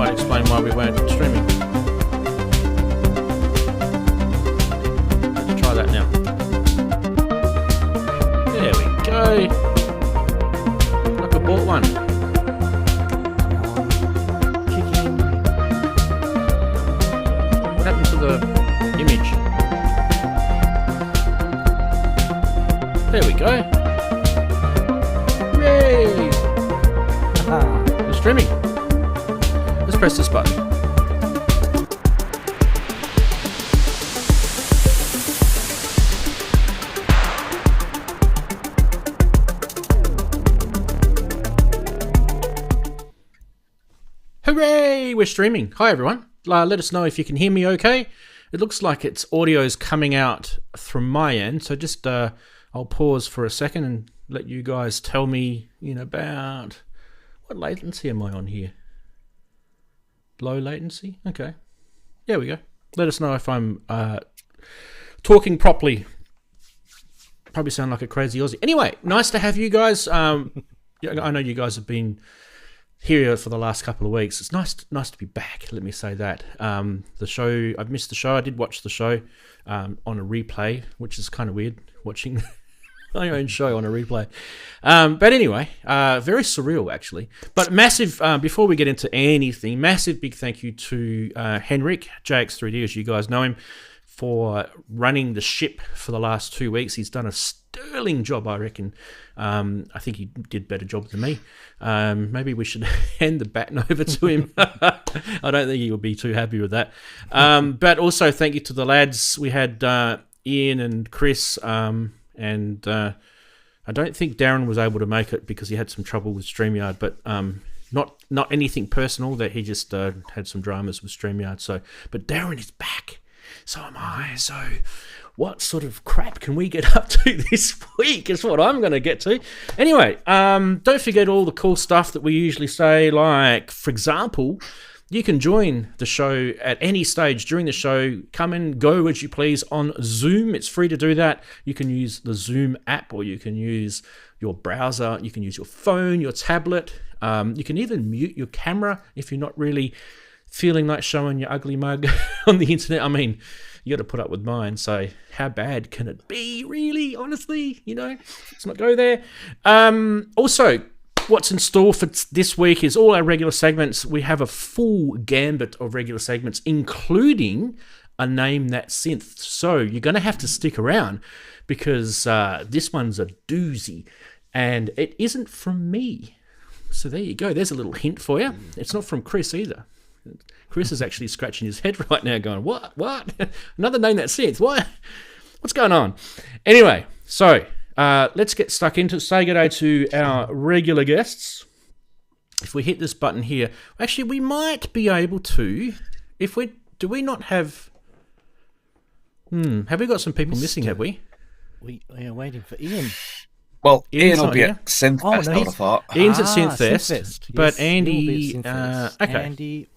might explain why we weren't streaming. Let's try that now. There we go. Like I bought one. What happened to the image? There we go. Yay! We're streaming. Let's press this button. Hooray! We're streaming. Hi everyone. Let us know if you can hear me okay. It looks like its audio is coming out from my end, so just I'll pause for a second and let you guys tell me in about what latency am I on here? Low latency? Okay. There we go. Let us know if I'm talking properly. Probably sound like a crazy Aussie. Anyway, nice to have you guys. I know you guys have been here for the last couple of weeks. It's nice to be back, let me say that. The show, I've missed the show. I did watch the show on a replay, which is kind of weird, watching my own show on a replay. But anyway, very surreal, actually. But massive, before we get into anything, massive big thank you to Henrik, JX3D, as you guys know him, for running the ship for the last 2 weeks. He's done a sterling job, I reckon. I think he did a better job than me. Maybe we should hand the baton over to him. I don't think he would be too happy with that. But also thank you to the lads. We had Ian and Chris, and I don't think Daren was able to make it because he had some trouble with StreamYard, but not anything personal, that he just had some dramas with StreamYard. So, but Daren is back. So am I. So what sort of crap can we get up to this week is what I'm going to get to. Anyway, don't forget all the cool stuff that we usually say, like, for example, you can join the show at any stage during the show. Come and go as you please on Zoom. It's free to do that. You can use the Zoom app, or you can use your browser. You can use your phone, your tablet. You can even mute your camera if you're not really feeling like showing your ugly mug on the internet. I mean, you got to put up with mine, so how bad can it be, really? Honestly, let's not go there. Also, what's in store for this week is all our regular segments. We have a full gambit of regular segments, including a Name That Synth. So you're going to have to stick around because this one's a doozy, and it isn't from me. So there you go. There's a little hint for you. It's not from Chris either. Chris is actually scratching his head right now going, what? Another Name That Synth? What? What's going on? Anyway, so let's get stuck into it. Say good day to our regular guests. If we hit this button here, actually, we might be able to. Do we not have? Have we got some people missing? Have we? We are waiting for Ian. Well, Ian will be at SynthFest, I would have thought. Ian's at SynthFest, but yes, Andy, okay. Andy,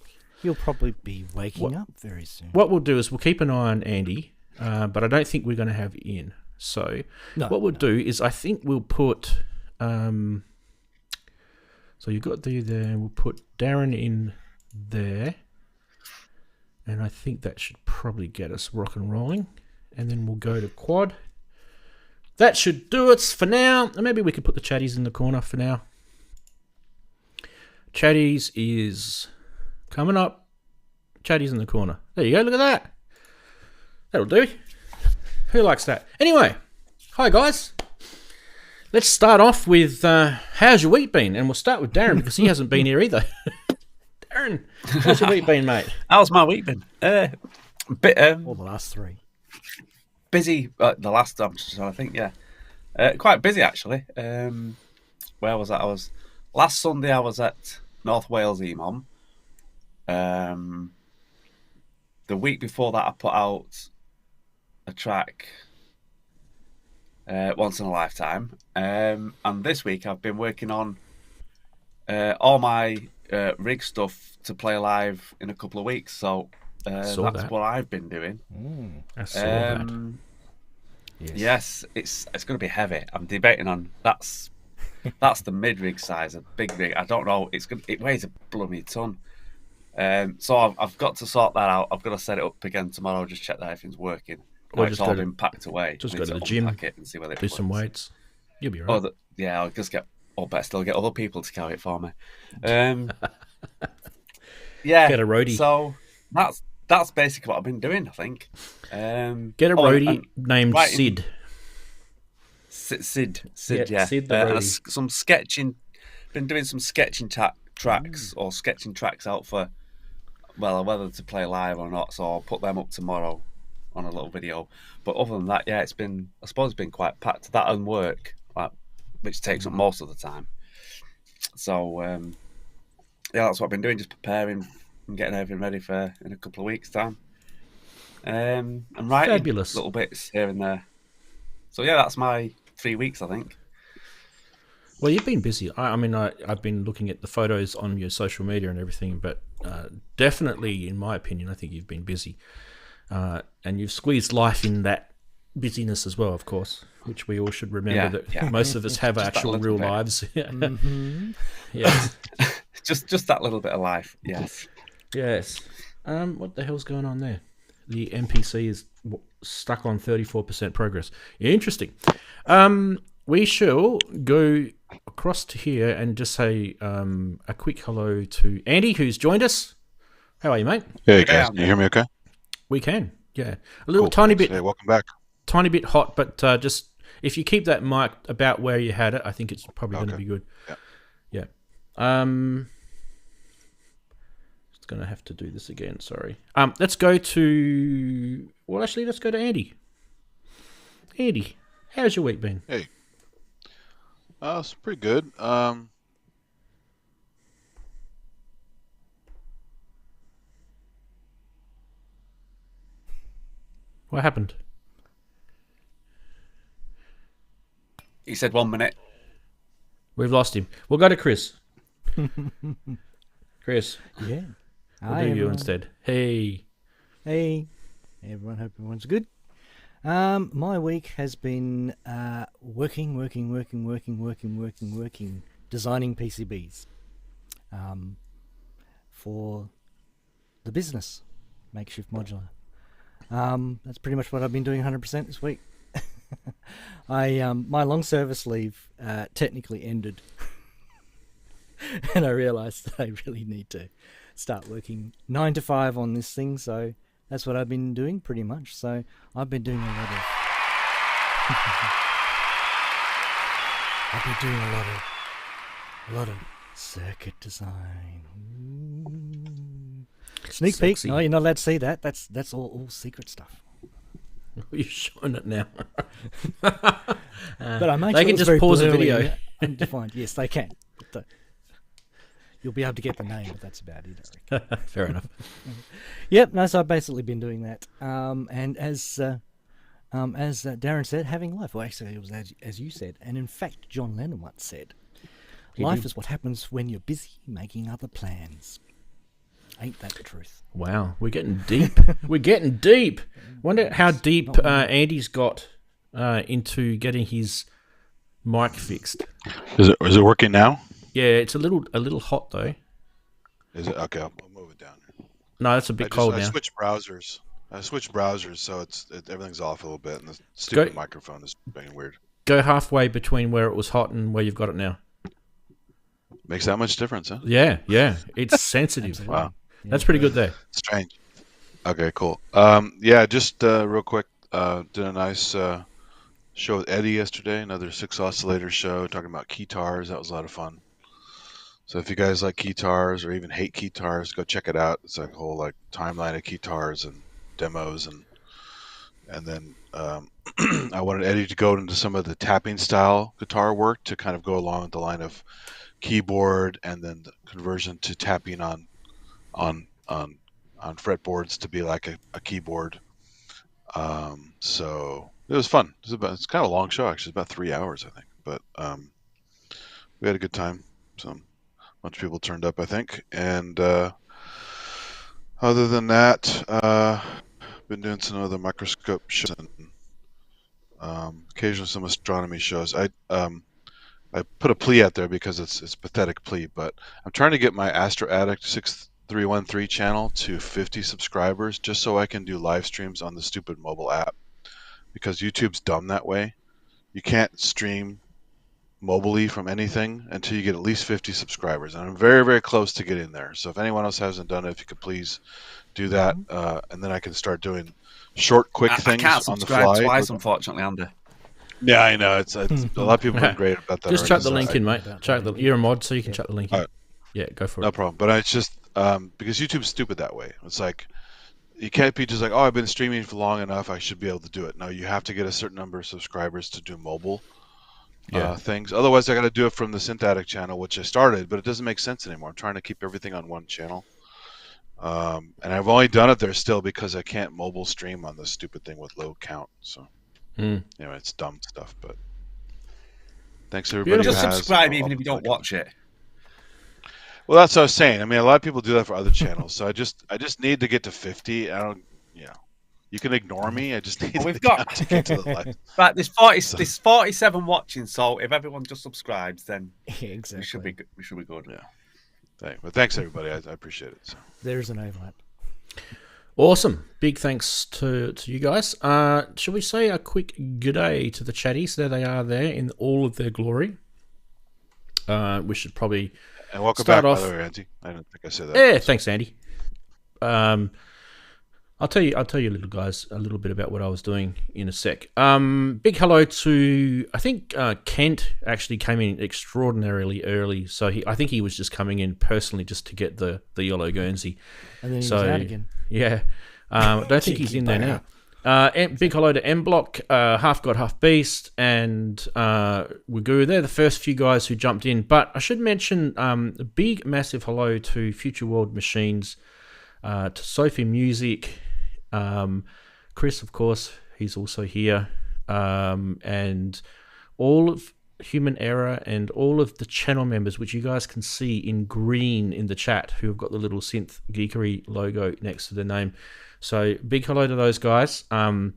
he'll probably be waking up very soon. What we'll do is we'll keep an eye on Andy, but I don't think we're going to have Ian. So what we'll do is I think we'll put. So you've got there. We'll put Daren in there, and I think that should probably get us rock and rolling. And then we'll go to Quad. That should do it for now. Maybe we could put the Chatties in the corner for now. Chatties is coming up. Chatties in the corner. There you go. Look at that. That'll do. Who likes that? Anyway, hi guys. Let's start off with how's your week been? And we'll start with Daren because he hasn't been here either. Daren, how's your week been, mate? How's my week been? Well, the last three. Busy. The last time, so I think, yeah. Quite busy, actually. Where was that? Last Sunday I was at North Wales EMOM. The week before that I put out a track, Once in a Lifetime. And this week I've been working on all my rig stuff to play live in a couple of weeks. So that's what I've been doing. I saw that. Yes, it's going to be heavy. I'm debating on that's the mid rig size, a big rig. I don't know. It weighs a bloody ton. So I've got to sort that out. I've got to set it up again tomorrow. Just check that everything's working. Or It's all been packed away. Just I go need to the to gym, unpack it and see whether it do works. some weights. You'll be right. I'll just get. Or better still, get other people to carry it for me. Yeah. Get a roadie. So that's basically what I've been doing, I think. Get a roadie named Sid. Sid, yeah. Sid the roadie. Some sketching. Been doing some sketching tracks or sketching tracks out for, well, whether to play live or not. So I'll put them up tomorrow on a little video. But other than that, yeah, I suppose it's been quite packed. That and work, which takes up most of the time. So yeah, that's what I've been doing, just preparing and getting everything ready for in a couple of weeks' time. And writing Fabulous little bits here and there. So yeah, that's my 3 weeks, I think. Well, you've been busy. I mean, I've been looking at the photos on your social media and everything, but definitely, in my opinion, I think you've been busy. And you've squeezed life in that busyness as well, of course, which we all should remember that most of us have actual real lives. Mm-hmm. Yes. just that little bit of life, yes. Yes. What the hell's going on there? The NPC is stuck on 34% progress. Interesting. We shall go across to here and just say a quick hello to Andy, who's joined us. How are you, mate? Hey, guys. Can you hear me okay? We can, yeah. A little tiny bit. Hey, welcome back. Tiny bit hot, but just if you keep that mic about where you had it, I think it's probably going to be good. Yeah. Just going to have to do this again, sorry. Let's go to... Well, actually, let's go to Andy. Andy, how's your week been? Hey. It's pretty good. What happened? He said 1 minute. We've lost him. We'll go to Chris. Chris. Yeah. We'll do you instead. Hey. Hey, everyone. Hope everyone's good. My week has been working, designing PCBs for the business, Makeshift Modular. That's pretty much what I've been doing 100% this week. My long service leave technically ended, and I realised that I really need to start working 9 to 5 on this thing. So that's what I've been doing pretty much. So I've been doing a lot of circuit design. Sneak peek. No, you're not allowed to see that. That's all secret stuff. You're showing it now. But I make they can just pause the video. Undefined. Yes, they can. But you'll be able to get the name, but that's about it, I reckon. Fair enough. Yep. No, so I've basically been doing that. And as Daren said, having life. Well, actually, it was as you said, and in fact, John Lennon once said, "Life is what happens when you're busy making other plans." Ain't that the truth? Wow, we're getting deep. We're getting deep. Wonder how deep Andy's got into getting his mic fixed. Is it working now? Yeah, it's a little hot though. Is it okay? I'll move it down. No, it's a bit cold now. I switched browsers, so everything's off a little bit, and the stupid microphone is being weird. Go halfway between where it was hot and where you've got it now. Makes that much difference, huh? Yeah. It's sensitive. Wow. That's pretty good there. Strange. Okay, cool. Yeah, just real quick, did a nice show with Eddie yesterday, another 6 oscillator show, talking about keytars. That was a lot of fun. So if you guys like keytars or even hate keytars, go check it out. It's like a whole timeline of keytars and demos, and then I wanted Eddie to go into some of the tapping style guitar work to kind of go along the line of keyboard and then the conversion to tapping on fretboards to be like a keyboard. So it was fun. It's kind of a long show, actually. It's about 3 hours, I think. But we had a good time. So a bunch of people turned up, I think. And other than that, been doing some other microscope shows and occasionally some astronomy shows. I put a plea out there because it's a pathetic plea, but I'm trying to get my SynthAddict 313 channel to 50 subscribers just so I can do live streams on the stupid mobile app, because YouTube's dumb that way. You can't stream mobily from anything until you get at least 50 subscribers, and I'm very, very close to getting there. So if anyone else hasn't done it, if you could please do that, and then I can start doing short, quick I things can't on the subscribe fly. twice, unfortunately, Andy. Yeah, I know. It's a lot of people have been great about that. Just already, chuck the so link in, mate. You're a mod, so you can chuck the link in. Alright. Yeah, go for No it. problem. But it's just because YouTube's stupid that way. It's like you can't be just like, oh, I've been streaming for long enough, I should be able to do it. No, you have to get a certain number of subscribers to do mobile things. Otherwise, I got to do it from the SynthAddict channel, which I started, but it doesn't make sense anymore. I'm trying to keep everything on one channel. And I've only done it there still because I can't mobile stream on this stupid thing with low count. So anyway, it's dumb stuff. But thanks everybody. Just who has, subscribe I'll even if you don't click on it. watch it. Well, that's what I was saying. I mean, a lot of people do that for other channels. So I just need to get to 50. I don't, you can ignore me. I just need We've to got get to the live. right. There's 47 watching. So if everyone just subscribes, then exactly. we should be good. Yeah. But thanks everybody. I appreciate it. So. There's an overlap. Awesome. Big thanks to you guys. Shall we say a quick good day to the chatties? There they are there in all of their glory. We should probably And welcome start back, off. by the way, Ranzee. I didn't think I said that. Yeah, thanks, Andy. I'll tell you, little guys, a little bit about what I was doing in a sec. Big hello to, I think Kent actually came in extraordinarily early, so I think he was just coming in personally just to get the yellow Guernsey. And then he was out again. Yeah, I don't think he's in there now. Big hello to M Block, Half God, Half Beast, and Wagoo. They're the first few guys who jumped in. But I should mention a big, massive hello to Future World Machines, to Sophie Music, Chris, of course, he's also here, and all of Human Error and all of the channel members, which you guys can see in green in the chat, who have got the little Synth Geekery logo next to their name. So big hello to those guys. So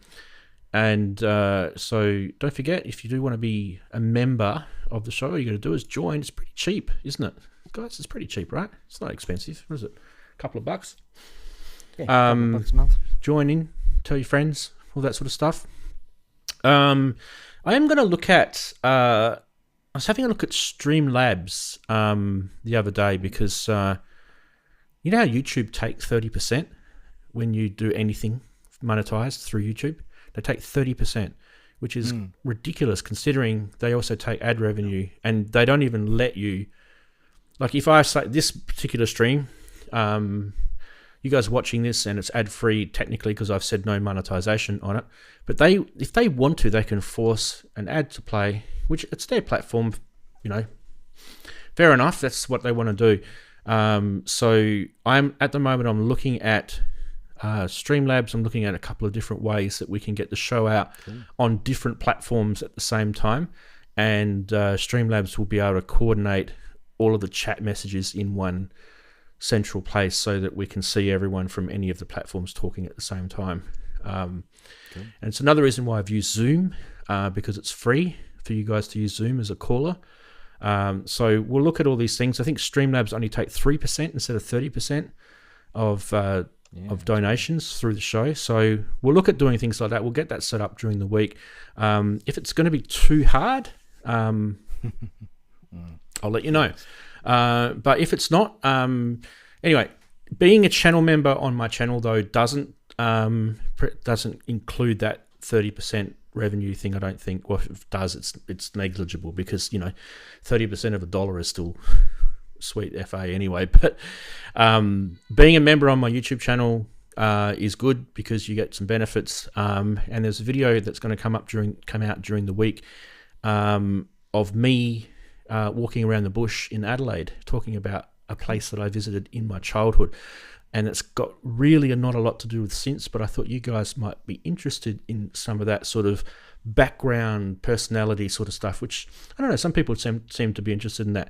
don't forget, if you do want to be a member of the show, all you got to do is join. It's pretty cheap, isn't it? Guys, it's pretty cheap, right? It's not expensive. What is it? A couple of bucks? Yeah, couple bucks a month. Join in, tell your friends, all that sort of stuff. I am going to look at... I was having a look at Streamlabs the other day because you know how YouTube takes 30% when you do anything monetized through YouTube? They take 30%, which is ridiculous considering they also take ad revenue, and they don't even let you... Like if I say this particular stream... you guys are watching this and it's ad-free technically because I've said no monetization on it. But if they want to, they can force an ad to play, which it's their platform, Fair enough, that's what they want to do. So at the moment I'm looking at Streamlabs. I'm looking at a couple of different ways that we can get the show out on different platforms at the same time. And Streamlabs will be able to coordinate all of the chat messages in one central place so that we can see everyone from any of the platforms talking at the same time. And it's another reason why I've used Zoom, because it's free for you guys to use Zoom as a caller. So we'll look at all these things. I think Streamlabs only take 3% instead of 30% of donations through the show. So we'll look at doing things like that. We'll get that set up during the week. If it's going to be too hard, I'll let you know. But if it's not, anyway, being a channel member on my channel though doesn't include that 30% revenue thing. I don't think. Well, if it does, it's negligible because 30% of $1 is still sweet FA anyway. But being a member on my YouTube channel is good because you get some benefits. And there's a video that's going to come out during the week of me. Walking around the bush in Adelaide, talking about a place that I visited in my childhood, and it's got really not a lot to do with synths, but I thought you guys might be interested in some of that sort of background personality sort of stuff, which I don't know, some people seem to be interested in that.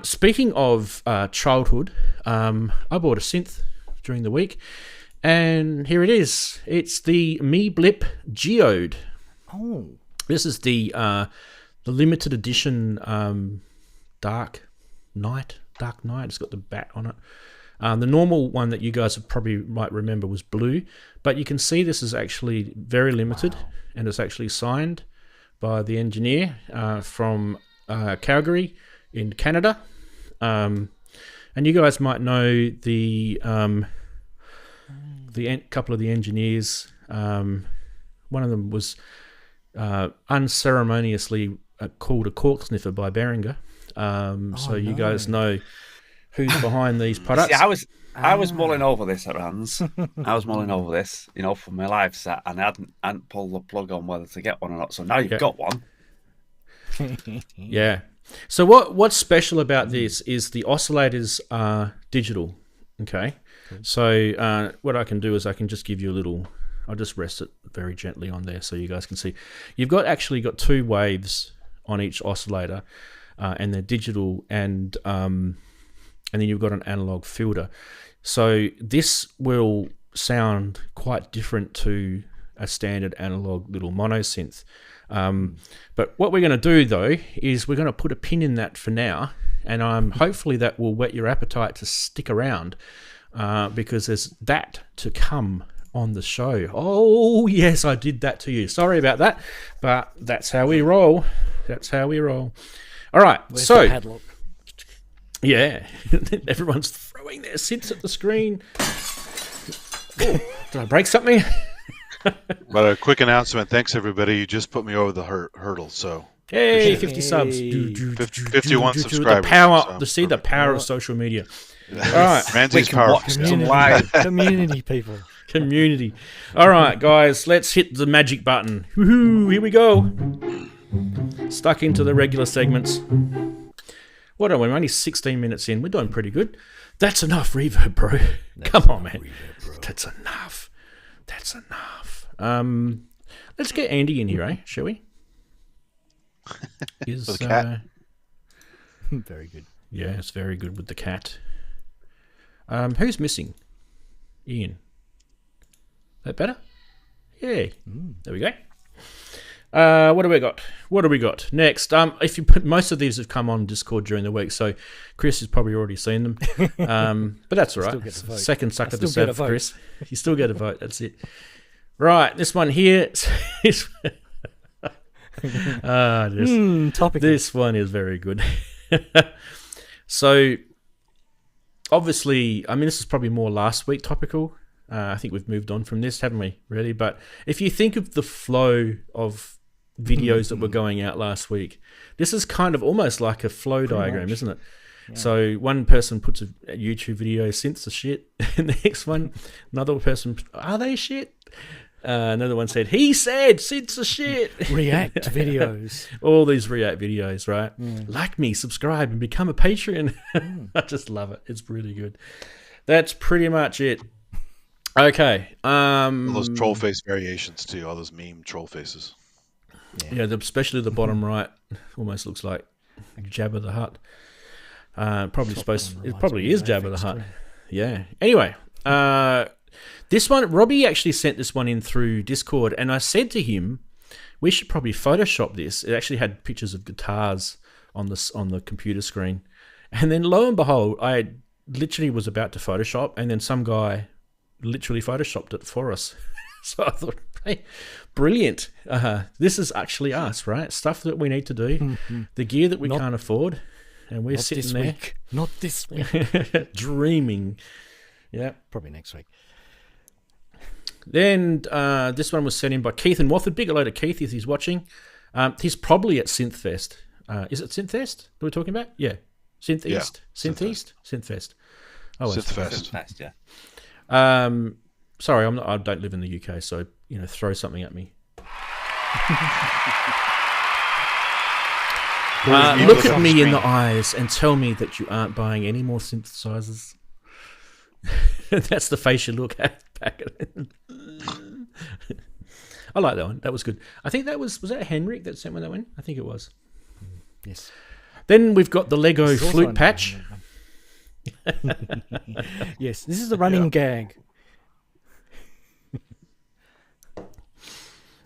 Speaking of childhood, I bought a synth during the week, and here it is. It's the Meeblip Geode. Oh, this is the limited edition Dark Knight. It's got the bat on it. The normal one that you guys probably might remember was blue, but you can see this is actually very limited, and it's actually signed by the engineer from Calgary in Canada. And you guys might know the couple of the engineers. One of them was unceremoniously called a cork sniffer by Behringer. You guys know who's behind these products. See, I was mulling over this at Rans. I was mulling over this, for my live set, and I hadn't pulled the plug on whether to get one or not. So now you've got one. Yeah. So what's special about this is the oscillators are digital. Okay. Cool. So what I can do is I can just give you a little. I'll just rest it very gently on there so you guys can see. You've actually got 2 waves on each oscillator, and they're digital, and then you've got an analog filter. So this will sound quite different to a standard analog little mono synth. But what we're going to do though is we're going to put a pin in that for now, and hopefully that will whet your appetite to stick around, because there's that to come on the show. Oh yes, I did that to you. Sorry about that, but that's how we roll. That's how we roll. All right. Where's so the padlock? Yeah, everyone's throwing their synths at the screen. Oh, did I break something? But a quick announcement. Thanks, everybody. You just put me over the hurdle. So hey, 50 subs. 51 subscribers. The power of social media. All right. Ranzee's power. Community people. Community. All right, guys, let's hit the magic button. Woohoo, here we go. Stuck into the regular segments. What are we? We're only 16 minutes in. We're doing pretty good. That's enough reverb, bro. Come on, man. That's enough. That's enough. Let's get Andy in here, eh? Shall we? Is the cat? Very good. Yeah, it's very good with the cat. Who's missing? Ian. That better? Yeah. There we go. What do we got? What do we got next? If you put, most of these have come on Discord during the week, so Chris has probably already seen them. But that's all right. Second sucker to serve for Chris. You still get a vote. That's it. Right, this one here. This one is very good. So, obviously, I mean, this is probably more last week topical. I think we've moved on from this, haven't we, really? But if you think of the flow of videos that were going out last week, this is kind of almost like a flow diagram, isn't it? Yeah. So one person puts a YouTube video, synths are shit, and the next one, another person, are they shit? Another one said, he said synths are shit. React videos. All these React videos, right? Like me, subscribe, and become a Patreon. I just love it. It's really good. That's pretty much it. Okay. All those troll face variations too. All those meme troll faces. Yeah, especially the bottom right almost looks like Jabba the Hutt. Probably supposed. It probably is Jabba the Hutt. Yeah. Anyway, this one, Robbie actually sent this one in through Discord, and I said to him, we should probably Photoshop this. It actually had pictures of guitars on the computer screen, and then lo and behold, I literally was about to Photoshop, and then some guy literally Photoshopped it for us. So I thought, hey, brilliant. This is actually us, right? Stuff that we need to do. The gear that we can't afford. And we're sitting there. Not this week. Dreaming. Yeah. Probably next week. Then this one was sent in by Keith and Watford. Big hello to Keith if he's watching. He's probably at SynthFest. Is it SynthFest that we're talking about? Yeah. Synth East? Synth East? SynthFest. Oh, SynthFest, yeah. Sorry, I don't live in the UK, so throw something at me. Look at me in the eyes and tell me that you aren't buying any more synthesizers. That's the face you look at back at it. I like that one. That was good. I think that was that Henrik that sent me that one? I think it was. Yes. Then we've got the Lego flute patch. Yes, this is the running gag.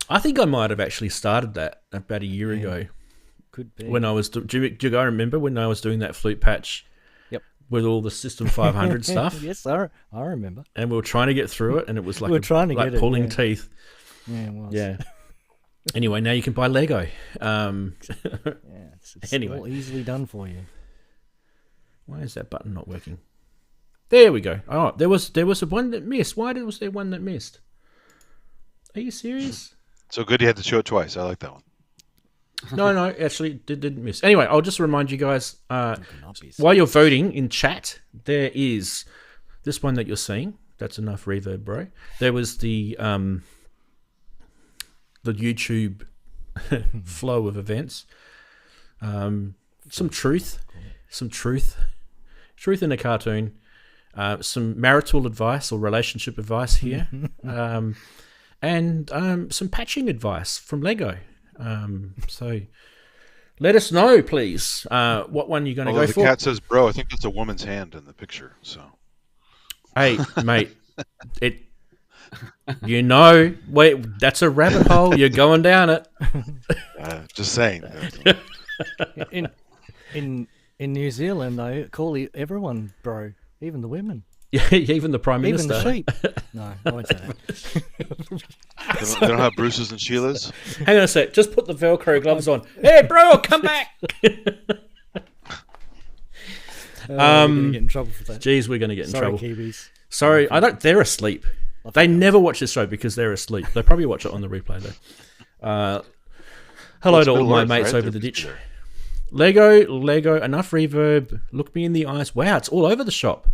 I think I might have actually started that about a year ago. Could be. When I was do you remember when I was doing that flute patch? Yep. with all the System 500 stuff. Yes, I remember. And we were trying to get through it, and it was like, We were trying to like get it, pulling yeah. teeth. Yeah, it was. Yeah. Anyway, now you can buy Lego. Yeah, it's Anyway. all easily done for you. Why is that button not working? There we go. Oh, there was a one that missed. Why was there one that missed? Are you serious? So good you had to show it twice. I like that one. No, actually, it didn't miss. Anyway, I'll just remind you guys, Obvious. while you're voting in chat, there is this one that you're seeing. That's enough reverb, bro. There was the YouTube flow of events. Some truth in a cartoon. Some marital advice or relationship advice here. And some patching advice from Lego. So let us know, please, what one you're going to Although go the for. cat says, bro, I think that's a woman's hand in the picture. So Hey, mate, wait, that's a rabbit hole. You're going down it. just saying. In New Zealand, they call everyone bro, even the women, Yeah, even the Prime even Minister. the sheep. No, I won't say that. They don't have Bruce's and Sheila's. Hang on a sec. Just put the Velcro gloves on. Hey, bro, come back. We're gonna get in trouble for that. Geez, we're going to get in Sorry, trouble. Kiwis. Sorry, I don't. They're asleep. They never watch this show because they're asleep. They probably watch it on the replay though. Hello It's to all good my work, mates right? over They're the busy ditch. there. Lego, enough reverb. Look me in the eyes. Wow, it's all over the shop.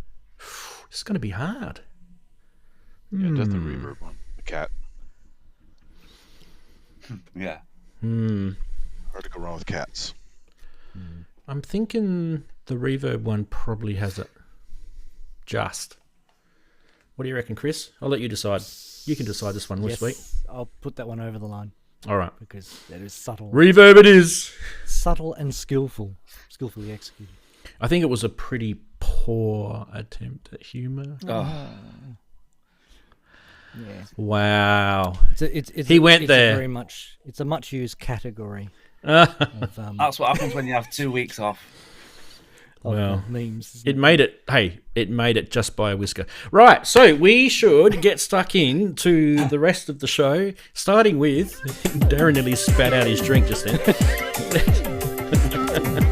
This is going to be hard. Yeah, definitely reverb one. The cat. Yeah. Hard to go wrong with cats. I'm thinking the reverb one probably has it. Just. What do you reckon, Chris? I'll let you decide. You can decide this one this week. I'll put that one over the line All right. because that is subtle, Reverb it is. subtle and skillfully executed. I think it was a pretty poor attempt at humour. Oh, Yeah, Wow. he went there. It's a much used category Well, of, that's what happens when you have 2 weeks off. memes. it made it. Hey, it made it just by a whisker. Right. So we should get stuck into the rest of the show, starting with Daren nearly spat out his drink just then.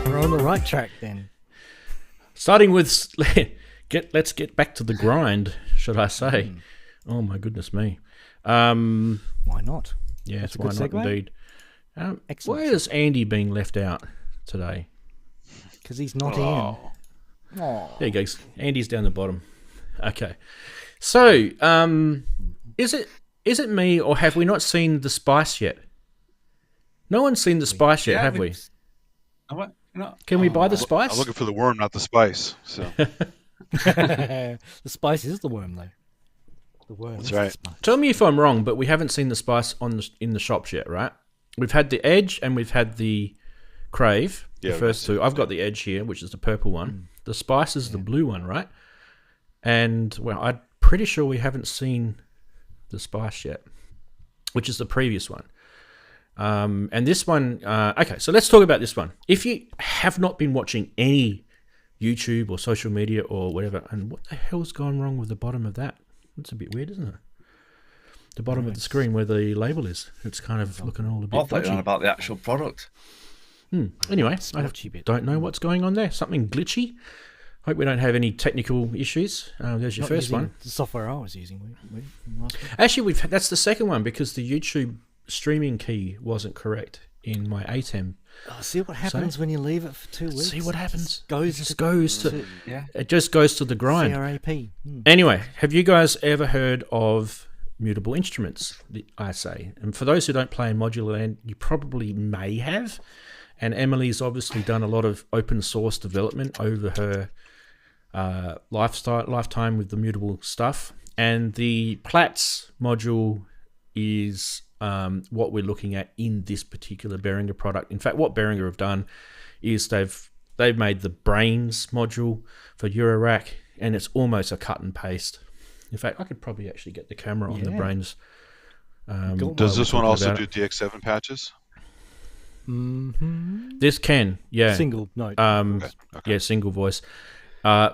We're on the right track then. Starting with let's get back to the grind, should I say? Oh my goodness me. Why not? Yes, That's a why good not segue. indeed? Excellent. Why is Andy being left out today? Because he's not Oh. in. Oh. There you go. Andy's down the bottom. Okay. So, is it me or have we not seen the spice yet? No one's seen the spice yet, have we? I went, Can we buy the I'm spice? looking for the worm, not the spice. So The spice is the worm, though. The worm. That's is right. The spice. Tell me if I'm wrong, but we haven't seen the spice in the shops yet, right? We've had the Edge and we've had the Crave, Yeah, the we've first seen two. I've got the Edge here, which is the purple one. The spice is the blue one, right? And well, I'm pretty sure we haven't seen the spice yet, which is the previous one. And this one, okay, so let's talk about this one. If you have not been watching any YouTube or social media or whatever, and what the hell's gone wrong with the bottom of that? That's a bit weird, isn't it? The bottom of the screen where the label is. It's kind of looking all a I bit thought you were on dodgy. about the actual product. Anyway, I Splotchy bit. don't know what's going on there. Something glitchy. Hope we don't have any technical issues. There's your Not first using one. The software I was using. Last week. Actually, that's the second one because the YouTube streaming key wasn't correct in my ATEM. Oh, see what happens when you leave it for 2 weeks. See what happens. Goes It just to goes to Yeah. it just goes to the grind. CRAP. Anyway, have you guys ever heard of mutable instruments? I say, and for those who don't play in modular land, you probably may have. And Emily's obviously done a lot of open source development over her lifetime with the mutable stuff. And the Platts module is what we're looking at in this particular Behringer product. In fact, what Behringer have done is they've made the Brains module for Eurorack, and it's almost a cut and paste. In fact, I could probably actually get the camera on the Yeah. Brains. does this one talking also about do it. DX7 patches? Mm-hmm. This can, yeah. Single note. Um, Okay. Yeah, single voice.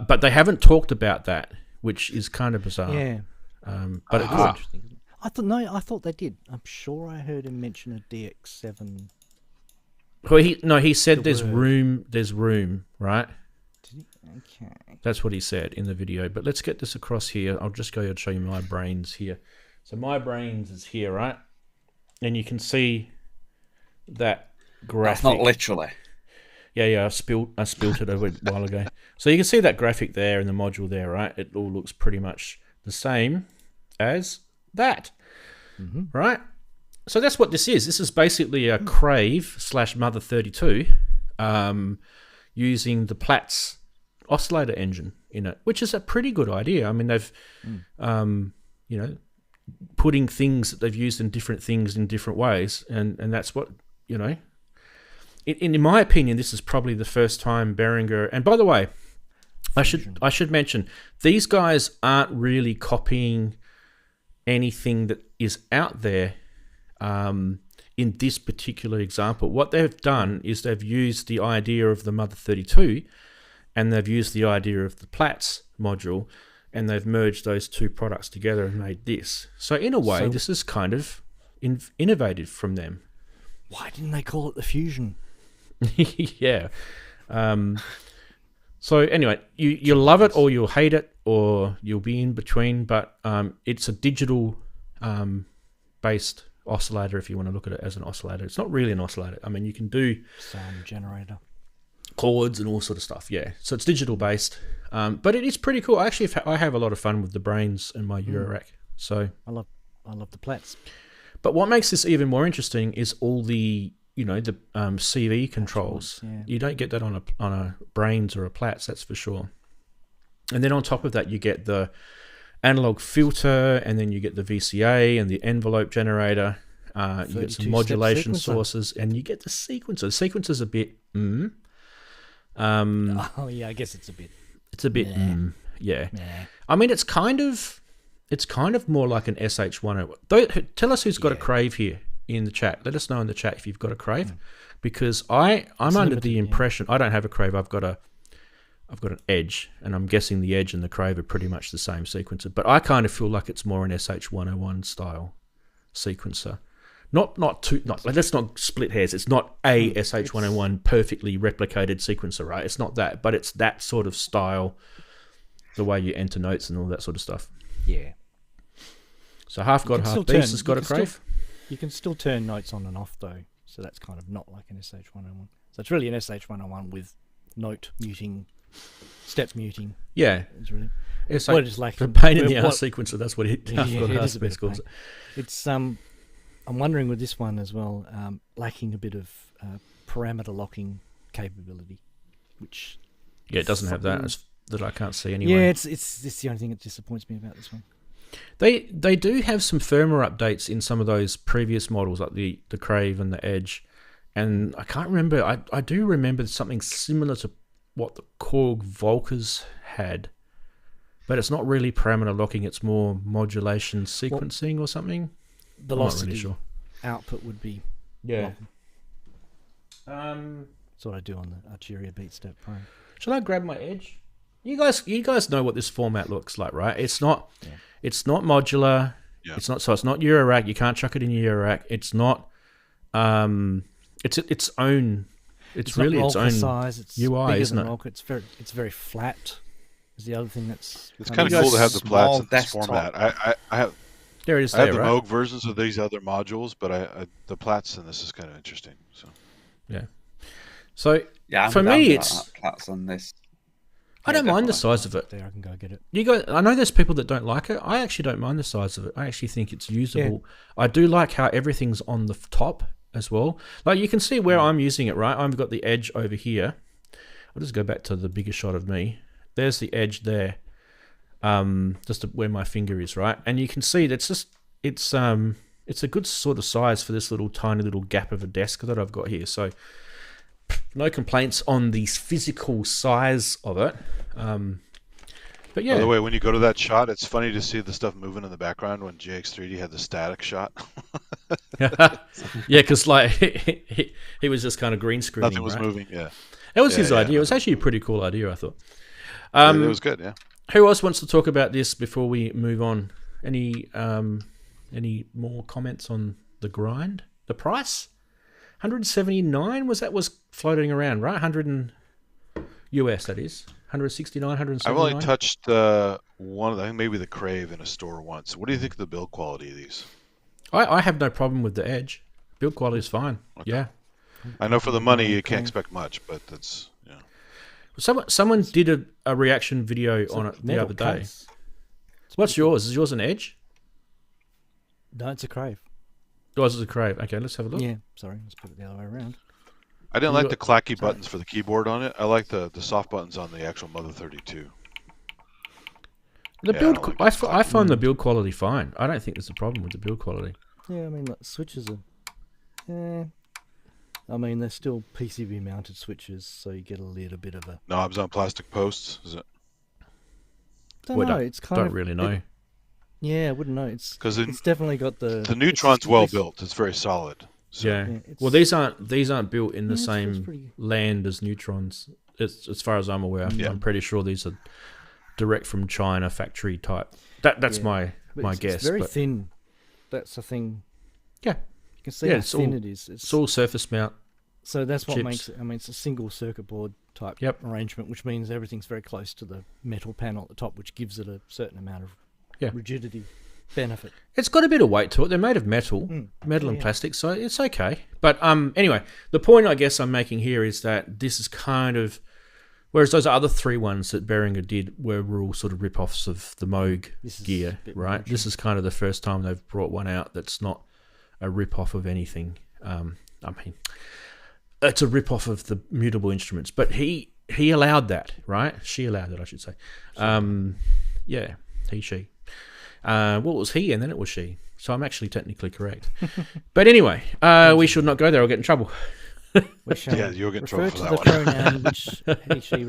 But they haven't talked about that, which is kind of bizarre. Yeah. But it That's could. interesting, isn't it? I thought they did. I'm sure I heard him mention a DX7. Well, he said The there's word. room. There's room, right? Did he? Okay. That's what he said in the video. But let's get this across here. I'll just go and show you my brains here. So my brains is here, right? And you can see that graphic. That's not literally. Yeah. I spilt it a while ago. So you can see that graphic there and the module there, right? It all looks pretty much the same as that, right? So that's what this is. This is basically a Crave / Mother 32 using the Platts oscillator engine in it, which is a pretty good idea. I mean, they've, putting things that they've used in different things in different ways, and that's what, in my opinion, this is probably the first time Behringer. And by the way, I should mention, these guys aren't really copying anything that is out there in this particular example. What they've done is they've used the idea of the Mother 32 and they've used the idea of the Platts module and they've merged those two products together and made this. So in a way, this is kind of innovative from them. Why didn't they call it the Fusion? Yeah. So anyway, you'll love it or you'll hate it or you'll be in between, but it's a digital based oscillator if you want to look at it as an oscillator. It's not really an oscillator. I mean, you can do Sound generator. chords and all sort of stuff, yeah. So it's digital based, but it is pretty cool. Actually, I have a lot of fun with the brains and my eurorack. So I love the Platts. But what makes this even more interesting is all the the CV controls. Yeah. You don't get that on a brains or a Platts, that's for sure. And then on top of that, you get the analog filter, and then you get the VCA and the envelope generator. You get some modulation sources, and you get the sequencer. The sequencer's a bit. Oh yeah, I guess it's a bit. It's a bit. Yeah. I mean, it's kind of more like an SH101. Tell us who's got a Crave here in the chat. Let us know in the chat if you've got a Crave, because I'm under the impression I don't have a Crave. I've got an Edge, and I'm guessing the Edge and the Crave are pretty much the same sequencer. But I kind of feel like it's more an SH101 style sequencer. Let's not split hairs. It's not a SH101 perfectly replicated sequencer, right? It's not that, but it's that sort of style, the way you enter notes and all that sort of stuff. Yeah. So half God, half beast has got a Crave. You can still turn notes on and off though, so that's kind of not like an SH101. So it's really an SH101 with note muting, step muting. Yeah. It's really It's what like it is like the pain in the ass sequencer. That's what half God, it half is a bit beast of calls pain. it. It's I'm wondering with this one as well, lacking a bit of parameter locking capability, which It doesn't have that that I can't see anyway. Yeah, it's the only thing that disappoints me about this one. They do have some firmware updates in some of those previous models, like the Crave and the Edge, and I can't remember. I do remember something similar to what the Korg Volkers had, but it's not really parameter locking. It's more modulation sequencing or something. Velocity I'm not really sure. Output would be locking. That's what I do on the Arturia BeatStep Pro. Shall I grab my Edge? You guys know what this format looks like, right? It's not modular. Yeah. It's not eurorack. You can't chuck it in your eurorack. It's not. It's its own. It's really not its own size. It's UI, bigger isn't than it? Rocker. It's very flat. Is the other thing that's. It's kind of cool to have the Platts in this format. I have There it is. I have There, the right? Moog versions of these other modules, but the Platts in this is kind of interesting. So Yeah. So Yeah, for me, it's. Platts on this. I don't mind the size of it. There, I can go get it. You guys, I know there's people that don't like it. I actually don't mind the size of it. I actually think it's usable. I do like how everything's on the top as well. Like you can see where I'm using it, right? I've got the Edge over here. I'll just go back to the bigger shot of me. There's the Edge there, just where my finger is, right? And you can see that's just it's a good sort of size for this little tiny little gap of a desk that I've got here. So no complaints on the physical size of it. But yeah. By the way, when you go to that shot, it's funny to see the stuff moving in the background when GX3D had the static shot. Yeah, because like he was just kind of green screening. Nothing was moving. Yeah, That was his idea. Yeah. It was actually a pretty cool idea, I thought. It was good, yeah. Who else wants to talk about this before we move on? Any more comments on the grind? The price? 179 was floating around, right? 100 and US, that is. 169, 179. I've only touched one of them, I think maybe the Crave in a store once. What do you think of the build quality of these? I have no problem with the Edge. Build quality is fine. Okay. Yeah. I know for the money you can't expect much, but that's Someone did a reaction video on it the other day. Case. What's yours? Is yours an Edge? No, it's a Crave. Yours is a Crave. Okay, let's have a look. Yeah, sorry, let's put it the other way around. I didn't like the clacky buttons for the keyboard on it. I like the soft buttons on the actual Mother 32. I find the build quality fine. I don't think there's a problem with the build quality. Yeah, I mean, like, switches are... I mean, they're still PCB mounted switches, so you get a little bit of a... Knobs on plastic posts, is it? Don't know, it's kind of... Don't really know. Yeah, I wouldn't know. It's definitely got the... The Neutron's well built. It's very solid. So. Yeah. Well, these aren't built in the same land as Neutrons. As far as I'm aware, I'm pretty sure these are direct from China factory type. That's my guess. It's very thin. That's the thing. Yeah. You can see how thin it is. It's all surface mount. So that's what chips. makes it. I mean, it's a single circuit board type arrangement, which means everything's very close to the metal panel at the top, which gives it a certain amount of rigidity benefit. It's got a bit of weight to it. They're made of metal and plastic, so it's okay. But anyway, the point I guess I'm making here is that this is kind of, whereas those other three ones that Behringer did were all sort of rip-offs of the Moog gear, right? This is kind of the first time they've brought one out that's not a rip-off of anything. I mean, it's a rip-off of the mutable instruments, but he allowed that, right? She allowed it, I should say. She. What was he, and then it was she. So I'm actually technically correct. But anyway, we should not go there. I'll get in trouble. You'll get in trouble for that one. Refer to the pronoun which he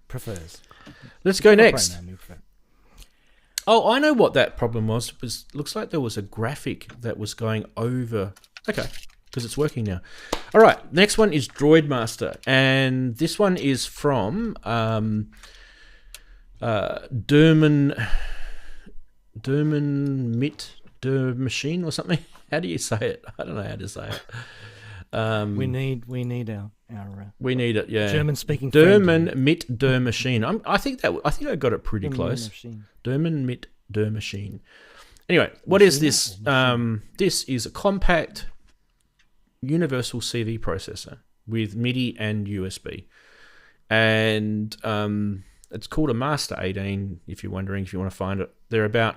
prefers. Let's go next. Oh, I know what that problem was. Looks like there was a graphic that was going over. Okay, because it's working now. All right, next one is Droid Master, and this one is from Derman Machine or something. How do you say it? I don't know how to say it. We need our we need it. Yeah, German speaking. Derman mit der Machine. I think I got it pretty close. Derman mit der Machine. Anyway, what is this? This is a compact universal CV processor with MIDI and USB, and it's called a Master 18. If you're wondering, if you want to find it, they're about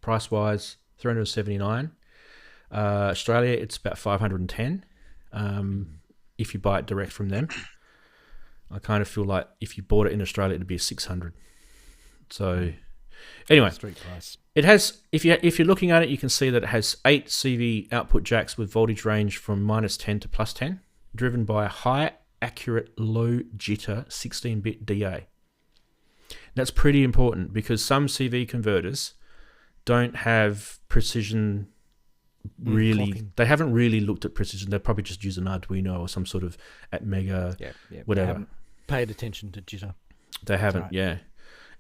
price wise $379. Australia, it's about $510. If you buy it direct from them, I kind of feel like if you bought it in Australia, it'd be $600. So, anyway, street price. It has. If you're looking at it, you can see that it has 8 CV output jacks with voltage range from -10 to +10, driven by a high accurate low jitter 16-bit DA. That's pretty important because some CV converters don't have precision. Really, they haven't really looked at precision. They probably just use an Arduino or some sort of Atmega, whatever. They haven't paid attention to jitter. They haven't,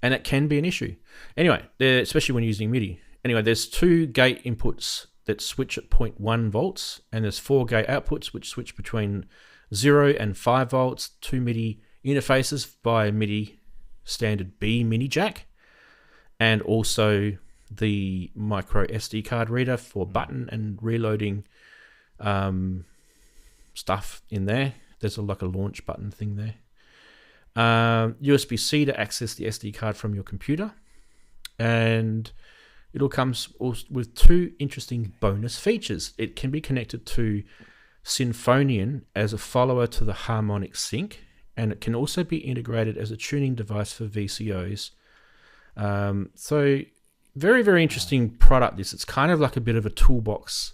and it can be an issue. Anyway, especially when using MIDI. Anyway, there's 2 gate inputs that switch at 0.1 volts, and there's 4 gate outputs which switch between 0 and 5 volts. 2 MIDI interfaces via MIDI standard B mini jack, and also the micro SD card reader for button and reloading stuff in there. There's like a launch button thing there. USB-C to access the SD card from your computer, and it all comes with 2 interesting bonus features. It can be connected to Symphonian as a follower to the harmonic sync, and it can also be integrated as a tuning device for VCOs. So very, very interesting product. It's kind of like a bit of a toolbox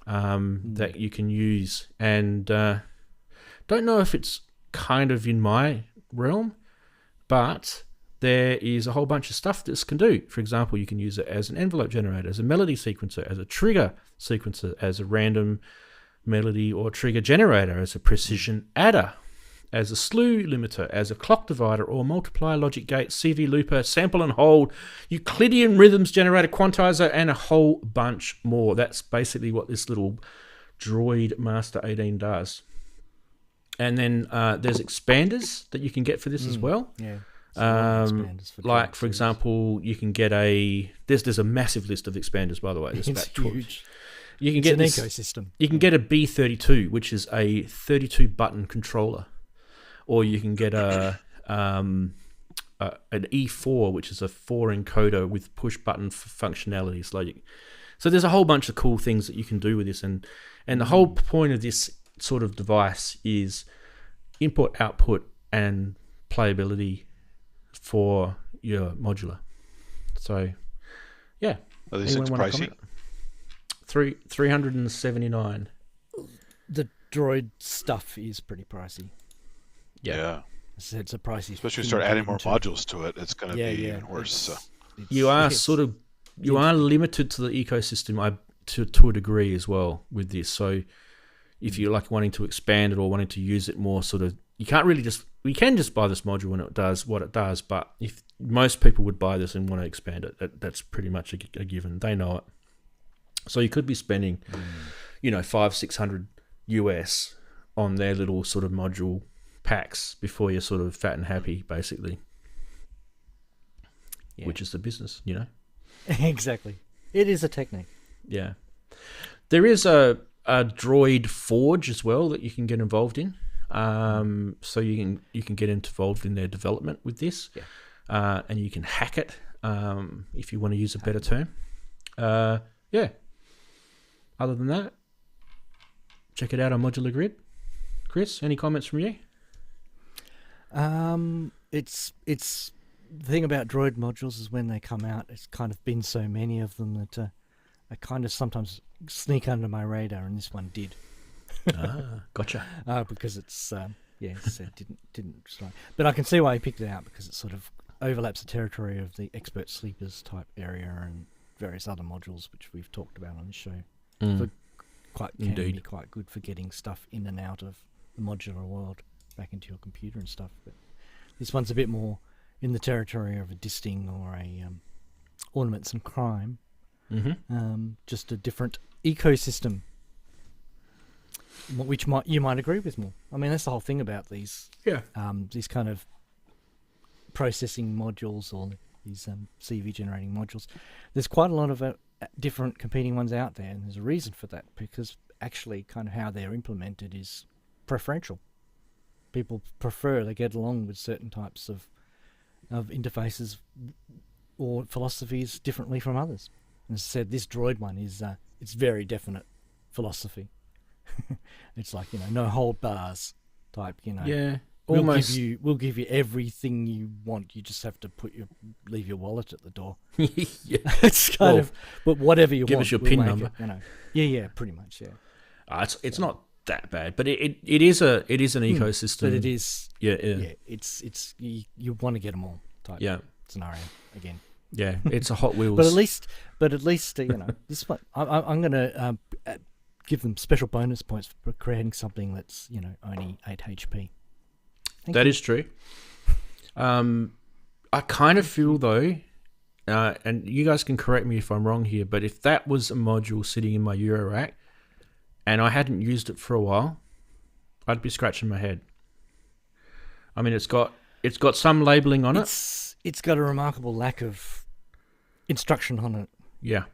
that you can use, and don't know if it's kind of in my realm, but there is a whole bunch of stuff this can do. For example, you can use it as an envelope generator, as a melody sequencer, as a trigger sequencer, as a random melody or trigger generator, as a precision adder, as a slew limiter, as a clock divider or multiplier logic gate, CV looper, sample and hold, Euclidean rhythms generator, quantizer, and a whole bunch more. That's basically what this little Droid Master 18 does. And then there's expanders that you can get for this as well. Yeah. Like, for example, you can get there's a massive list of expanders, by the way. There's It's about huge. You can It's get an this, ecosystem. You can get a B32, which is a 32 button controller, or you can get an E4, which is a 4 encoder with push button functionalities. So there's a whole bunch of cool things that you can do with this, and the whole point of this sort of device is input, output, and playability for your modular. So, yeah. Are these things pricey? $379. The Droid stuff is pretty pricey. Yeah. It's a pricey. Especially if you start adding more modules to it, it's going to be even worse. So. You are limited to the ecosystem to a degree as well with this. So if you're like wanting to expand it or wanting to use it more, sort of, you can just buy this module when it does what it does. But if most people would buy this and want to expand it, that's pretty much a given. They know it. So you could be spending, $500-600 US on their little sort of module packs before you're sort of fat and happy, basically. Yeah. Which is the business, Exactly. It is a technique. Yeah. There is a Droid Forge as well that you can get involved in. So you can get involved in their development with this. Yeah. And you can hack it, if you want to use a better term. Yeah. Other than that, check it out on Modular Grid. Chris, any comments from you? It's the thing about Droid modules is when they come out, it's kind of been so many of them that I kind of sometimes sneak under my radar, and this one did. Gotcha. Because it's didn't strike. But I can see why he picked it out, because it sort of overlaps the territory of the expert sleepers type area and various other modules which we've talked about on the show. Can be quite good for getting stuff in and out of the modular world back into your computer and stuff. But this one's a bit more in the territory of a Disting or a Ornaments and Crime. Mm-hmm. Just a different ecosystem, which you might agree with more. I mean, that's the whole thing about these. Yeah. These kind of processing modules or these CV generating modules. There's quite a lot of different competing ones out there, and there's a reason for that, because actually kind of how they're implemented is preferential. People they get along with certain types of interfaces or philosophies differently from others. And as I said, this Droid one is it's very definite philosophy. It's like, no hold bars type, Yeah. Almost. We'll give you everything you want. You just have to leave your wallet at the door. Yeah. It's kind of, but whatever you give want. Give us your PIN number. Yeah, pretty much. Yeah. It's not that bad, but it is an ecosystem. But it is. Yeah. It's you want to get them all type. Scenario again. Yeah, it's a Hot Wheels. But at least this one I'm going to give them special bonus points for creating something that's only 8 HP. That is true. I kind of feel though, and you guys can correct me if I'm wrong here, but if that was a module sitting in my eurorack and I hadn't used it for a while, I'd be scratching my head. I mean, it's got some labeling on it. It's got a remarkable lack of instruction on it. Yeah.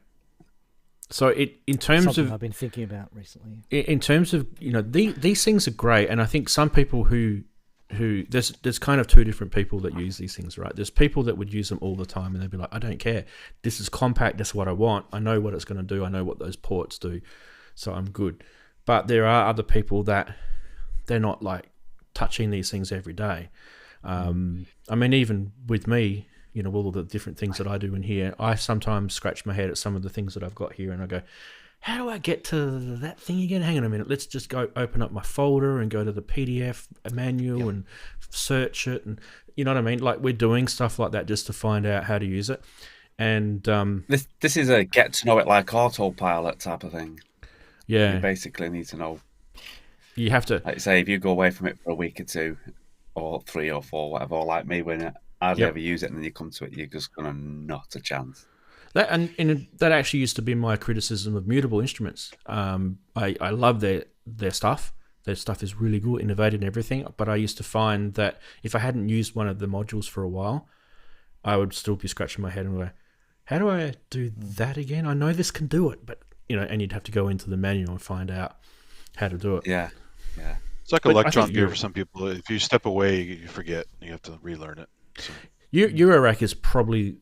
So in terms something of I've been thinking about recently. In terms of these things are great, and I think some people who there's kind of two different people that use these things, right? There's people that would use them all the time and they'd be like, I don't care. This is compact. That's what I want. I know what it's going to do. I know what those ports do. So I'm good. But there are other people that they're not like touching these things every day. I mean, even with me, all the different things that I do in here, I sometimes scratch my head at some of the things that I've got here and I go, how do I get to that thing again? Hang on a minute. Let's just go open up my folder and go to the PDF manual and search it. And you know what I mean? Like, we're doing stuff like that just to find out how to use it. And this is a get to know it like autopilot type of thing. Yeah. You basically need to know You have to. Like say, if you go away from it for a week or two, or 3 or 4, whatever, or like me, when I hardly ever use it, and then you come to it, you're just gonna not a chance. That and that actually used to be my criticism of mutable instruments. I love their stuff. Their stuff is really good, innovative, and everything. But I used to find that if I hadn't used one of the modules for a while, I would still be scratching my head and go, "How do I do that again? I know this can do it, but and you'd have to go into the manual and find out how to do it." Yeah. It's like electron gear for some people. If you step away, you forget. You have to relearn it. So. Eurorack is probably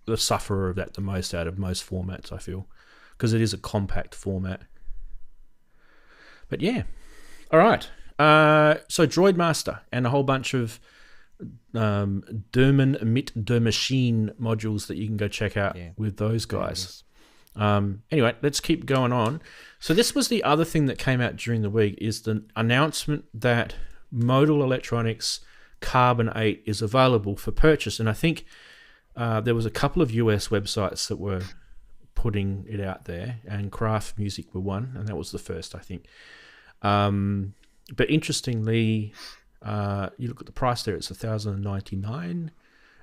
the sufferer of that the most out of most formats, I feel, because it is a compact format. But yeah, all right. So Droid Master and a whole bunch of Derman Mit der Machine modules that you can go check out with those guys. Anyway, let's keep going on. So this was the other thing that came out during the week, is the announcement that Modal Electronics Carbon 8 is available for purchase. And I think there was a couple of US websites that were putting it out there, and Craft Music were one, and that was the first, I think. But interestingly, you look at the price there, it's $1,099.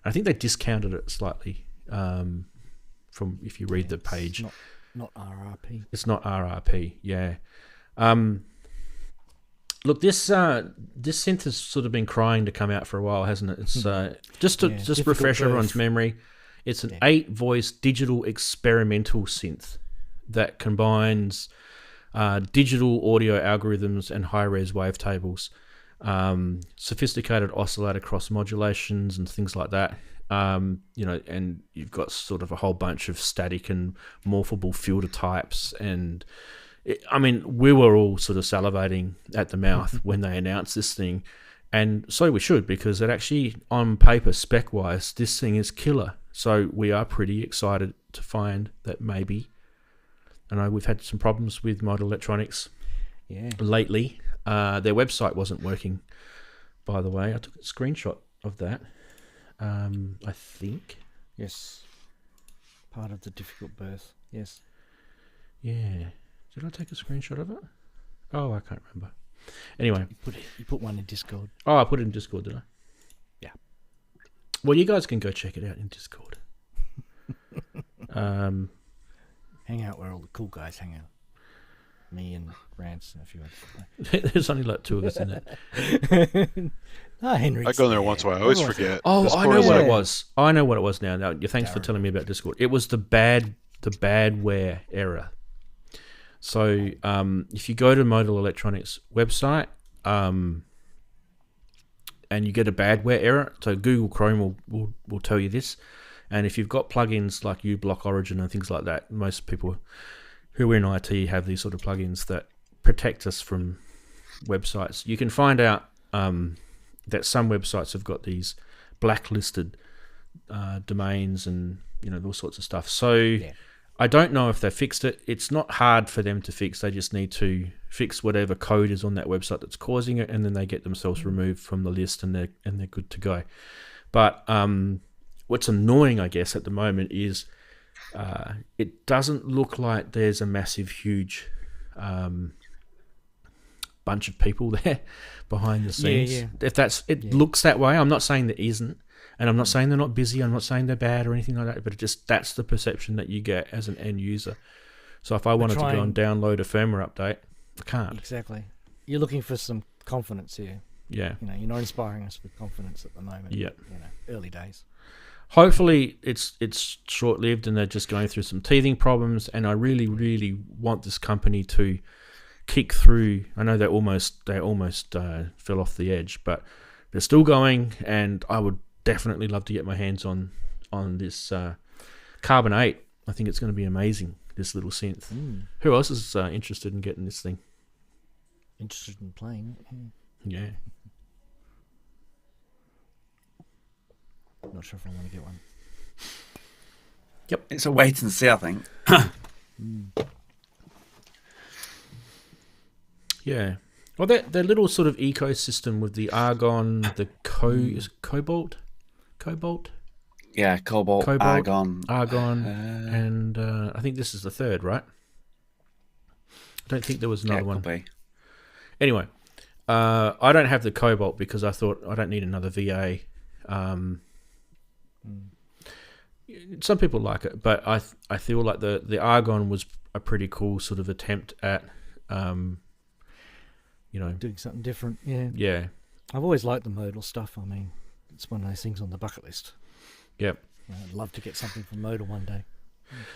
I think they discounted it slightly from if you read the page. Not RRP. It's not RRP, yeah. Look, this synth has sort of been crying to come out for a while, hasn't it? It's just to refresh everyone's memory. It's an 8-voice digital experimental synth that combines digital audio algorithms and high-res wavetables, sophisticated oscillator cross modulations and things like that. And you've got sort of a whole bunch of static and morphable filter types, and we were all sort of salivating at the mouth when they announced this thing, and so we should, because it actually, on paper, spec-wise, this thing is killer. So we are pretty excited to find that maybe. I know we've had some problems with Modal Electronics lately. Their website wasn't working, by the way. I took a screenshot of that. I think. Yes. Part of the difficult birth. Yes. Yeah. Did I take a screenshot of it? Oh, I can't remember. Anyway. You put one in Discord. Oh, I put it in Discord, did I? Yeah. Well, you guys can go check it out in Discord. Hang out where all the cool guys hang out. Me and Rant and a few others. There's only like 2 of us in it. Henry. I go in there once in a while. I always forget. Oh, I know what it was. I know what it was now. Thanks for telling me about Discord. It was the badware error. So if you go to Modal Electronics website and you get a badware error, so Google Chrome will tell you this. And if you've got plugins like uBlock Origin and things like that, most people who are in IT have these sort of plugins that protect us from websites. You can find out that some websites have got these blacklisted domains and those sorts of stuff. So I don't know if they fixed it. It's not hard for them to fix. They just need to fix whatever code is on that website that's causing it, and then they get themselves removed from the list, and they're good to go. But what's annoying, I guess, at the moment is it doesn't look like there's a massive, huge bunch of people there behind the scenes. Yeah. If it looks that way. I'm not saying there isn't, and I'm not saying they're not busy. I'm not saying they're bad or anything like that. But that's the perception that you get as an end user. So if I wanted to go and download a firmware update, I can't. Exactly. You're looking for some confidence here. Yeah. You're not inspiring us with confidence at the moment. Yeah. Early days. Hopefully it's short-lived and they're just going through some teething problems, and I really, really want this company to kick through. I know they almost fell off the edge, but they're still going, and I would definitely love to get my hands on this Carbon 8. I think it's going to be amazing, this little synth. Who else is interested in getting this thing? Interested in playing it? Yeah. Not sure if I want to get one. Yep, it's a wait and see, I think. Yeah. Well, their little sort of ecosystem with the argon, the cobalt? Yeah, cobalt, argon, and I think this is the third, right? I don't think there was another one. Could be. Anyway, I don't have the Cobalt because I thought I don't need another VA. Some people like it, but I feel like the Argon was a pretty cool sort of attempt at, doing something different. Yeah. Yeah. I've always liked the modal stuff. I mean, it's one of those things on the bucket list. Yep. I'd love to get something from Modal one day.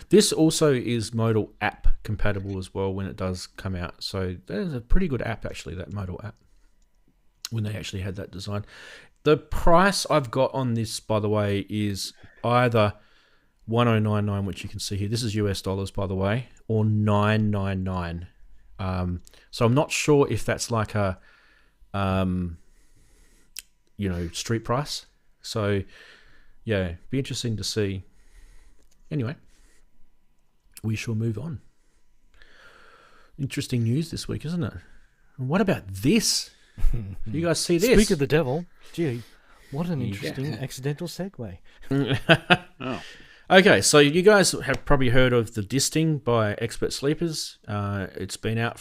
This also is Modal app compatible as well when it does come out. So there's a pretty good app, actually, that Modal app, when they actually had that design. The price I've got on this, by the way, is either 1099, which you can see here. This is US dollars, by the way, or 999. So I'm not sure if that's like a, street price. So, yeah, be interesting to see. Anyway, we shall move on. Interesting news this week, isn't it? And what about this? You guys see this? Speak of the devil. Gee, what an interesting accidental segue. Oh. Okay, so you guys have probably heard of the Disting by Expert Sleepers. It's been out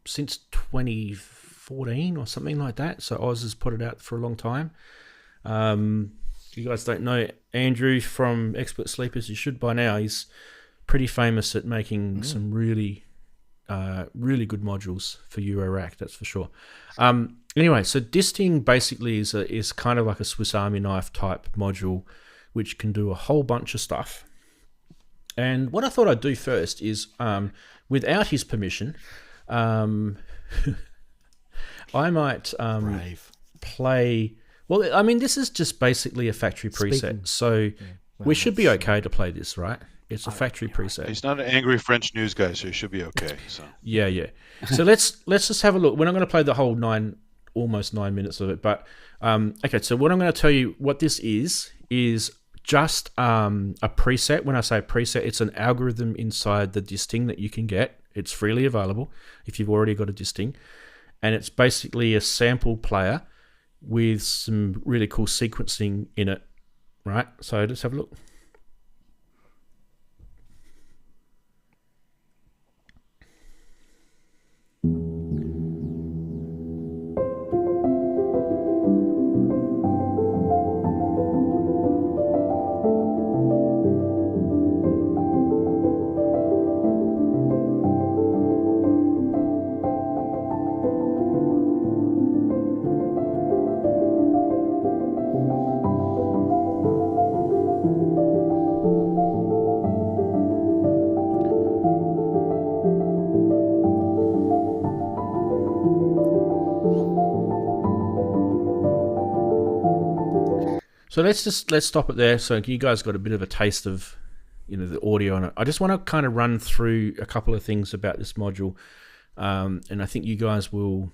since 2014 or something like that. So Oz has put it out for a long time. You guys don't know Andrew from Expert Sleepers. You should by now. He's pretty famous at making some really good modules for eurorack. That's for sure. Anyway, so Disting basically is kind of like a Swiss Army knife type module, which can do a whole bunch of stuff. And what I thought I'd do first is, without his permission, I might play. Well, I mean, this is just basically a factory preset, so we should be okay to play this, right? It's a factory preset. He's not an angry French news guy, so he should be okay. So yeah. So let's just have a look. We're not going to play the whole almost 9 minutes of it, but okay. So what I'm going to tell you what this is just a preset. When I say preset, it's an algorithm inside the Disting that you can get. It's freely available if you've already got a Disting, and it's basically a sample player with some really cool sequencing in it, right? So let's have a look. So let's stop it there. So you guys got a bit of a taste of, the audio on it. I just want to kind of run through a couple of things about this module, and I think you guys will,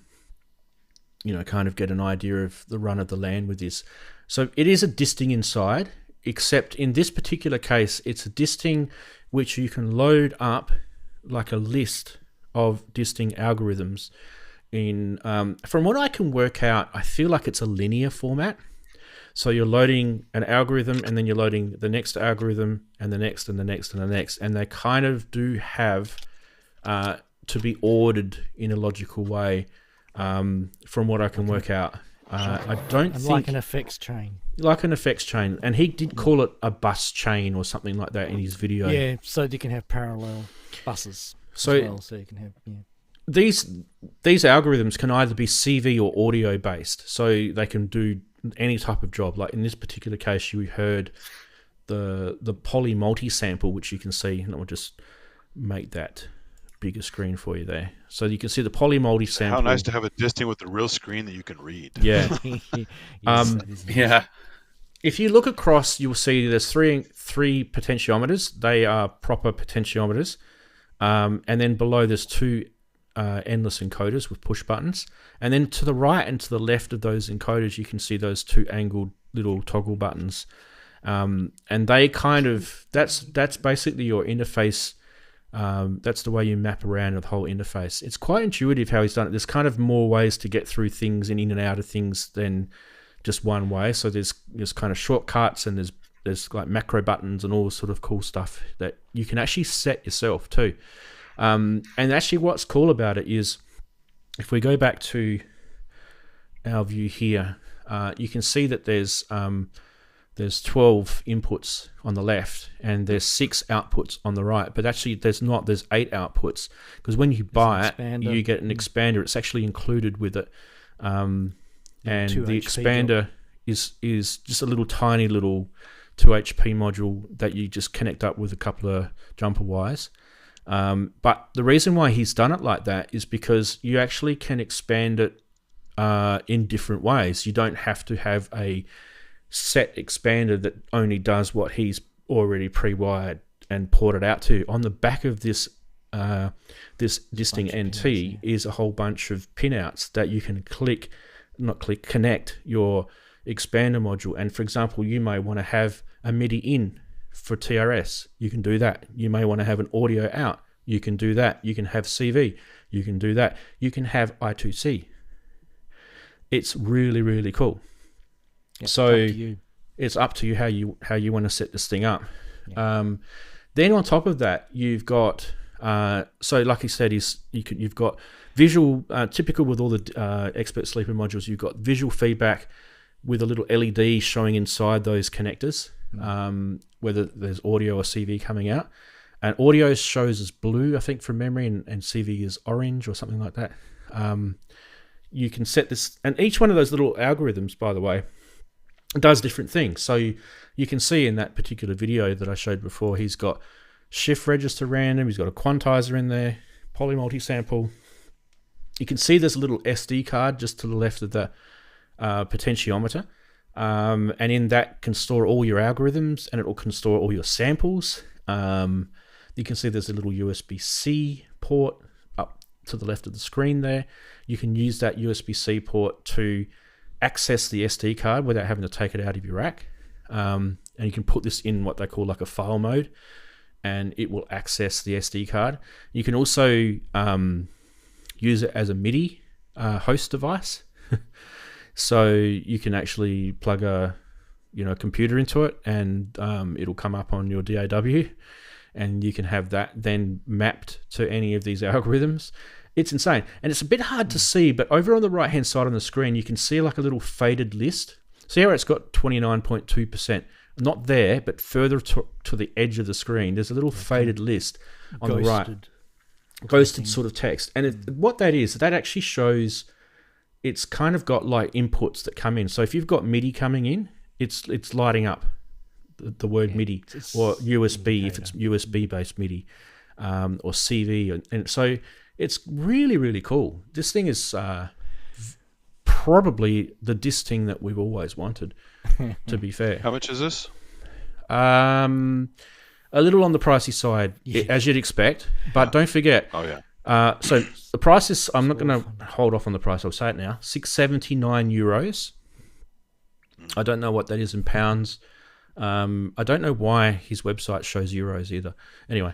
kind of get an idea of the run of the land with this. So it is a Disting inside, except in this particular case, it's a Disting which you can load up like a list of Disting algorithms in. From what I can work out, I feel like it's a linear format. So you're loading an algorithm, and then you're loading the next algorithm, and the next, and the next, and the next. And they kind of do have to be ordered in a logical way, from what I can work out. I don't think... Like an effects chain. Like an effects chain. And he did call it a bus chain or something like that in his video. Yeah, so you can have parallel buses as well. So you can have... Yeah. These algorithms can either be CV or audio based, so they can do any type of job. Like in this particular case, you heard the poly multi sample, which you can see, and I'll just make that bigger screen for you there, so you can see the poly multi sample. How nice to have a Disting with a real screen that you can read. Yeah. Yeah. If you look across, you'll see there's three potentiometers. They are proper potentiometers, and then below there's two endless encoders with push buttons, and then to the right and to the left of those encoders you can see those two angled little toggle buttons, and they kind of that's basically your interface. That's the way you map around the whole interface. It's quite intuitive how he's done it. There's kind of more ways to get through things and in and out of things than just one way. So there's kind of shortcuts, and there's like macro buttons and all sort of cool stuff that you can actually set yourself too. And actually what's cool about it is if we go back to our view here, you can see that there's 12 inputs on the left and there's 6 outputs on the right, but actually there's 8 outputs, because when you buy it, you get an expander. It's actually included with it, and the expander is just a little tiny little 2 HP module that you just connect up with a couple of jumper wires. But the reason why he's done it like that is because you actually can expand it in different ways. You don't have to have a set expander that only does what he's already pre-wired and ported out to. On the back of this Disting NT is a whole bunch of pinouts that you can connect your expander module. And for example, you may want to have a MIDI in for TRS. You can do that. You may want to have an audio out. You can do that. You can have CV. You can do that. You can have I2C. It's really, really cool. Yep, so it's up to you how you want to set this thing up. Yep. Then on top of that, you've got so like he said, you've got visual, typical with all the Expert Sleeper modules. You've got visual feedback with a little LED showing inside those connectors, whether there's audio or CV coming out. And audio shows as blue, I think, from memory, and CV is orange or something like that. You can set this, and each one of those little algorithms, by the way, does different things. So you can see in that particular video that I showed before, he's got shift register random, he's got a quantizer in there, poly multi-sample. You can see there's a little SD card just to the left of the potentiometer, and in that can store all your algorithms, and it can store all your samples. You can see there's a little USB-C port up to the left of the screen there. You can use that USB-C port to access the SD card without having to take it out of your rack. And you can put this in what they call like a file mode, and it will access the SD card. You can also use it as a MIDI host device. So you can actually plug a computer into it, and it'll come up on your DAW, and you can have that then mapped to any of these algorithms. It's insane. And it's a bit hard to see, but over on the right hand side on the screen, you can see like a little faded list. See how it's got 29.2%? Not there, but further to the edge of the screen, there's a little faded list on the right. Ghosted sort of text. And what that is, that actually shows it's kind of got like inputs that come in. So if you've got MIDI coming in, it's lighting up the word MIDI, or USB if it's USB based MIDI, or CV, and so it's really, really cool. This thing is probably the Disting that we've always wanted, to be fair. How much is this? A little on the pricey side, as you'd expect, but don't forget. Oh yeah. So the price is, I'm not going to hold off on the price, I'll say it now, €679. I don't know what that is in pounds. I don't know why his website shows euros either. Anyway,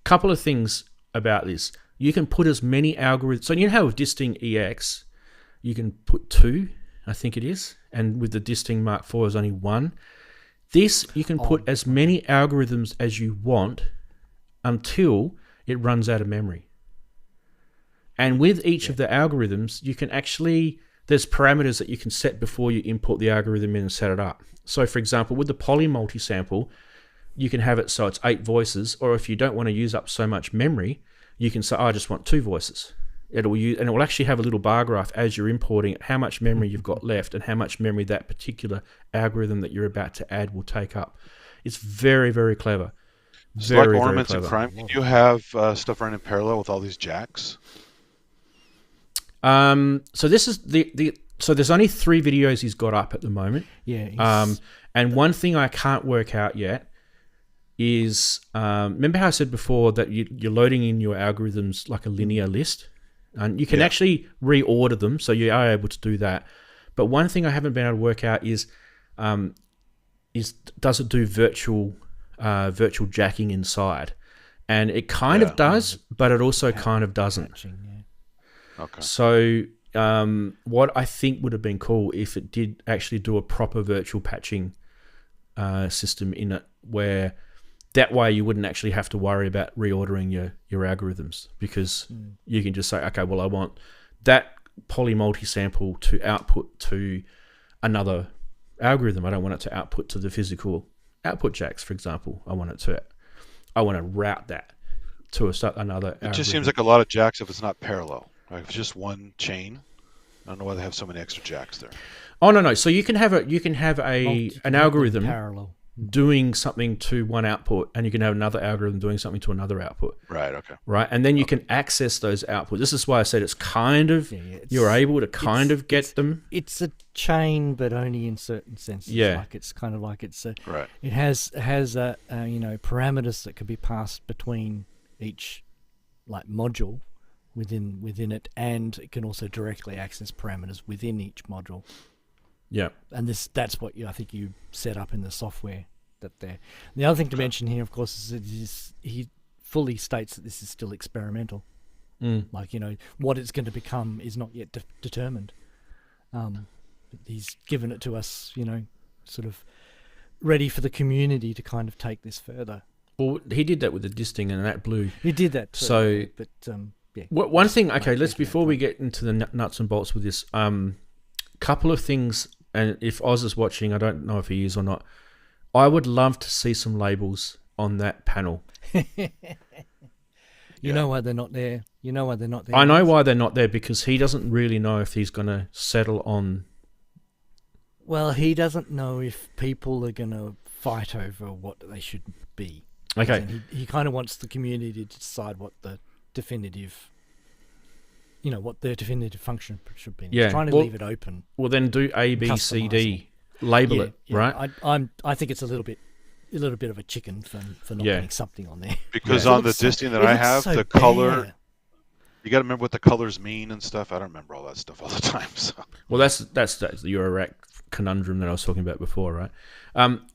couple of things about this. You can put as many algorithms. So you know how with Disting EX, you can put 2, I think it is, and with the Disting Mark IV is only 1. This, you can put as many algorithms as you want until it runs out of memory. And with each of the algorithms, you can actually, there's parameters that you can set before you import the algorithm in and set it up. So for example, with the poly multi-sample, you can have it so it's 8 voices, or if you don't want to use up so much memory, you can say, I just want 2 voices. It will actually have a little bar graph as you're importing how much memory you've got left and how much memory that particular algorithm that you're about to add will take up. It's very, very clever. Like Ornaments in Crime, can you have stuff running in parallel with all these jacks? So this is so there's only 3 videos he's got up at the moment. Yeah. And one thing I can't work out yet is, remember how I said before that you're loading in your algorithms like a linear list, and you can actually reorder them, so you are able to do that. But one thing I haven't been able to work out is does it do virtual jacking inside? And it kind of does, but it also kind of doesn't. Okay. So what I think would have been cool if it did actually do a proper virtual patching system in it, where that way you wouldn't actually have to worry about reordering your algorithms, because you can just say, okay, well, I want that poly multi-sample to output to another algorithm. I don't want it to output to the physical output jacks, for example. I want to route that to another algorithm. It just seems like a lot of jacks if it's not parallel. Right? If it's just one chain, I don't know why they have so many extra jacks there. Oh no! So you can have an algorithm parallel doing something to one output, and you can have another algorithm doing something to another output. Right. Okay. Right, and then you can access those outputs. This is why I said it's kind of you're able to kind of get them. It's a chain, but only in certain senses. Yeah. Like it's kind of like it's a. Right. It has parameters that can be passed between each like module within it, and it can also directly access parameters within each module. Yeah. And that's what I think you set up in the software that there. The other thing to mention here, of course, is that he fully states that this is still experimental. Like, what it's going to become is not yet determined. He's given it to us, sort of ready for the community to kind of take this further. Well, he did that with the Disting, and that blew. He did that too, so, but yeah. One thing, okay, before we get into the nuts and bolts with this, couple of things, and if Oz is watching, I don't know if he is or not, I would love to see some labels on that panel. You know why they're not there? I know why they're not there, because he doesn't really know if he's going to settle on... Well, he doesn't know if people are going to fight over what they should be. Okay. He kind of wants the community to decide what the definitive... what their definitive function should be. Yeah. He's trying to leave it open. Well, then do A, B, C, D, label it, right? I think it's a little bit of a chicken for not getting something on there. Because on the Disting that I have, the color, you got to remember what the colors mean and stuff. I don't remember all that stuff all the time. So. Well, that's the eurorack conundrum that I was talking about before, right?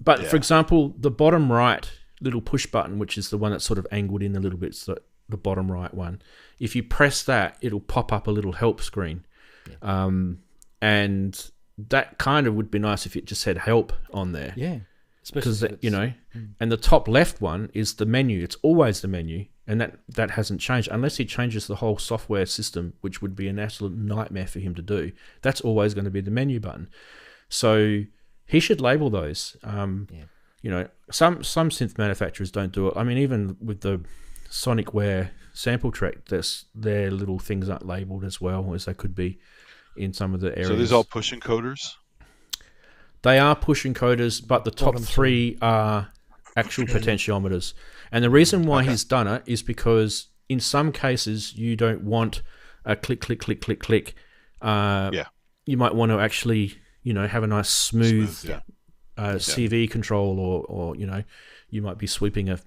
But for example, the bottom right little push button, which is the one that's sort of angled in a little bit, so the bottom right one. If you press that, it'll pop up a little help screen. Yeah. And that kind of would be nice if it just said help on there. Yeah. Because, and the top left one is the menu. It's always the menu, and that hasn't changed. Unless he changes the whole software system, which would be an absolute nightmare for him to do. That's always going to be the menu button. So he should label those. Some synth manufacturers don't do it. I mean, even with the Sonicware sample track, their little things aren't labeled as well as they could be in some of the areas. So these all push encoders? They are push encoders, but the top three are actual potentiometers. And the reason why he's done it is because in some cases you don't want a click, click, click, click, click. You might want to actually, have a nice smooth CV control, or you might be sweeping a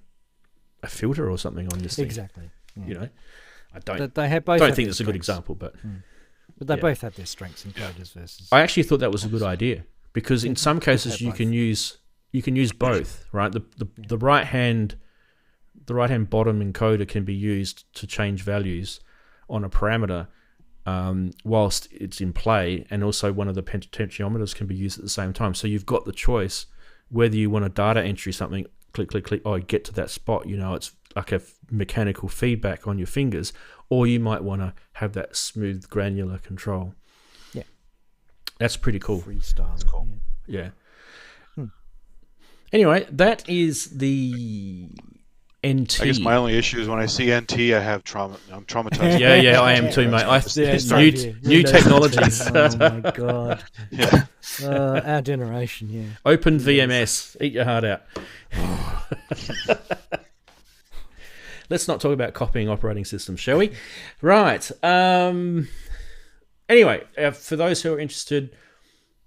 filter or something on this thing. Exactly. Yeah. I don't think it's a good example, but they both have their strengths and encoders versus. I actually thought that was a good idea, because in some cases you can use both, right? The right hand bottom encoder can be used to change values on a parameter whilst it's in play, and also one of the potentiometers can be used at the same time. So you've got the choice whether you want a data entry something, click, click, click, get to that spot, it's like a mechanical feedback on your fingers, or you might want to have that smooth granular control. Yeah. That's pretty cool. Freestyle. That's cool. Yeah. Anyway, that is the NT. I guess my only issue is when I see NT, I'm traumatized. Yeah, I am too, mate. New technologies. Oh my god. Yeah. Our generation, yeah. Open VMS. Eat your heart out. Let's not talk about copying operating systems, shall we? Right. Anyway, for those who are interested,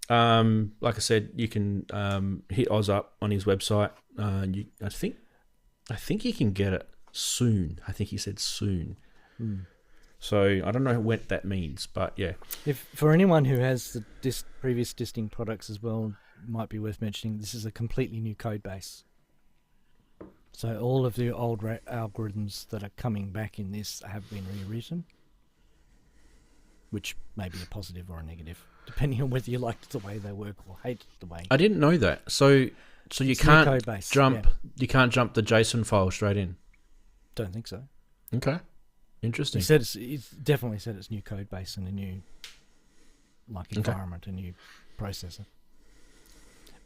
like I said, you can hit Oz up on his website. I think you can get it soon. I think he said soon. So I don't know what that means, but yeah. If for anyone who has the previous Disting products as well, it might be worth mentioning this is a completely new code base. So all of the old algorithms that are coming back in this have been rewritten, which may be a positive or a negative, depending on whether you liked the way they work or hated the way. I didn't know that. So So you It's new can't code base, jump. yeah. You can't jump the JSON file straight in. Don't think so. Okay, interesting. He said it's definitely said it's new code base and a new environment, a new processor.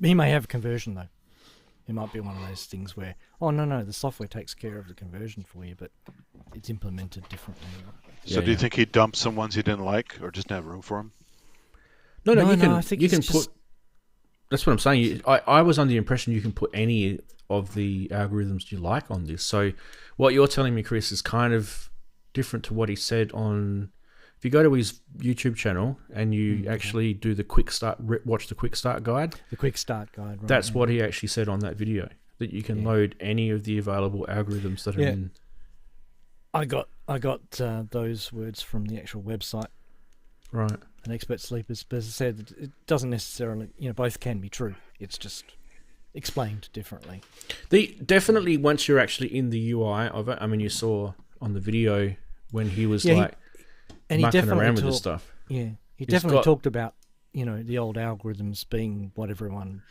He may have a conversion though. It might be one of those things where, oh no, the software takes care of the conversion for you, but it's implemented differently. So do you think he dumped some ones he didn't like, or just didn't have room for them? No, I think you can it's put. That's what I'm saying. I was under the impression you can put any of the algorithms you like on this. So what you're telling me, Chris, is kind of different to what he said on. If you go to his YouTube channel and you actually do the quick start, watch the quick start guide. The quick start guide. Right, that's what he actually said on that video. That you can load any of the available algorithms that are in. I got those words from the actual website. Right. And Expert Sleepers, but as I said, it doesn't necessarily, both can be true. It's just explained differently. Definitely once you're actually in the UI of it, I mean, you saw on the video when he was mucking around with this stuff. Yeah, he definitely talked about, the old algorithms being what everyone,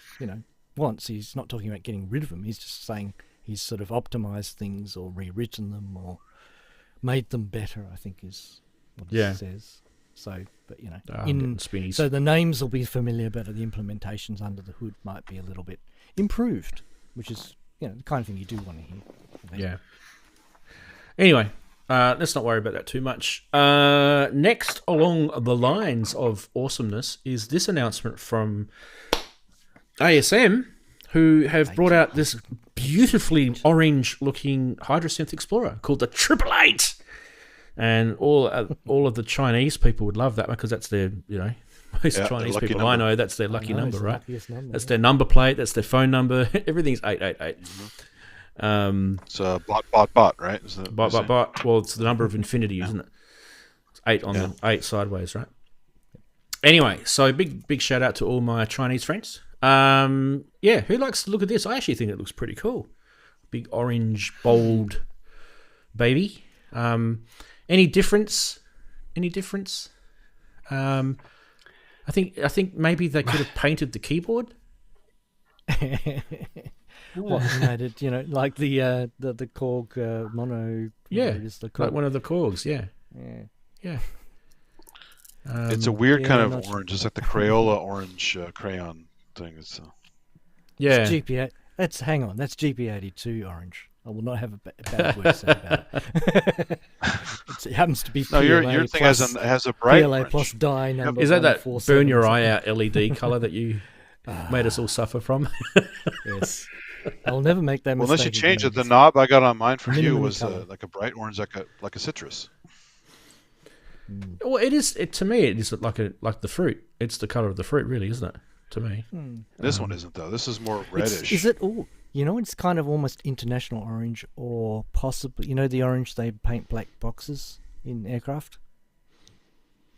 wants. He's not talking about getting rid of them. He's just saying he's sort of optimized things or rewritten them or made them better, I think is what it says. So, but so the names will be familiar, but the implementations under the hood might be a little bit improved, which is the kind of thing you do want to hear. Yeah. Anyway, let's not worry about that too much. Next, along the lines of awesomeness, is this announcement from ASM, who have brought out this beautifully orange-looking Hydrasynth Explorer called the 888. And all of the Chinese people would love that because that's their, most Chinese people I know, that's their lucky number, right? That's their number plate, that's their phone number. Everything's 888. So bot, right? Bot. Well, it's the number of infinity, isn't it? It's 8 on the 8 sideways, right? Anyway, so big shout out to all my Chinese friends. Who likes to look at this? I actually think it looks pretty cool. Big orange, bold baby. Any difference? I think maybe they could have painted the keyboard. What like the Korg mono. Like one of the Korgs. Yeah. It's a weird kind of orange. It's like the Crayola orange crayon thing. It's It's GP8. That's GP82 orange. I will not have a bad word to say about it. It happens to be PLA your thing has a bright PLA orange. plus dye number. Is that burn your eye out LED color that you made us all suffer from? Yes. I'll never make that mistake. Unless you change it, the knob I got on mine for you was like a bright orange, like a citrus. Well, it is. To me, it is like the fruit. It's the color of the fruit, really, isn't it? To me, this one isn't though. This is more reddish. Is it all? It's kind of almost international orange, or possibly, the orange they paint black boxes in aircraft.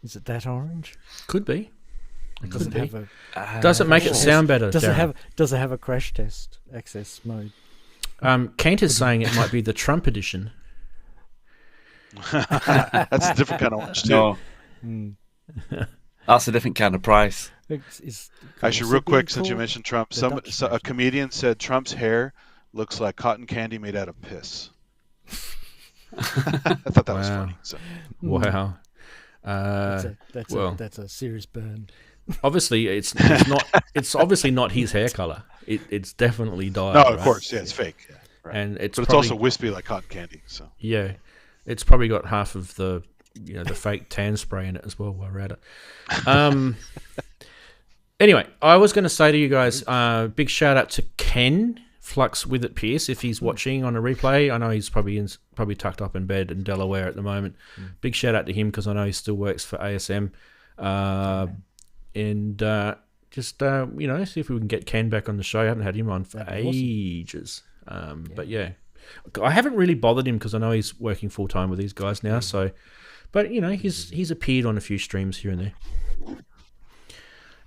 Is it that orange? Could be. It doesn't have a. Does it make it sound better? Does it have a crash test access mode? Kent is saying it might be the Trump edition. That's a different kind of orange too. No. That's a different kind of price. Actually, real quick, since you mentioned Trump, a comedian said Trump's hair looks like cotton candy made out of piss. I thought that was funny. So. Wow. That's a serious burn. Obviously, it's not. It's obviously not his hair color. It's definitely dyed. No, of course, it's fake. Yeah, right. And it's also wispy like cotton candy. So yeah, it's probably got half of the the fake tan spray in it as well while we're at it. Anyway, I was going to say to you guys, big shout out to Ken Flux with it Pierce if he's watching on a replay. I know he's probably tucked up in bed in Delaware at the moment. Big shout out to him because I know he still works for ASM. Just see if we can get Ken back on the show. I haven't had him on for ages. But yeah, I haven't really bothered him because I know he's working full time with these guys now. So, but he's appeared on a few streams here and there.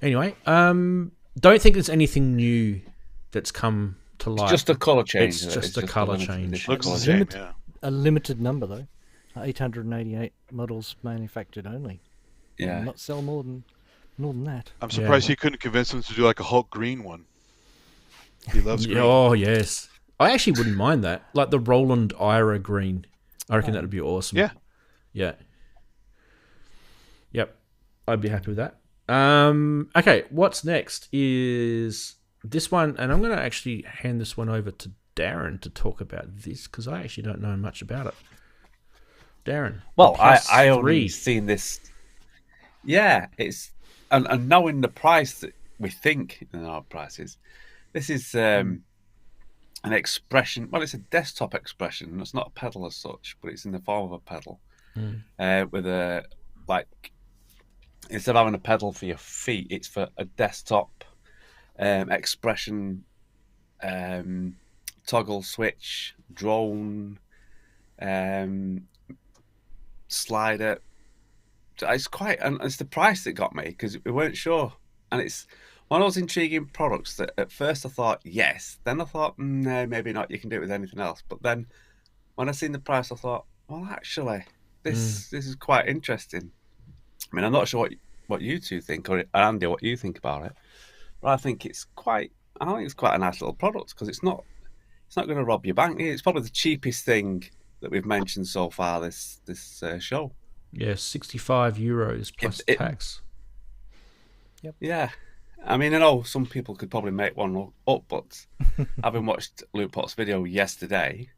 Anyway, don't think there's anything new that's come to light. It's just a colour change. It's just a colour change. Looks the same, yeah. A limited number though, 888 models manufactured only. Yeah, not sell more than that. I'm surprised he couldn't convince them to do like a Hulk green one. He loves green. Oh yes, I actually wouldn't mind that. Like the Roland Ira green. I reckon that'd be awesome. Yeah. Yeah. Yep. I'd be happy with that. Okay, what's next is this one, and I'm going to actually hand this one over to Daren to talk about this because I actually don't know much about it. Daren. Well, Plus I only three. seen this. Yeah, it's and knowing the price that we think in our prices, this is an expression. Well, it's a desktop expression. It's not a pedal as such, but it's in the form of a pedal with a instead of having a pedal for your feet, it's for a desktop expression toggle switch drone slider. It's it's the price that got me because we weren't sure, and it's one of those intriguing products that at first I thought yes, then I thought no, maybe not. You can do it with anything else, but then when I seen the price, I thought, well, actually, this is quite interesting. I mean, I'm not sure what you two think, or Andy, what you think about it, but I think it's quite a nice little product because it's not going to rob your bank. It's probably the cheapest thing that we've mentioned so far this show. Yeah, €65 plus tax. Yep. Yeah. I mean, I know some people could probably make one up, but having watched Luke Potts' video yesterday,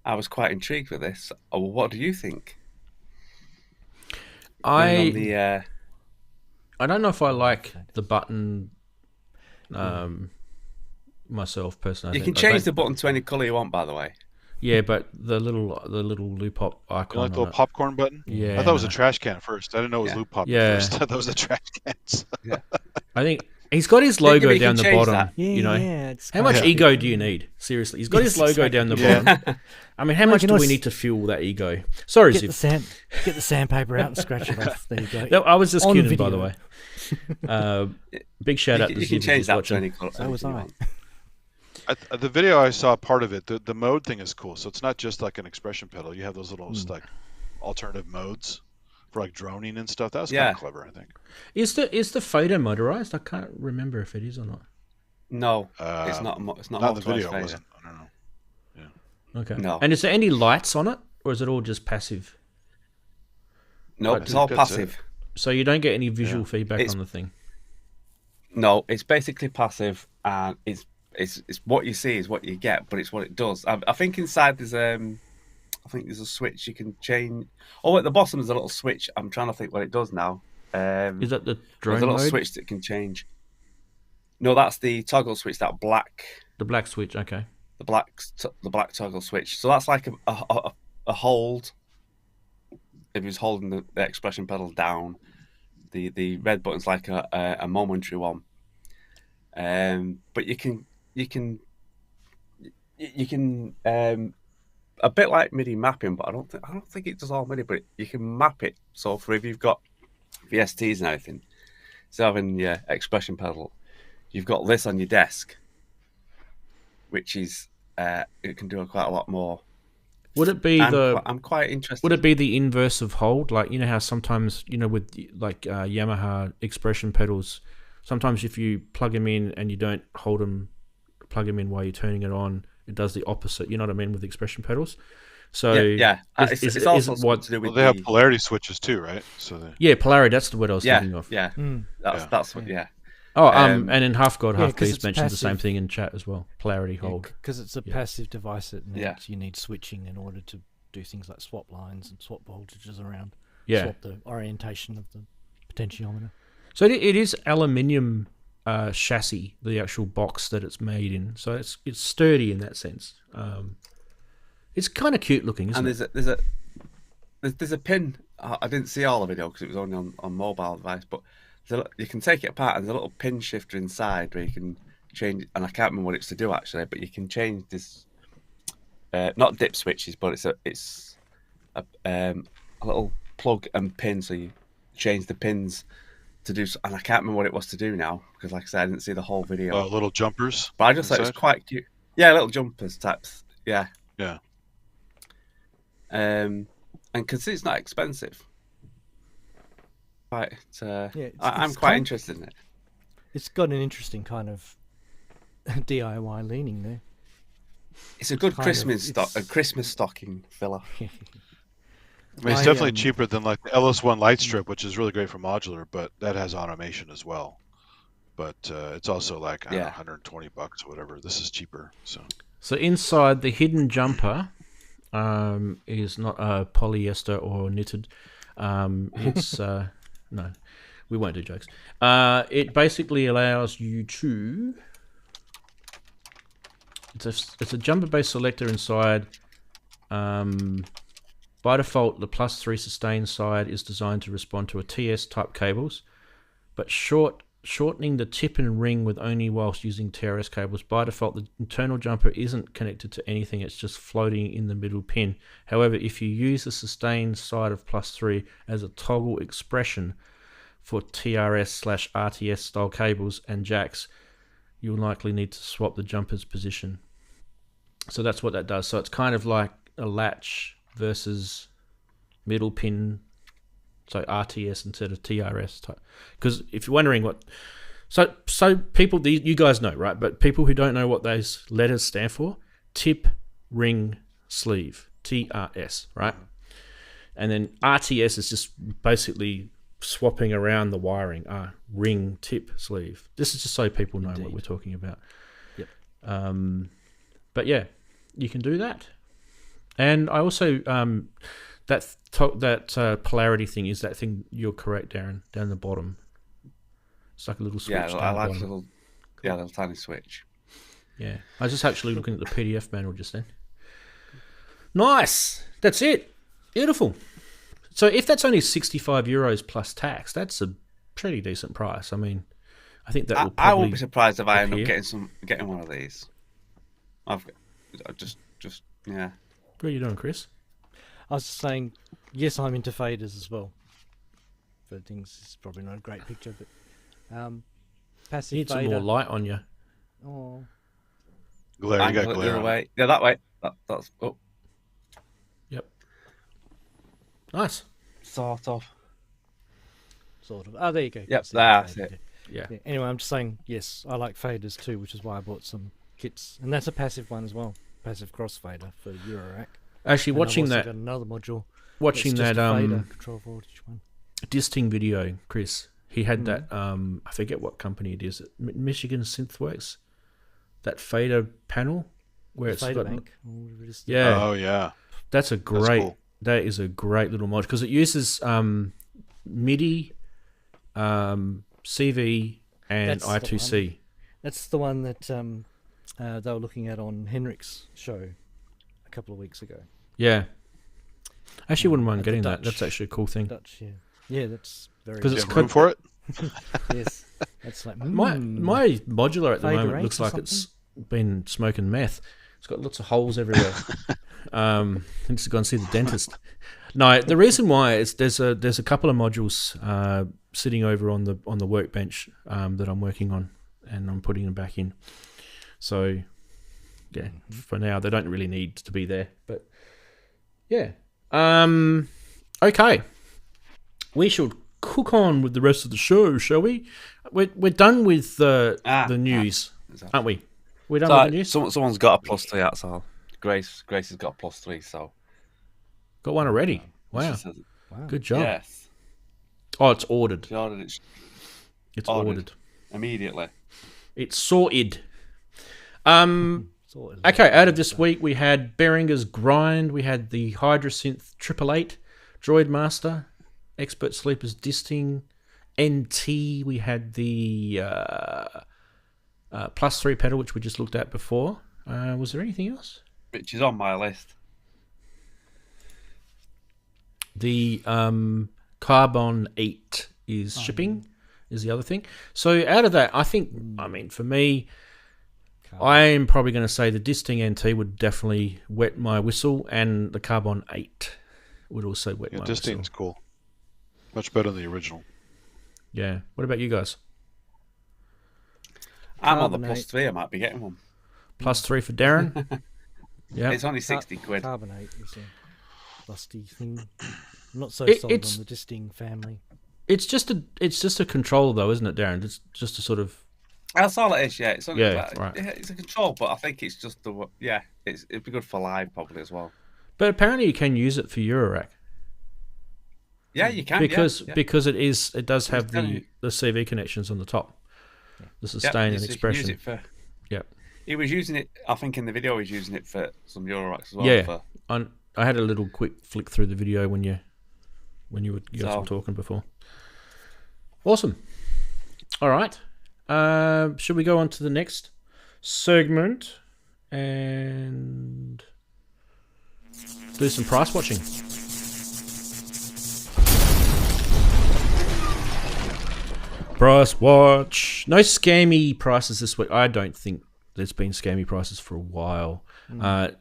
I was quite intrigued with this. What do you think? I don't know if I like the button myself personally. You can change the button to any colour you want, by the way. Yeah, but the little loop pop icon. You like the little popcorn button? Yeah, I thought it was a trash can at first. I didn't know it was loop pop at first. I thought it was a trash can. Yeah. I think he's got his logo down the bottom. That. Yeah, how much ego do you need? Seriously, he's got his logo down the bottom. I mean, how much do we need to fuel that ego? Sorry, get Ziv. Get the sandpaper out and scratch it off. There you go. No, I was just kidding, by the video. way. Big shout out to Ziv. You can change that to any colour. So was I. The video I saw, part of it, the mode thing is cool. So it's not just like an expression pedal. You have those little like alternative modes for like droning and stuff. That was kind of clever, I think. Is the fader motorized? I can't remember if it is or not. No, it's not. It's not the video. It wasn't. I don't know. Yeah. Okay. No. And is there any lights on it, or is it all just passive? No, it's all passive. So you don't get any visual feedback on the thing. No, it's basically passive, and it's what you see is what you get, but it's what it does. I think inside there's a switch you can change. Oh, at the bottom there's a little switch. I'm trying to think what it does now. Is that the drone There's a little mode? switch that can change. No, that's the toggle switch. That black. The black switch. Okay. The black toggle switch. So that's like a hold. If he's holding the expression pedal down, the red button's like a momentary one. But you can a bit like MIDI mapping, but I don't think it does all MIDI, but you can map it. So for if you've got VSTs and everything, so having your expression pedal, you've got this on your desk, which is it can do quite a lot more. Would it be I'm quite interested. Would it be the inverse of hold? Like, you know how sometimes, with like Yamaha expression pedals, sometimes if you plug them in and you don't plug them in while you're turning it on, it does the opposite. You know what I mean with expression pedals. So yeah. It's also what to do with they have polarity switches too, right? So polarity. That's the word I was thinking of. Yeah, that's what. Yeah. Oh, and in Half God, Half 'cause Beast it's mentioned the passive. same thing in chat as well. Polarity hold. Because it's a passive device that needs, you need switching in order to do things like swap lines and swap voltages around. Yeah. Swap the orientation of the potentiometer. So it is aluminium chassis, the actual box that it's made in. So it's sturdy in that sense. It's kind of cute looking, isn't it? And there's a pin. I didn't see all the video because it was only on mobile device, but you can take it apart and there's a little pin shifter inside where you can change, and I can't remember what it's to do actually, but you can change this not dip switches, but it's a little plug and pin, so you change the pins to do, and I can't remember what it was to do now because like I said I didn't see the whole video. little jumpers, but I just thought it was quite cute. Yeah, little jumpers types. Yeah. And because it's not expensive, I'm quite interested in it. It's got an interesting kind of DIY leaning there. It's a good Kind Christmas of, a Christmas stocking filler. I mean, it's definitely cheaper than like the LS1 light strip, which is really great for modular, but that has automation as well. But it's also like I don't know, $120 or whatever. This is cheaper. So inside the hidden jumper is not polyester or knitted. It's no, we won't do jokes. It basically allows you to. It's a jumper-based selector inside. By default, the +3 sustain side is designed to respond to a TS type cables, but shortening the tip and ring with only whilst using TRS cables. By default, the internal jumper isn't connected to anything, it's just floating in the middle pin. However, if you use the sustain side of +3 as a toggle expression for TRS/RTS style cables and jacks, you'll likely need to swap the jumper's position. So that's what that does. So it's kind of like a latch versus middle pin, so RTS instead of TRS type. Because if you're wondering what, so people, you guys know, right? But people who don't know what those letters stand for, tip, ring, sleeve, TRS, right? And then RTS is just basically swapping around the wiring. Ring, tip, sleeve. This is just so people know what we're talking about. Yep. But yeah, you can do that. And I also that polarity thing is that thing. You're correct, Daren. Down the bottom, it's like a little switch. Yeah, down I the like bottom. little tiny switch. Yeah, I was just actually looking at the PDF manual just then. Nice. That's it. Beautiful. So if that's only €65 plus tax, that's a pretty decent price. I mean, I think that will probably. I won't be surprised if I end up appear. getting one of these. I just yeah. What are you doing, Chris? I was just saying, yes, I'm into faders as well. For things, it's probably not a great picture, but passive Need some fader. more light on you. Oh, Glare, you got Angle it the glare. other On it. way. Yeah, that way. That's Yep. Nice. sort of. sort of. Oh, there you go. Yep, See the that's fader it. Yeah. there. Yeah. Anyway, I'm just saying, yes, I like faders too, which is why I bought some kits, and that's a passive one as well. Passive crossfader for Eurorack. Actually, And watching I've also that, got another module. watching that's just that a fader control voltage one. Disting video, Chris. He had that. I forget what company it is. Michigan Synthworks. That fader panel where it's Fader got. bank. or whatever it is. Yeah, Oh yeah. that's a great. cool. That is a great little mod because it uses MIDI, CV, and That's the I2C. That's the one that they were looking at on Henrik's show a couple of weeks ago. Yeah. I actually wouldn't mind At the getting that. Dutch- That's actually a cool thing. Dutch, yeah. Yeah, that's very 'Cause You it's good. have room for it? Yes. That's like, My modular at the Fader moment eight looks or like it's been smoking meth. It's got lots of holes everywhere. I need to go and see the dentist. No, the reason why is there's a couple of modules sitting over on the workbench that I'm working on, and I'm putting them back in. So yeah, for now they don't really need to be there, but yeah. Okay, we should cook on with the rest of the show, shall we? We're done with the news, Exactly. aren't we? We're done with the news. Someone's got a +3. That's all. Grace has got a +3. So Got one already. Wow, she says, good job. yes, Oh, it's ordered. she ordered it It's ordered. ordered. immediately. It's sorted. Sort of. Okay, out of this week we had Behringer's Grind, we had the Hydrasynth 888, Droid Master, Expert Sleepers Disting, NT, we had the +3 pedal, which we just looked at before. Was there anything else? Which is on my list. The Carbon 8 is shipping, is the other thing. So out of that, I think, I mean, for me, I am probably going to say the Disting NT would definitely wet my whistle, and the Carbon 8 would also wet Yeah, my Disting's whistle. cool. Much better than the original. Yeah. What about you guys? I'm on the Carbonate. +3. I might be getting one. +3 for Daren. Yeah. It's only 60 quid. Carbonate is a lusty thing. I'm not so It- sold it's- on the Disting family. It's just a controller though, isn't it, Daren? It's just a sort of That's all it is. Yeah, it's only, Yeah, right. It's a control, but I think it's just it'd be good for live probably as well. But apparently you can use it for Eurorack. Yeah, you can. Because it does have telling the CV connections on the top. The sustain yeah, and so you can expression. use it for. Yep. He was using it. I think in the video he was using it for some Euroracks as well. Yeah. I had a little quick flick through the video when you guys were talking before. Awesome. All right. Should we go on to the next segment and do some price watching? Price watch. No scammy prices this week. I don't think there's been scammy prices for a while.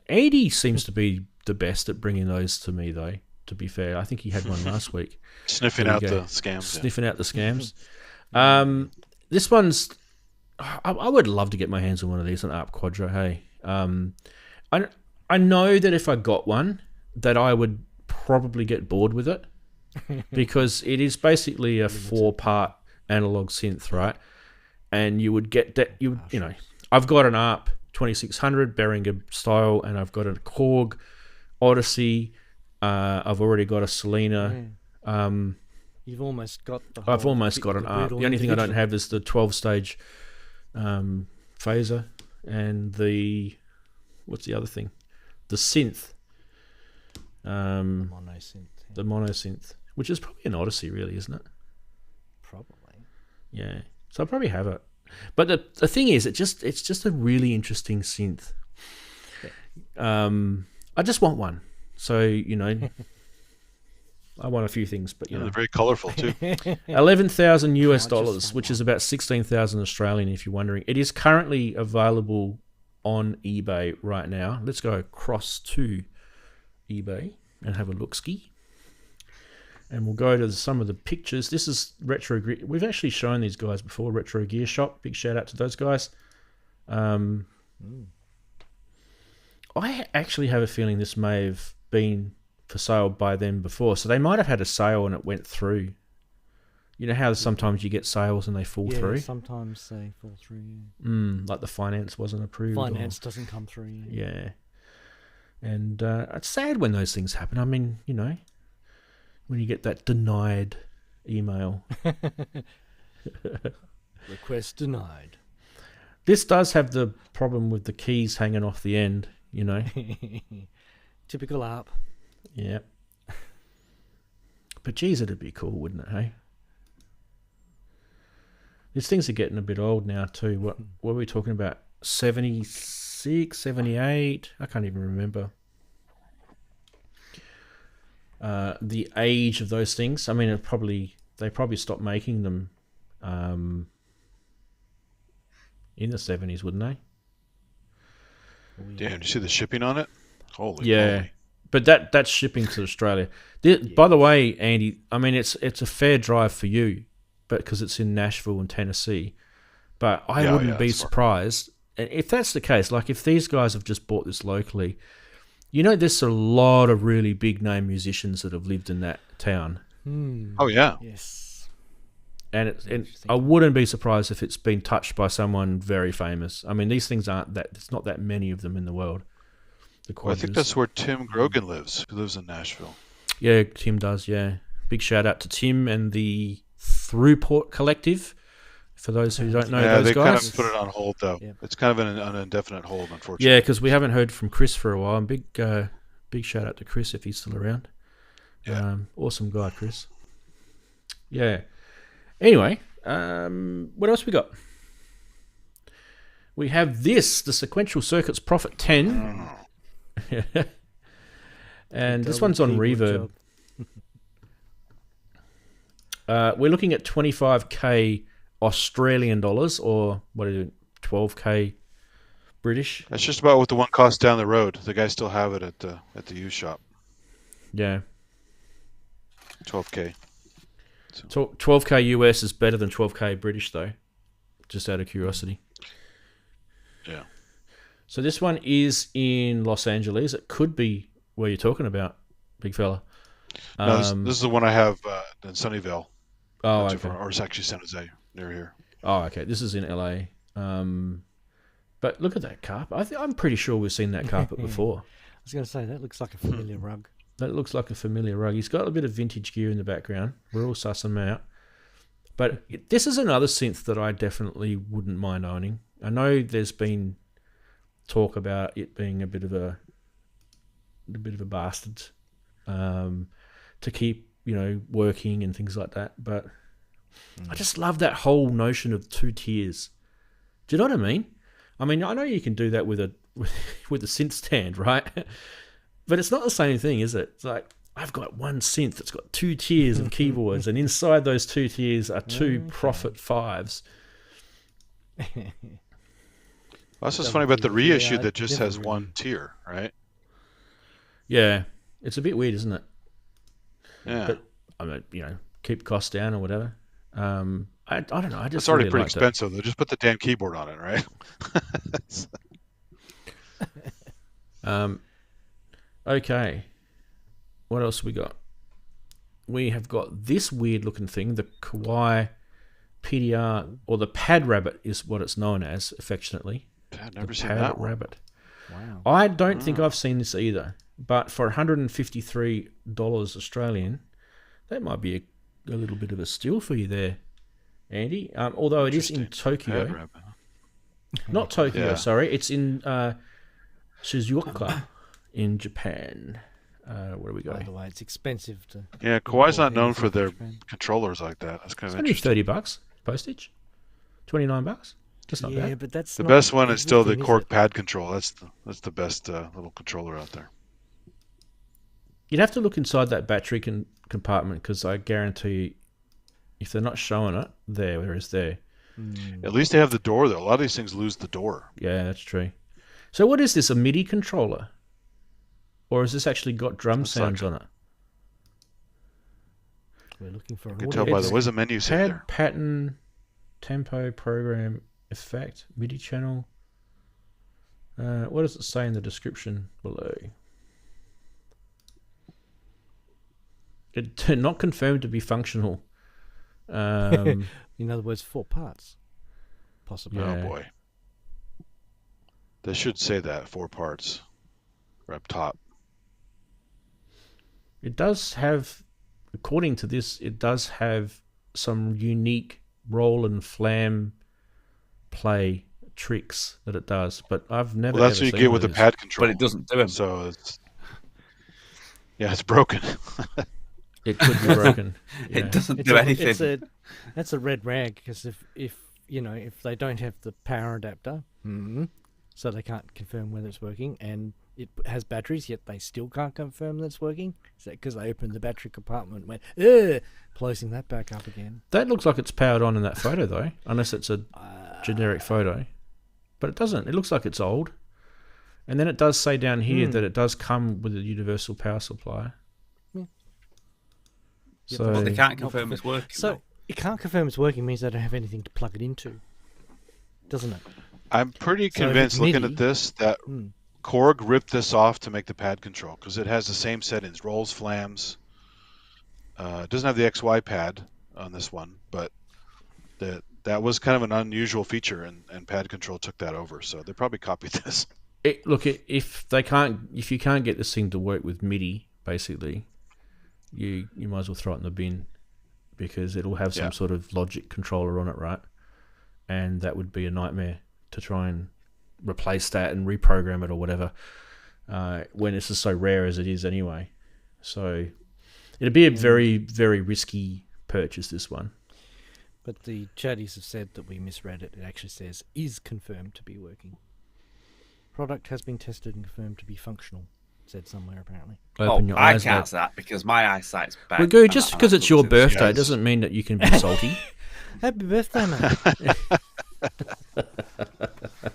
Andy seems to be the best at bringing those to me, though, to be fair. I think he had one last week. Sniffing out the scams. Sniffing out the scams. This one's... I would love to get my hands on one of these, an ARP Quadro, hey. I know that if I got one, that I would probably get bored with it, because it is basically a 4-part analog synth, right? And you would get that, I've got an ARP 2600 Behringer style, and I've got a Korg Odyssey. I've already got a Selena. You've almost got the I've almost got an ARP. The only thing I don't have is the 12-stage phaser and what's the other thing? The synth. mono synth. The mono synth, which is probably an Odyssey, really, isn't it? Probably. Yeah. So I probably have it. But the thing is, it's just a really interesting synth. I just want one. So, I want a few things, but they're very colorful too. $11,000 which is about 16,000 Australian, if you're wondering. It is currently available on eBay right now. Let's go across to eBay and have a look-ski. And we'll go to some of the pictures. This is Retro Gear. We've actually shown these guys before. Retro Gear Shop. Big shout out to those guys. I actually have a feeling this may have been for sale by them before. So they might have had a sale and it went through. You know how sometimes you get sales and they fall through? Sometimes they fall through. Like the finance wasn't approved. Finance doesn't come through. Yeah. And it's sad when those things happen. I mean, when you get that denied email. Request denied. This does have the problem with the keys hanging off the end, Typical ARP. Yeah. But geez, it'd be cool, wouldn't it, hey? These things are getting a bit old now too. What were we talking about? 76, 78? I can't even remember. The age of those things. I mean, they probably stopped making them in the 70s, wouldn't they? Damn, did you see the shipping on it? Holy moly. But that's shipping to Australia. By the way, Andy, I mean, it's a fair drive for you, but because it's in Nashville and Tennessee. But I wouldn't be surprised. And if that's the case, like if these guys have just bought this locally, there's a lot of really big name musicians that have lived in that town. Oh yeah. Yes. And I wouldn't be surprised if it's been touched by someone very famous. I mean, these things there's not that many of them in the world. Well, I think that's where Tim Grogan lives. He lives in Nashville. Yeah, Tim does, yeah. Big shout out to Tim and the Throughport Collective. For those who don't know those they guys. kind of put it on hold, though. Yeah. It's kind of an indefinite hold, unfortunately. Yeah, because we haven't heard from Chris for a while. And big shout out to Chris if he's still around. Yeah. Awesome guy, Chris. Yeah. Anyway, what else we got? We have the Sequential Circuits Prophet 10. And this one's on Reverb. We're looking at 25k Australian dollars, or what is it, 12k British? That's just about what the one costs down the road. The guys still have it at the used shop. Yeah. 12k. So 12k US is better than 12k British, though. Just out of curiosity. Yeah. So this one is in Los Angeles. It could be where you're talking about, big fella. No, this is the one I have in Sunnyvale. Oh, okay. Or it's actually San Jose, near here. Oh, okay. This is in LA. But look at that carpet. I'm pretty sure we've seen that carpet before. I was going to say, that looks like a familiar rug. That looks like a familiar rug. He's got a bit of vintage gear in the background. We're all sussing him out. But this is another synth that I definitely wouldn't mind owning. I know there's been talk about it being a bit of a bastard to keep, working and things like that. But I just love that whole notion of 2 tiers. Do you know what I mean? I know you can do that with a synth stand, right? But it's not the same thing, is it? It's like, I've got one synth that's got 2 tiers of keyboards, and inside those 2 tiers are 2 Prophet 5s. That's what's funny about the reissue that just has 1 tier, right? Yeah, it's a bit weird, isn't it? Yeah. But, keep costs down or whatever. I don't know. I just it's already really pretty liked expensive, though. Just put the damn keyboard on it, right? Okay. What else we got? We have got this weird looking thing, the Kawaii PDR, or the Pad Rabbit is what it's known as affectionately. I've never seen Pad that one. Rabbit. Wow. I don't think I've seen this either, but for $153 Australian, that might be a little bit of a steal for you there, Andy. Although it is in Tokyo. Pad Rabbit. Not Tokyo, Yeah. sorry. It's in Shizuoka in Japan. Where do we go? By the way, it's expensive to... Yeah, Kawaii's not known import for their Japan. controllers like that. That's kind It's of only interesting. $30 postage. $29. That's not Yeah, bad. but that's The not best one is still the everything, is Korg it? pad control. That's the best little controller out there. You'd have to look inside that battery compartment, because I guarantee you, if they're not showing it, there is there. At least they have the door, though. A lot of these things lose the door. Yeah, that's true. So what is this, a MIDI controller? Or has this actually got drum Looks sounds like on it? We're looking for You an can audio. tell by It's the the menu set Pad, there. pattern, tempo, program, effect, MIDI channel. What does it say in the description below? It not confirmed to be functional. In other words, 4 parts. Possibly. Yeah. Oh boy. They should say that 4 parts. Or up top. It does have, according to this, it does have some unique roll and flam play tricks that it does, but I've never. Well, that's ever what you seen get one with of the these. pad control. But it doesn't do them. So it's it's broken. It could be broken. Yeah. It doesn't It's do a, anything. it's a, that's a red rag, because if they don't have the power adapter, so they can't confirm whether it's working, and it has batteries, yet they still can't confirm that it's working. Is that because they opened the battery compartment and went, ugh, closing that back up again? That looks like it's powered on in that photo, though, unless it's a generic photo. But it doesn't. It looks like it's old. And then it does say down here that it does come with a universal power supply. Yeah. So But they can't confirm it's working. So though. it can't confirm it's working means they don't have anything to plug it into, doesn't it? I'm pretty So if convinced, it's looking MIDI, at this, that Korg ripped this off to make the pad control, because it has the same settings: rolls, flams. It doesn't have the XY pad on this one, but that was kind of an unusual feature, and pad control took that over. So they probably copied this. If you can't get this thing to work with MIDI, basically, you might as well throw it in the bin, because it'll have some sort of logic controller on it, right? And that would be a nightmare to try and replace that and reprogram it or whatever, when it's just so rare as it is anyway. So it'd be a very, very risky purchase, this one. But the chatties have said that we misread it. It actually says, is confirmed to be working. Product has been tested and confirmed to be functional, said somewhere apparently. Open your I eyes, can't mate. say that because my eyesight's bad. Well, good, and just I- because I it's your looked at the birthday scans. doesn't mean that you can be salty. Happy birthday, mate.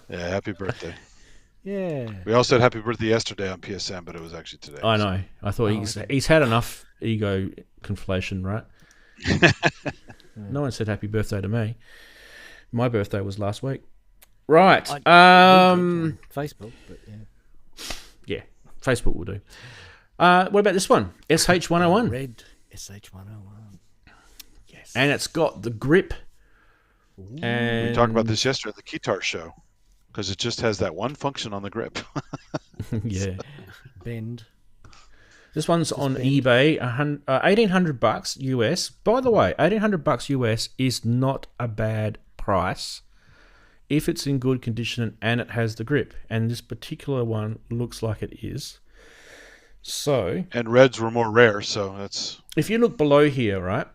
Yeah, happy birthday. Yeah. We also had happy birthday yesterday on PSN, but it was actually today. I know. I thought he's had enough ego conflation, right? No one said happy birthday to me. My birthday was last week. Right. Facebook, but yeah. Yeah, Facebook will do. What about this one? SH101. Red SH101. And it's got the grip And We talked about this yesterday at the Keytar show because it just has that one function on the grip. yeah. Bend. This one's on bend. eBay, $1,800 US. By the way, $1,800 US is not a bad price if it's in good condition and it has the grip. And this particular one looks like it is. So, And reds were more rare, so that's... if you look below here, right,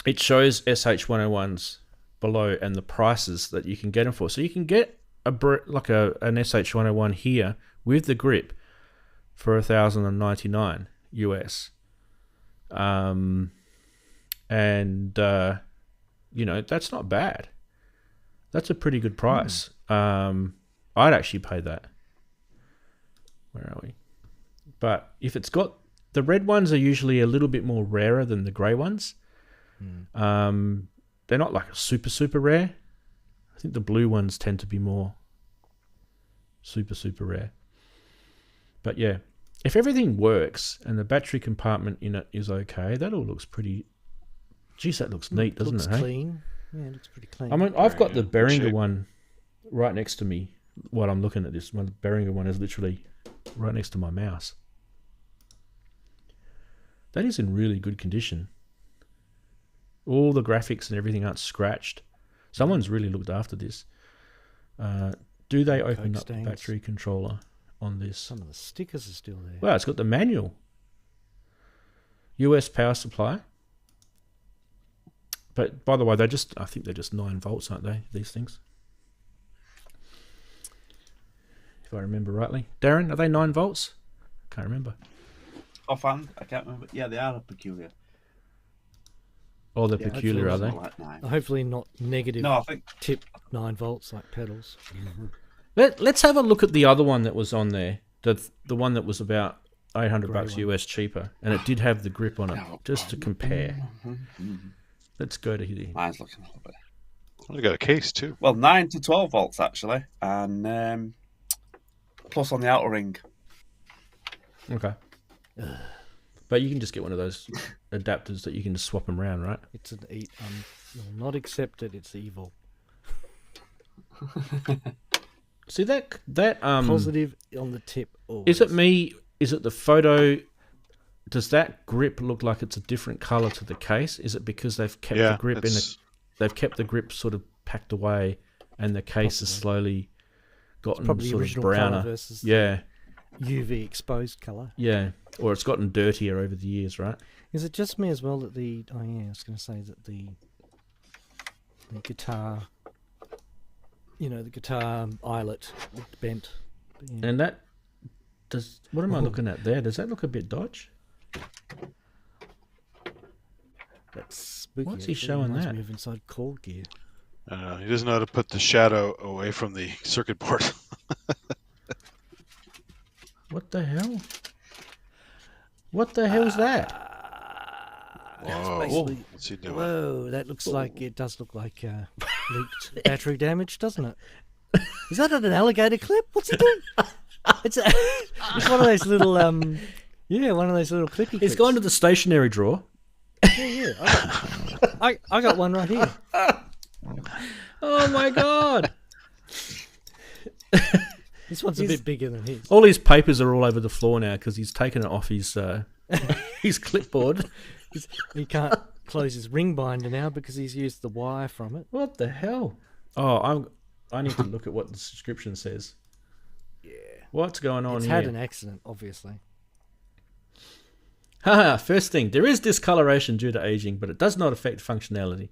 it shows SH101s below and the prices that you can get them for. So you can get an SH101 here with the grip for $1,099 US. That's not bad. That's a pretty good price. I'd actually pay that. Where are we? But if it's got... The red ones are usually a little bit more rarer than the grey ones. They're not like super, super rare. I think the blue ones tend to be more super, super rare. But yeah, if everything works and the battery compartment in it is okay, that all looks pretty... Geez, that looks neat, doesn't Looks it? Hey? clean. Yeah, it looks pretty clean. I mean, I've got the Very Behringer shape. one right next to me while I'm looking at this. My Behringer one is literally right next to my mouse. That is in really good condition. All the graphics and everything aren't scratched. Someone's really looked after this. Do they open up the stains. battery controller on this? Some of the stickers are still there. Well, it's got the manual. US power supply. But by the way, I think they're just 9 volts, aren't they, these things? If I remember rightly. Daren, are they 9 volts? Can't remember. Offhand, I can't remember. Yeah, they are peculiar. Oh, they're Yeah, peculiar, are they? Like 9. Hopefully not negative No, I think tip 9 volts like pedals. Let's have a look at the other one that was on there. The one that was about $800 Grey US cheaper, and it did have the grip on it, just to compare. Let's go to here. mine's looking a little bit. Well, they got a case, too. Well, 9 to 12 volts actually, and plus on the outer ring. Okay. But you can just get one of those adapters that you can just swap them around, right? It's not accepted. It's evil. See that Positive on the tip. Always. Is it me? Is it the photo? Does that grip look like it's a different color to the case? Is it because they've kept the grip they've kept the grip sort of packed away, and the case has slowly gotten probably sort of original browner? colour versus Yeah, UV exposed color. yeah, or it's gotten dirtier over the years, right? Is it just me as well that I was going to say that the guitar, the guitar eyelet looked bent. Yeah. And that does. What am I looking at there? Does that look a bit dodge? That's spooky. What's he actually. showing Reminds that? me of inside chord gear. He doesn't know how to put the shadow away from the circuit board. What the hell? What the hell's that? Whoa. basically- What's he doing? Whoa, that looks like it does look like leaked battery damage, doesn't it? Is that an alligator clip? What's he doing? It's one of those little one of those little clippy clips. It's gone to the stationery drawer. Yeah. I got one right here. Oh my god! This one's a bit bigger than his. All his papers are all over the floor now because he's taken it off his his clipboard. He can't close his ring binder now because he's used the wire from it. What the hell? Oh, I need to look at what the subscription says. Yeah. What's going on It's here? had an accident, obviously. First thing, there is discoloration due to aging, but it does not affect functionality.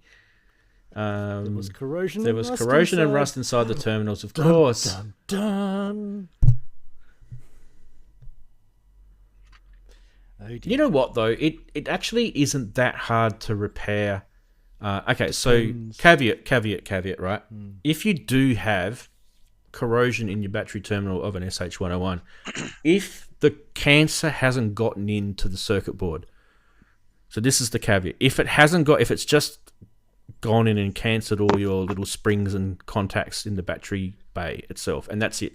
There was corrosion. There was corrosion and rust inside the terminals, of course. Dun, dun. Oh dear. You know what though? It actually isn't that hard to repair. Okay, so Depends. caveat, right? If you do have corrosion in your battery terminal of an SH101, if the cancer hasn't gotten into the circuit board, so this is the caveat. If it's just gone in and cancered all your little springs and contacts in the battery bay itself, and that's it.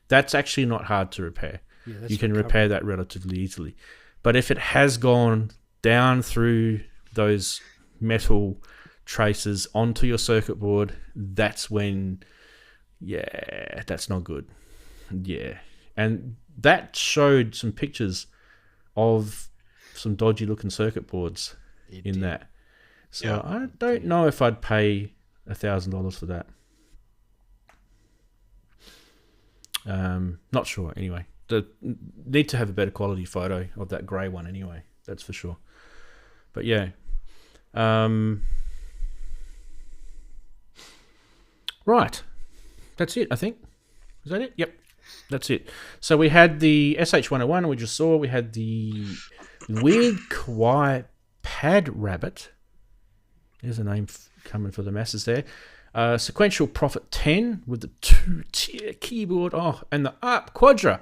That's actually not hard to repair. Yeah, that's You can recoverable. repair that relatively easily. But if it has gone down through those metal traces onto your circuit board, that's when, that's not good. Yeah. And that showed some pictures of some dodgy looking circuit boards in that. So I don't know if I'd pay $1,000 for that. Not sure anyway. Need to have a better quality photo of that grey one anyway, that's for sure. But yeah. Right. That's it, I think. Is that it? Yep. That's it. So we had the SH101 we just saw. We had the Weird Kawaii Pad Rabbit. There's a name coming for the masses there. Sequential Prophet 10 with the 2-tier keyboard. Oh, and the ARP Quadra.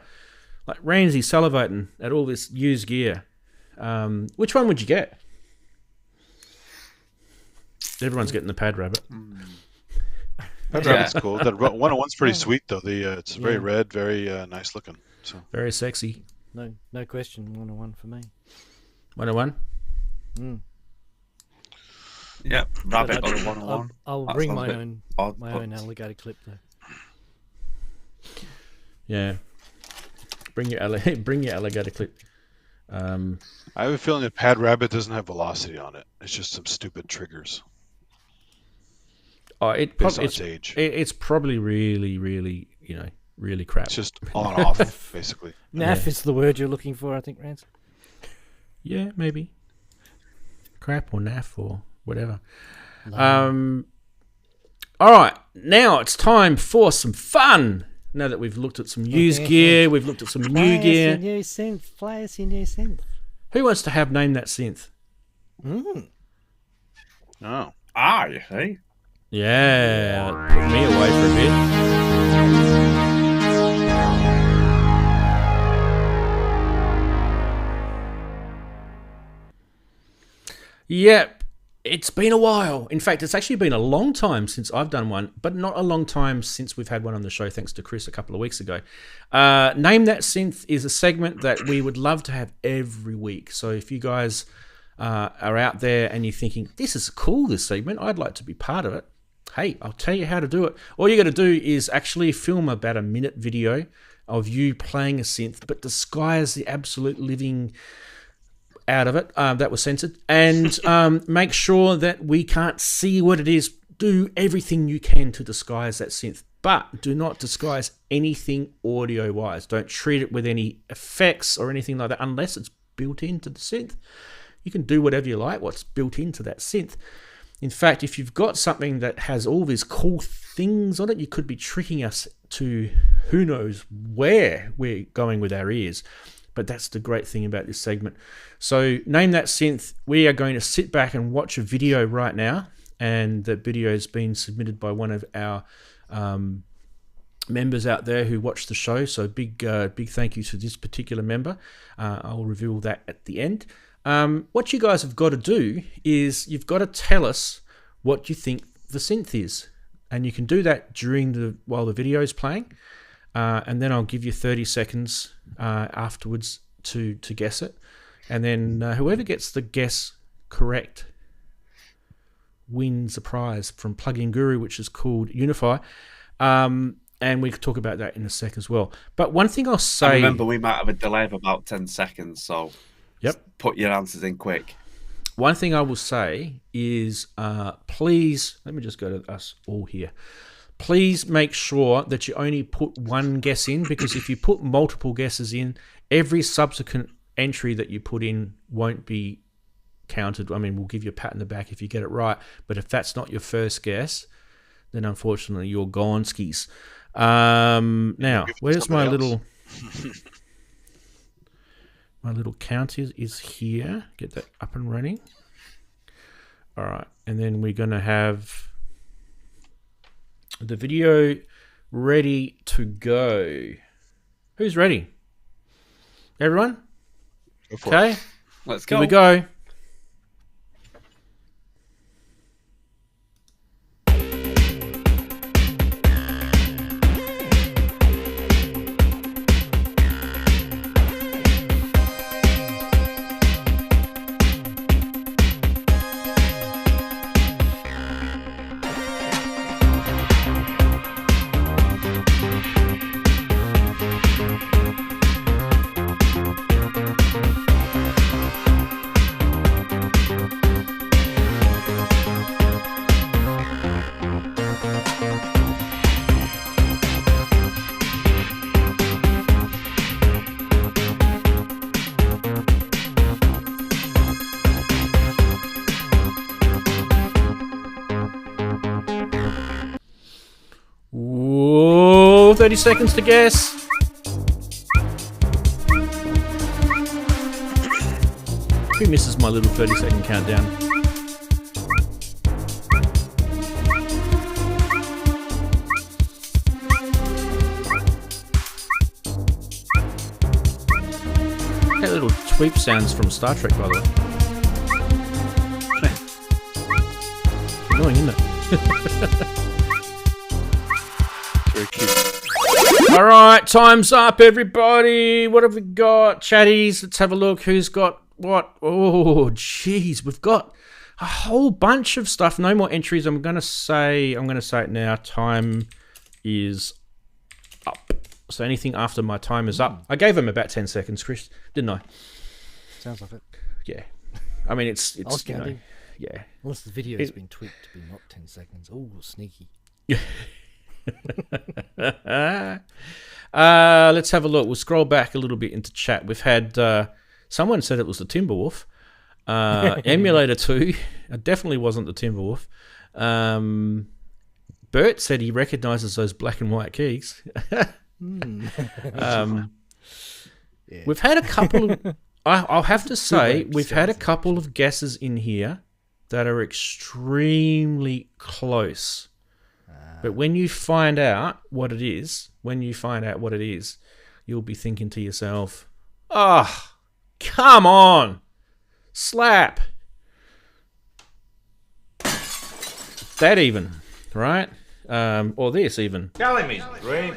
Like Ranzee salivating at all this used gear. Which one would you get? Everyone's getting the Pad Rabbit. Pad Rabbit's cool. That 101's pretty sweet though. It's very red, very nice looking. So very sexy. No question. 101 for me. 101. Yep, Rabbit or 101. I'll bring my own alligator clip though. Yeah. Bring your alligator clip. I have a feeling that Pad Rabbit doesn't have velocity on it. It's just some stupid triggers. Oh, it's probably really, really, really crap. It's just on off, basically. Naff is the word you're looking for, I think, Rance. Yeah, maybe. Crap or naff or whatever. All right, now it's time for some fun. Now that we've looked at some used gear, we've looked at some new gear. Play us your new synth. Who wants to have named that synth? Oh. You see? Yeah, put me away for a bit. Yep, it's been a while. In fact, it's actually been a long time since I've done one, but not a long time since we've had one on the show, thanks to Chris a couple of weeks ago. Name That Synth is a segment that we would love to have every week. So if you guys are out there and you're thinking, this is cool, this segment, I'd like to be part of it. Hey, I'll tell you how to do it. All you got to do is actually film about a minute video of you playing a synth, but disguise the absolute living out of it. That was censored. And make sure that we can't see what it is. Do everything you can to disguise that synth, but do not disguise anything audio-wise. Don't treat it with any effects or anything like that unless it's built into the synth. You can do whatever you like, what's built into that synth. In fact, if you've got something that has all these cool things on it, you could be tricking us to who knows where we're going with our ears. But that's the great thing about this segment. So Name That Synth, we are going to sit back and watch a video right now. And the video has been submitted by one of our members out there who watched the show. So big thank you to this particular member. I'll reveal that at the end. What you guys have got to do is you've got to tell us what you think the synth is, and you can do that while the video is playing, and then I'll give you 30 seconds afterwards to guess it, and then whoever gets the guess correct wins a prize from Plugin Guru, which is called Unify, and we can talk about that in a sec as well. But one thing I'll say, and remember, we might have a delay of about 10 seconds, so. Yep. Put your answers in quick. One thing I will say is, please, let me just go to us all here. Please make sure that you only put one guess in, because if you put multiple guesses in, every subsequent entry that you put in won't be counted. I mean, we'll give you a pat in the back if you get it right, but if that's not your first guess, then unfortunately you're gone skis. Now, where's my little... My little count is here. Get that up and running. All right. And then we're going to have the video ready to go. Who's ready? Everyone? Okay. Let's go. Here we go. 30 seconds to guess. Who misses my little 30-second countdown? That little tweep sounds from Star Trek, by the way. Annoying, isn't it? Very cute. All right, time's up, everybody. What have we got? Chatties, let's have a look. Who's got what? Oh, jeez, we've got a whole bunch of stuff. No more entries. I'm gonna say it now. Time is up. So anything after my time is up. I gave him about 10 seconds, Chris, didn't I? Sounds like it. Yeah. I mean, it's I was counting. Yeah. Unless the video has been tweaked to be not 10 seconds. Oh, sneaky. Let's have a look. We'll scroll back a little bit into chat. We've had someone said it was the Timberwolf. Emulator 2. It definitely wasn't the Timberwolf. Bert said he recognizes those black and white keys. Yeah. We've had a couple of... I'll have to say, we've had a couple of guesses in here that are extremely close. But when you find out what it is, you'll be thinking to yourself, oh, come on, slap. That even, right? Or this even. Telling me, right?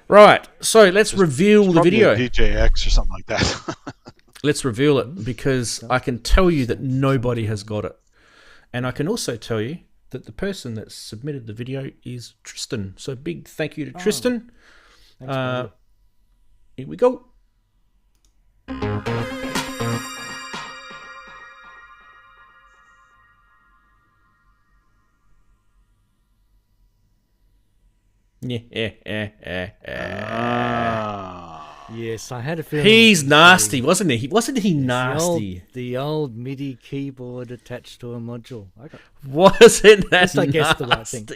Right, so let's reveal the video. DJX or something like that. Let's reveal it, because I can tell you that nobody has got it. And I can also tell you that the person that submitted the video is Tristan. So big thank you to Tristan. Thanks, Here we go. Yes, I had a feeling. He's nasty, wasn't he? Wasn't he nasty? The old MIDI keyboard attached to a module. Wasn't that I nasty? guessed the right thing.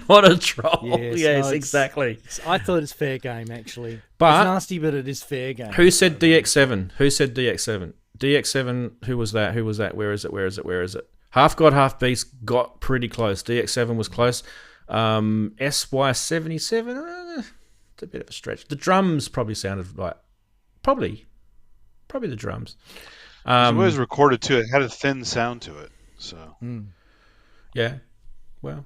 What a troll. Yes, Yes, no, exactly. I thought it's fair game, actually. But- it's nasty, but it is fair game. Who said DX7? Who said DX7? DX7, who was that? Who was that? Where is it? Where is it? Where is it? Half God, Half Beast got pretty close. DX7 was close. SY77, it's a bit of a stretch. The drums probably sounded like... Probably the drums. It was recorded too. It had a thin sound to it. So Yeah. Well,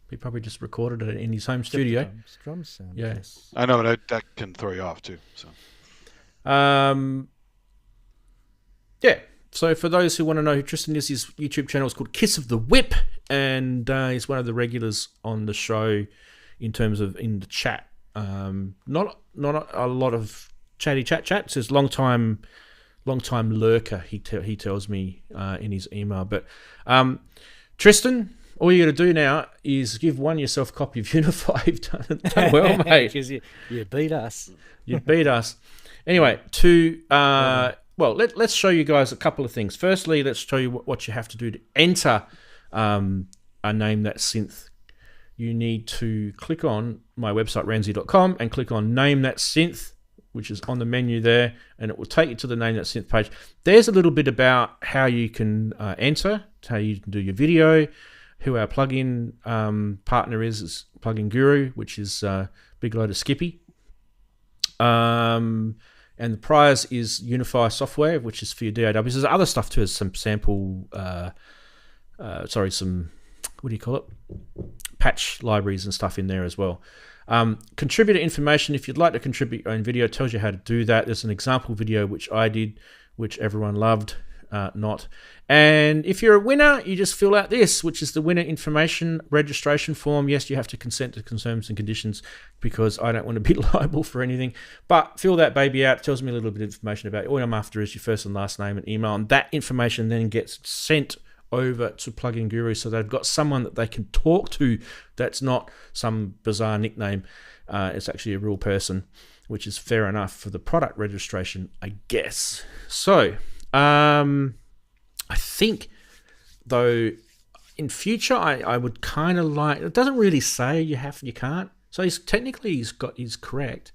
he probably just recorded it in his home studio. Drums sound. Yeah. Yes. I know, but that can throw you off too. So Yeah. So for those who want to know who Tristan is, his YouTube channel is called Kiss of the Whip, and he's one of the regulars on the show in terms of in the chat. Not a lot of chatty chat. Says long time lurker. He tells me in his email. But Tristan, all you got to do now is give yourself a copy of Unify. You've done well, mate. 'Cause you beat us. You beat us. Anyway, let's show you guys a couple of things. Firstly, let's show you what you have to do to enter a Name That Synth. You need to click on my website, ranzee.com, and click on Name That Synth, which is on the menu there, and it will take you to the Name That Synth page. There's a little bit about how you can enter, how you can do your video, who our plugin partner is Plugin Guru, which is Big Load of Skippy. And the prize is Unify software, which is for your DAW. There's other stuff too, as some sample, some, what do you call it? Patch libraries and stuff in there as well. Contributor information, if you'd like to contribute your own video, it tells you how to do that. There's an example video which I did, which everyone loved, not. And if you're a winner, you just fill out this, which is the winner information registration form. Yes, you have to consent to terms and conditions because I don't want to be liable for anything. But fill that baby out. It tells me a little bit of information about it. All I'm after is your first and last name and email. And that information then gets sent over to Plugin Guru, so they've got someone that they can talk to that's not some bizarre nickname. It's actually a real person, which is fair enough for the product registration, I guess. So, I think, though, in future, I would kind of like... It doesn't really say you can't. So he's correct,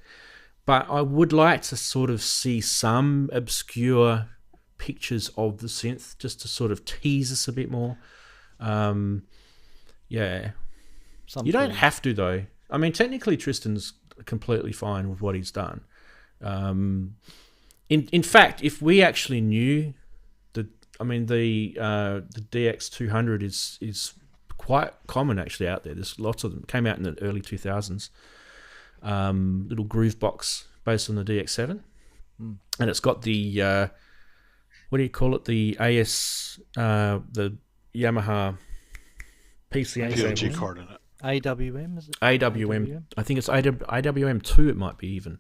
but I would like to sort of see some obscure pictures of the synth just to sort of tease us a bit more. Yeah. You don't have to, though. I mean, technically Tristan's completely fine with what he's done. In fact, if we actually knew the DX200 is quite common actually out there. There's lots of them. Came out in the early 2000s. Little groove box based on the DX7, and it's got the what do you call it? The the Yamaha PCA PLG card in it. AWM, is it? AWM. I think it's AWM2. It might be even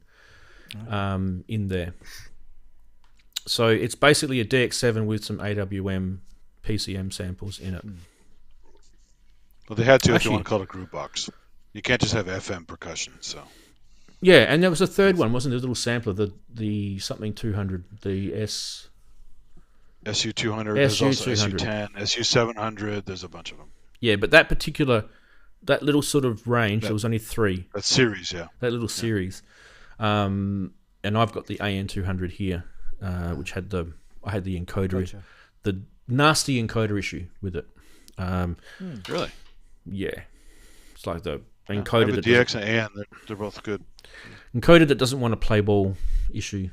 in there. So it's basically a DX7 with some AWM PCM samples in it. Well, they had to if you want to call it a groove box. You can't just have FM percussion. So. Yeah, and there was a third one, wasn't there? A little sampler, the something 200, the SU200. There's also SU10, SU700. There's a bunch of them. Yeah, but that little sort of range, there was only 3. That series, yeah. That little series. And I've got the AN200 here, which had the encoder, the nasty encoder issue with it. Really? Yeah. It's like the I encoder have a that DX and AN, they're both good. Encoder that doesn't want to play ball issue.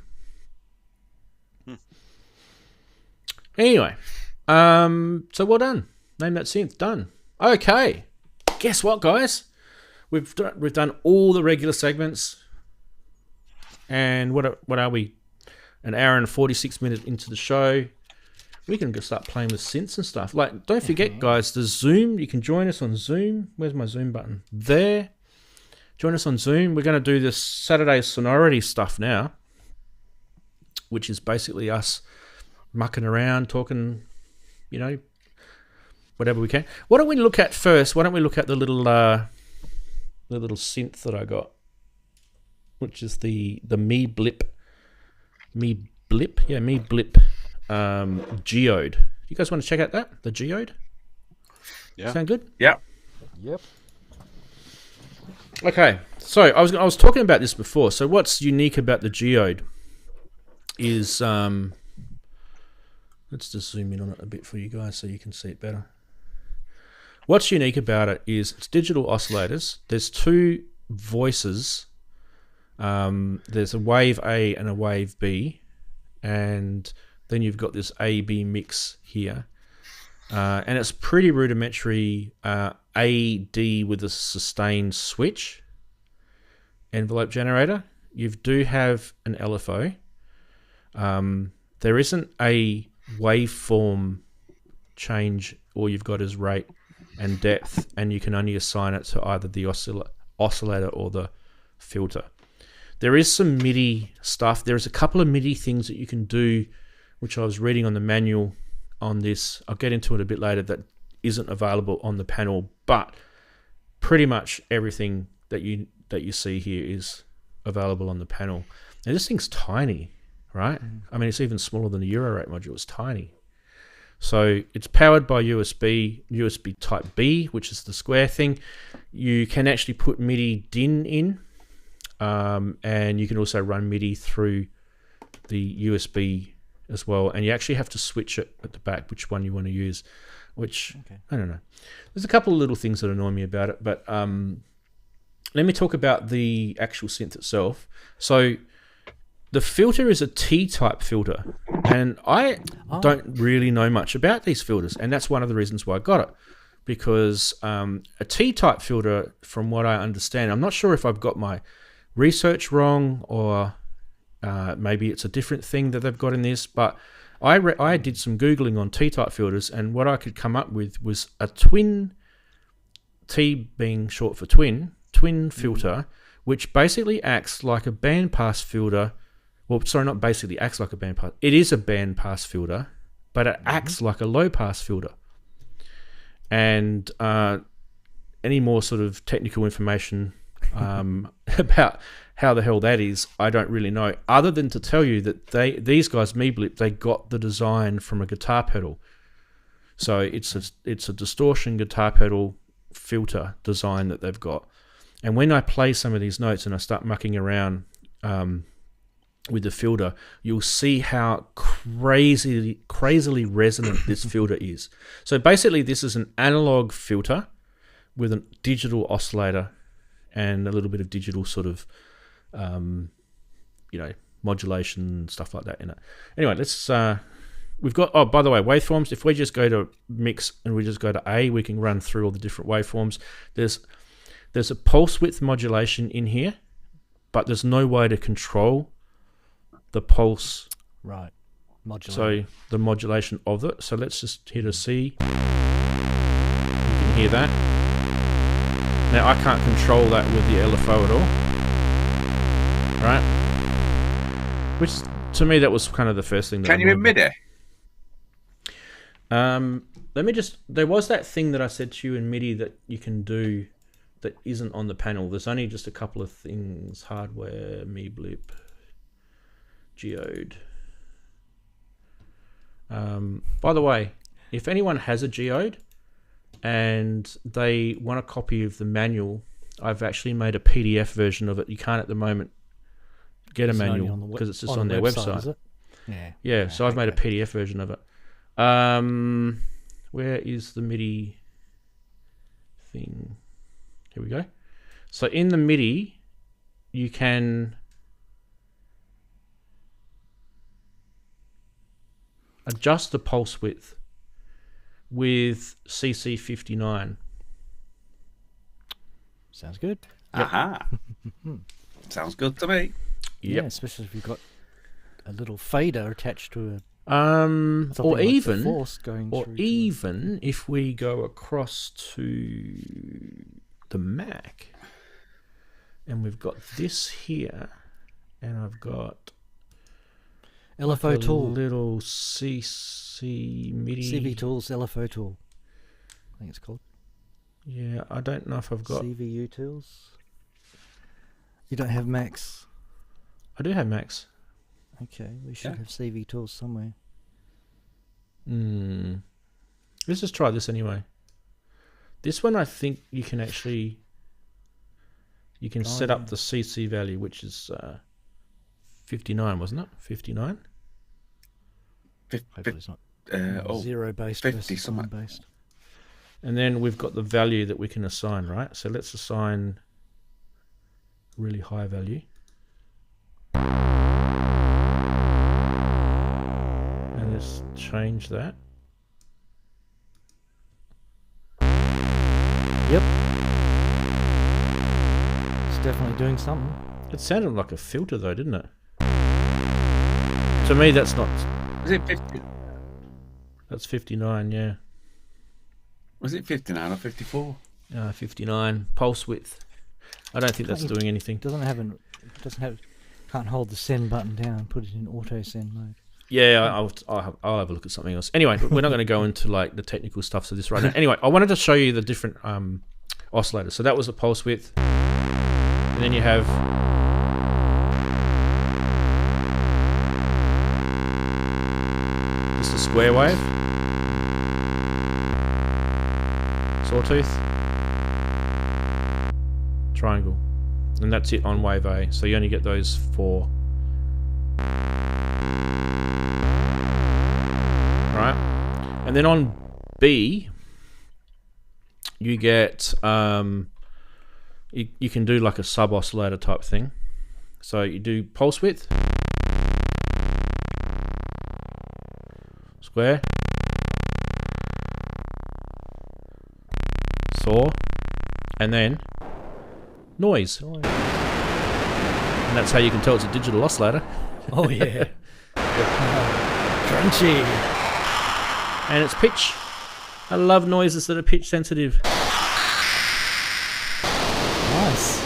Anyway, so well done. Name that synth. Done. Okay. Guess what, guys? We've done all the regular segments, and what are we? An hour and 46 minutes into the show. We can just start playing with synths and stuff. Like, don't forget, guys, the Zoom. You can join us on Zoom. Where's my Zoom button? There. Join us on Zoom. We're going to do this Saturday Sonority stuff now, which is basically us mucking around, talking, whatever we can. What don't we look at first? Why don't we look at the little synth that I got, which is the Meeblip Geode. You guys want to check out that? The Geode? Yeah. Sound good? Yeah. Yep. Okay. So I was talking about this before. So what's unique about the Geode is let's just zoom in on it a bit for you guys so you can see it better. What's unique about it is it's digital oscillators. There's 2 voices. There's a wave A and a wave B, and then you've got this A-B mix here. And it's pretty rudimentary A-D with a sustained switch envelope generator. You do have an LFO. There isn't a waveform change. All you've got is rate and depth, and you can only assign it to either the oscillator or the filter. There is some MIDI stuff. There's a couple of MIDI things that you can do, which I was reading on the manual on this. I'll get into it a bit later, that isn't available on the panel, but pretty much everything that you see here is available on the panel. And this thing's tiny, right? I mean, it's even smaller than the eurorack module. It's tiny. So it's powered by USB Type B, which is the square thing. You can actually put MIDI DIN in, and you can also run MIDI through the USB as well. And you actually have to switch it at the back, which one you want to use, which, I don't know. There's a couple of little things that annoy me about it, but let me talk about the actual synth itself. So the filter is a T-type filter, and I don't really know much about these filters, and that's one of the reasons why I got it, because a T-type filter, from what I understand, I'm not sure if I've got my research wrong, or maybe it's a different thing that they've got in this, but I did some Googling on T-type filters, and what I could come up with was a twin, T being short for twin filter, which basically acts like a bandpass filter. Well, sorry, not basically acts like a bandpass. It is a bandpass filter, but it acts like a low-pass filter. And any more sort of technical information about how the hell that is, I don't really know, other than to tell you that these guys, Meeblip, they got the design from a guitar pedal. So it's a distortion guitar pedal filter design that they've got. And when I play some of these notes and I start mucking around with the filter, you'll see how crazily resonant this filter is. So basically, this is an analog filter with a digital oscillator and a little bit of digital sort of, modulation, stuff like that in it. Anyway, let's... we've got... Oh, by the way, waveforms. If we just go to mix and we just go to A, we can run through all the different waveforms. There's a pulse width modulation in here, but there's no way to control the pulse. Right. Modulation. So the modulation of it. So let's just hit a C. You can hear that. Now I can't control that with the LFO at all. Right? Which to me that was kind of the first thing that Can you in MIDI? Let me just... There was that thing that I said to you in MIDI that you can do that isn't on the panel. There's only just a couple of things. Hardware, Meeblip, Geode. By the way, if anyone has a Geode and they want a copy of the manual, I've actually made a PDF version of it. You can't at the moment get a manual because it's just on their website. Is it? Yeah, so I've made a PDF version of it. Where is the MIDI thing? Here we go. So in the MIDI, you can adjust the pulse width with CC59. Sounds good. Aha. Sounds good to me. Yep. Yeah, especially if you've got a little fader attached to a... Or even if we go across to the Mac and we've got this here and I've got LFO a tool, little CC MIDI CV Tools LFO tool, I think it's called. Yeah, I don't know if I've got CVU tools. You don't have Macs? I do have Macs. Okay, we should have CV Tools somewhere. Let's just try this anyway. This one I think you can actually set up the CC value, which is 59, wasn't it? 59? Hopefully it's not zero based 50 something based. And then we've got the value that we can assign, right? So let's assign really high value. And let's change that. Yep. It's definitely doing something. It sounded like a filter though, didn't it? To me, that's not... Was it 50? That's 59, yeah. Was it 59 or 54? 59. Pulse width. I don't think that's doing anything. Can't hold the send button down and put it in auto send mode. Yeah, I'll have a look at something else. Anyway, we're not going to go into like the technical stuff of this right now. Anyway, I wanted to show you the different oscillators. So that was the pulse width, and then you have just a square wave, sawtooth, triangle, and that's it on wave A. So you only get those 4. Right, and then on B, you get you can do like a sub oscillator type thing. So you do pulse width, square, saw, and then noise. And that's how you can tell it's a digital oscillator. Oh yeah. Crunchy. And it's pitch. I love noises that are pitch sensitive. Nice.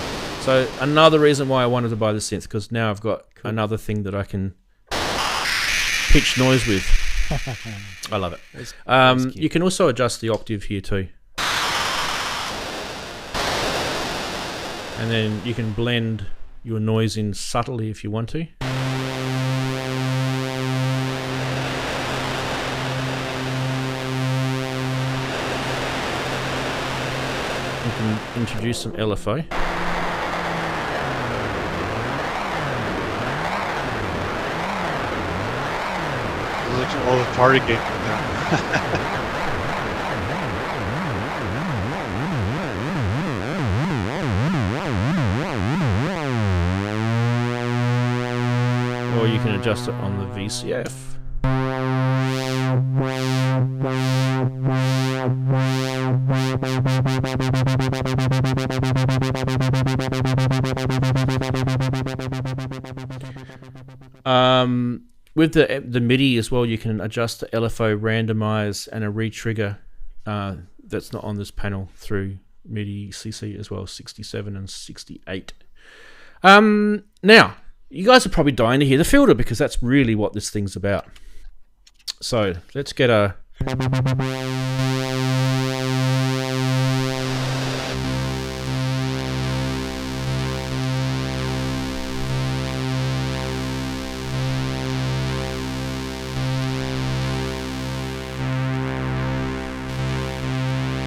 So another reason why I wanted to buy the synth, because now I've got another thing that I can pitch noise with. I love it. You can also adjust the octave here too. And then you can blend your noise in subtly if you want to. introduce some LFO. Looks like all the party game now. Or you can adjust it on the VCF. With the MIDI as well, you can adjust the LFO, randomize, and a re-trigger that's not on this panel through MIDI CC as well, 67 and 68. Now, you guys are probably dying to hear the filter because that's really what this thing's about. So let's get a...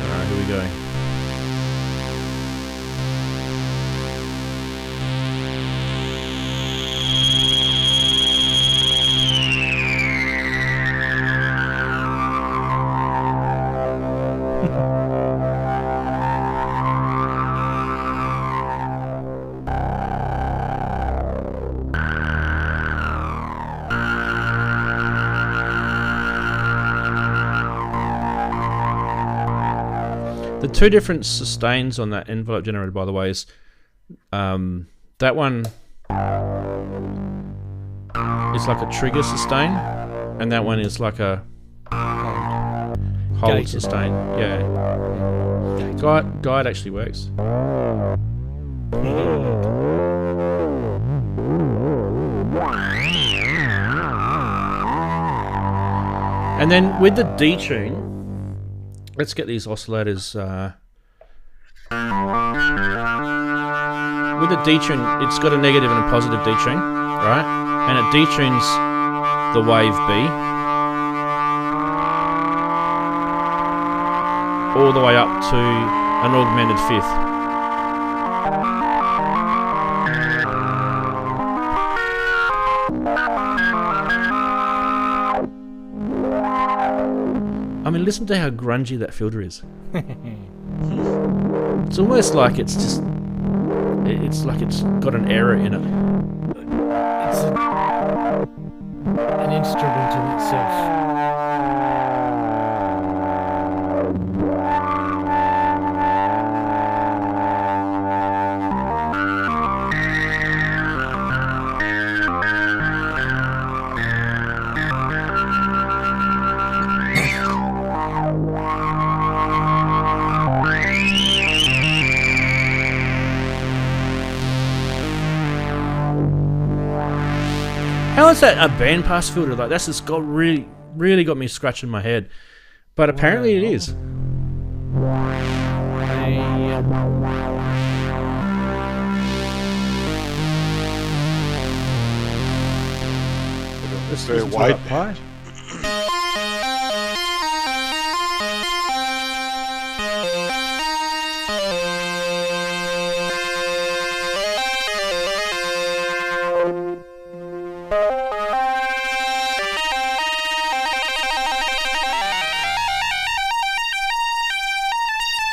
Alright, here we go. The two different sustains on that envelope generator, by the way, is that one is like a trigger sustain, and that one is like a hold Gated. sustain. Yeah, guide actually works. And then with the D-tune, let's get these oscillators. With the D-tune, it's got a negative and a positive D-tune, right? And it detunes the wave B all the way up to an augmented fifth. I mean, listen to how grungy that filter is. It's almost like it's just... It's like it's got an error in it. It's an instrument in itself. How is that a bandpass filter? Like that's just got really got me scratching my head. But apparently it is. It's very wide.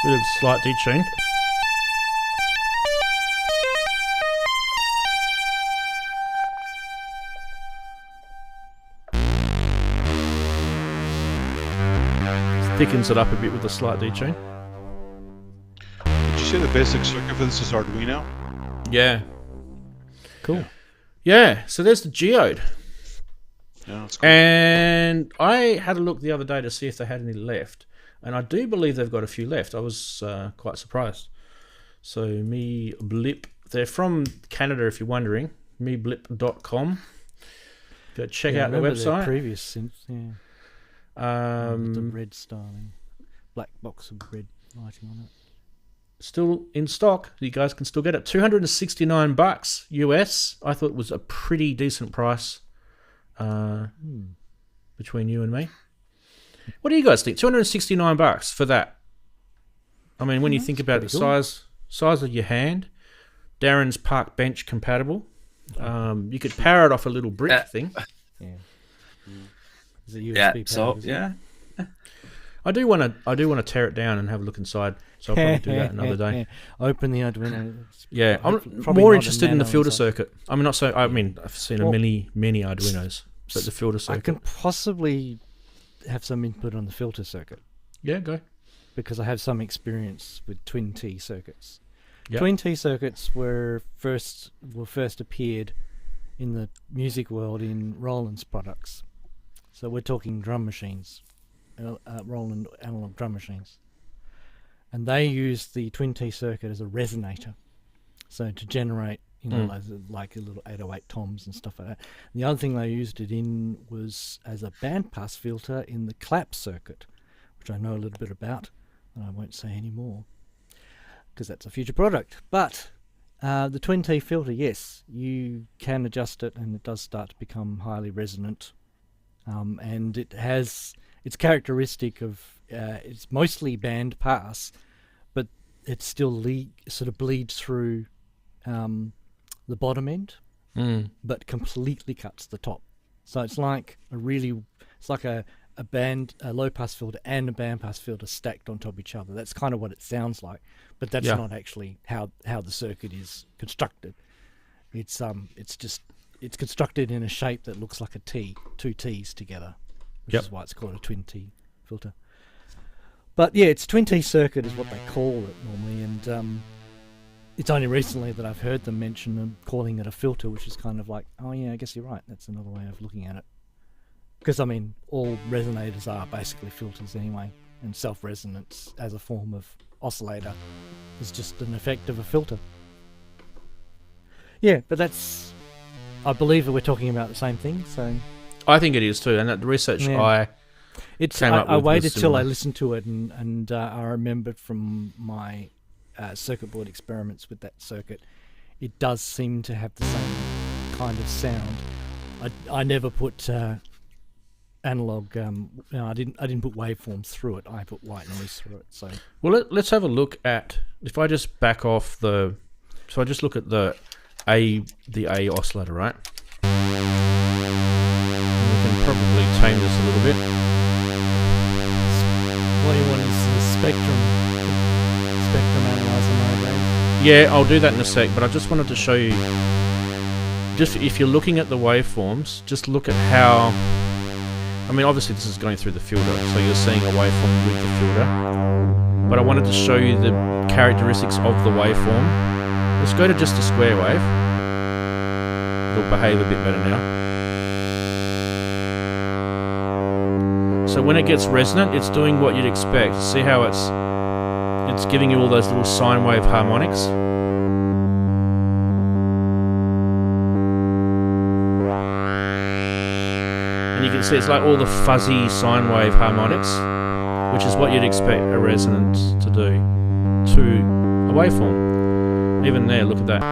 Bit of slight detune. Thickens it up a bit with a slight detune. Did you say the basic circuit for this is Arduino? Yeah. Cool. Yeah, so there's the Geode. Yeah, that's cool. And I had a look the other day to see if they had any left. And I do believe they've got a few left. I was quite surprised. So Meeblip, they're from Canada if you're wondering. Meeblip.com. Go check out their website. Their previous synths, yeah. The red styling, black box of red lighting on it. Still in stock. You guys can still get it. $269 US. I thought it was a pretty decent price between you and me. What do you guys think? $269 for that. I mean, when you think about the cool. size, size of your hand. Daren's park bench compatible. You could power it off a little brick thing. Yeah. Is it USB Yeah. powered, So is it? yeah. I do want to tear it down and have a look inside. So I'll probably do that another day. Open the Arduino. Yeah, I'm Probably more not a interested in the nano filter inside. circuit. I mean, I've seen many Arduinos, but the filter I circuit. can possibly have some input on the filter circuit Yeah, go. because I have some experience with twin T circuits. Yep. Twin T circuits were first appeared in the music world in Roland's products. So we're talking drum machines, Roland analog drum machines. And they used the twin T circuit as a resonator. So to generate, like a little 808 toms and stuff like that. The other thing they used it in was as a bandpass filter in the clap circuit, which I know a little bit about, and I won't say any more because that's a future product. But the twin T filter, yes, you can adjust it, and it does start to become highly resonant. And it has its characteristic of it's mostly band pass, but it still sort of bleeds through the bottom end, but completely cuts the top. So it's like a low pass filter and a band pass filter stacked on top of each other. That's kind of what it sounds like, but that's not actually how the circuit is constructed. It's constructed in a shape that looks like a T, two T's together, which is why it's called a twin T filter. But yeah, it's twin T circuit is what they call it normally, and it's only recently that I've heard them mention them calling it a filter, which is kind of like, oh yeah, I guess you're right. That's another way of looking at it. Because I mean, all resonators are basically filters anyway, and self-resonance as a form of oscillator is just an effect of a filter. Yeah, but I believe that we're talking about the same thing. So I think it is too, and that the research I waited till I listened to it, and I remembered from my circuit board experiments with that circuit, it does seem to have the same kind of sound. I never put analog. I didn't put waveforms through it. I put white noise through it. So let's have a look at, if I just back off so I just look at the A oscillator, right? And we can probably tame this a little bit. What do you want? Is the spectrum analyzer nowadays? Yeah, I'll do that in a sec, but I just wanted to show you, just if you're looking at the waveforms, just look at how, I mean, obviously this is going through the filter, so you're seeing a waveform with the filter, but I wanted to show you the characteristics of the waveform. Let's go to just a square wave. It'll behave a bit better now. So when it gets resonant, it's doing what you'd expect. See how it's giving you all those little sine wave harmonics. And you can see it's like all the fuzzy sine wave harmonics, which is what you'd expect a resonant to do to a waveform. Even there, look at that.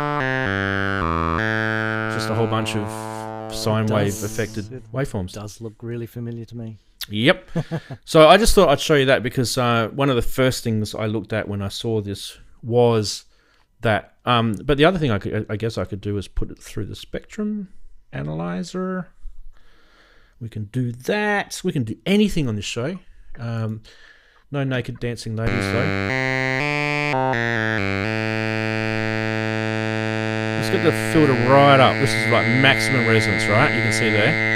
Just a whole bunch of sine wave affected waveforms. Does look really familiar to me. Yep. So I just thought I'd show you that because one of the first things I looked at when I saw this was that. But the other thing I guess I could do is put it through the spectrum analyzer. We can do that. We can do anything on this show. No naked dancing ladies though. Let's get the filter right up. This is like maximum resonance, right? You can see there.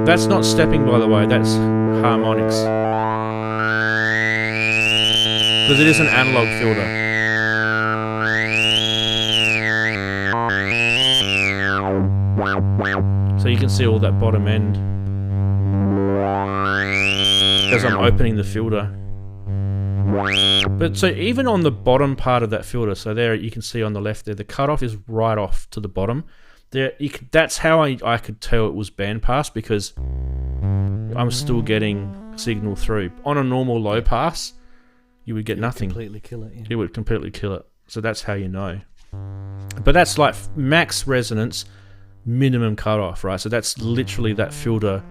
That's not stepping, by the way, that's harmonics. Because it is an analog filter. So you can see all that bottom end as I'm opening the filter. But so even on the bottom part of that filter, so there you can see on the left there, the cutoff is right off to the bottom. There, that's how I could tell it was bandpass, because I'm still getting signal through. On a normal low pass, you would get nothing. Completely kill it. Yeah. It would completely kill it. So that's how you know. But that's like max resonance, minimum cutoff, right? So that's literally that filter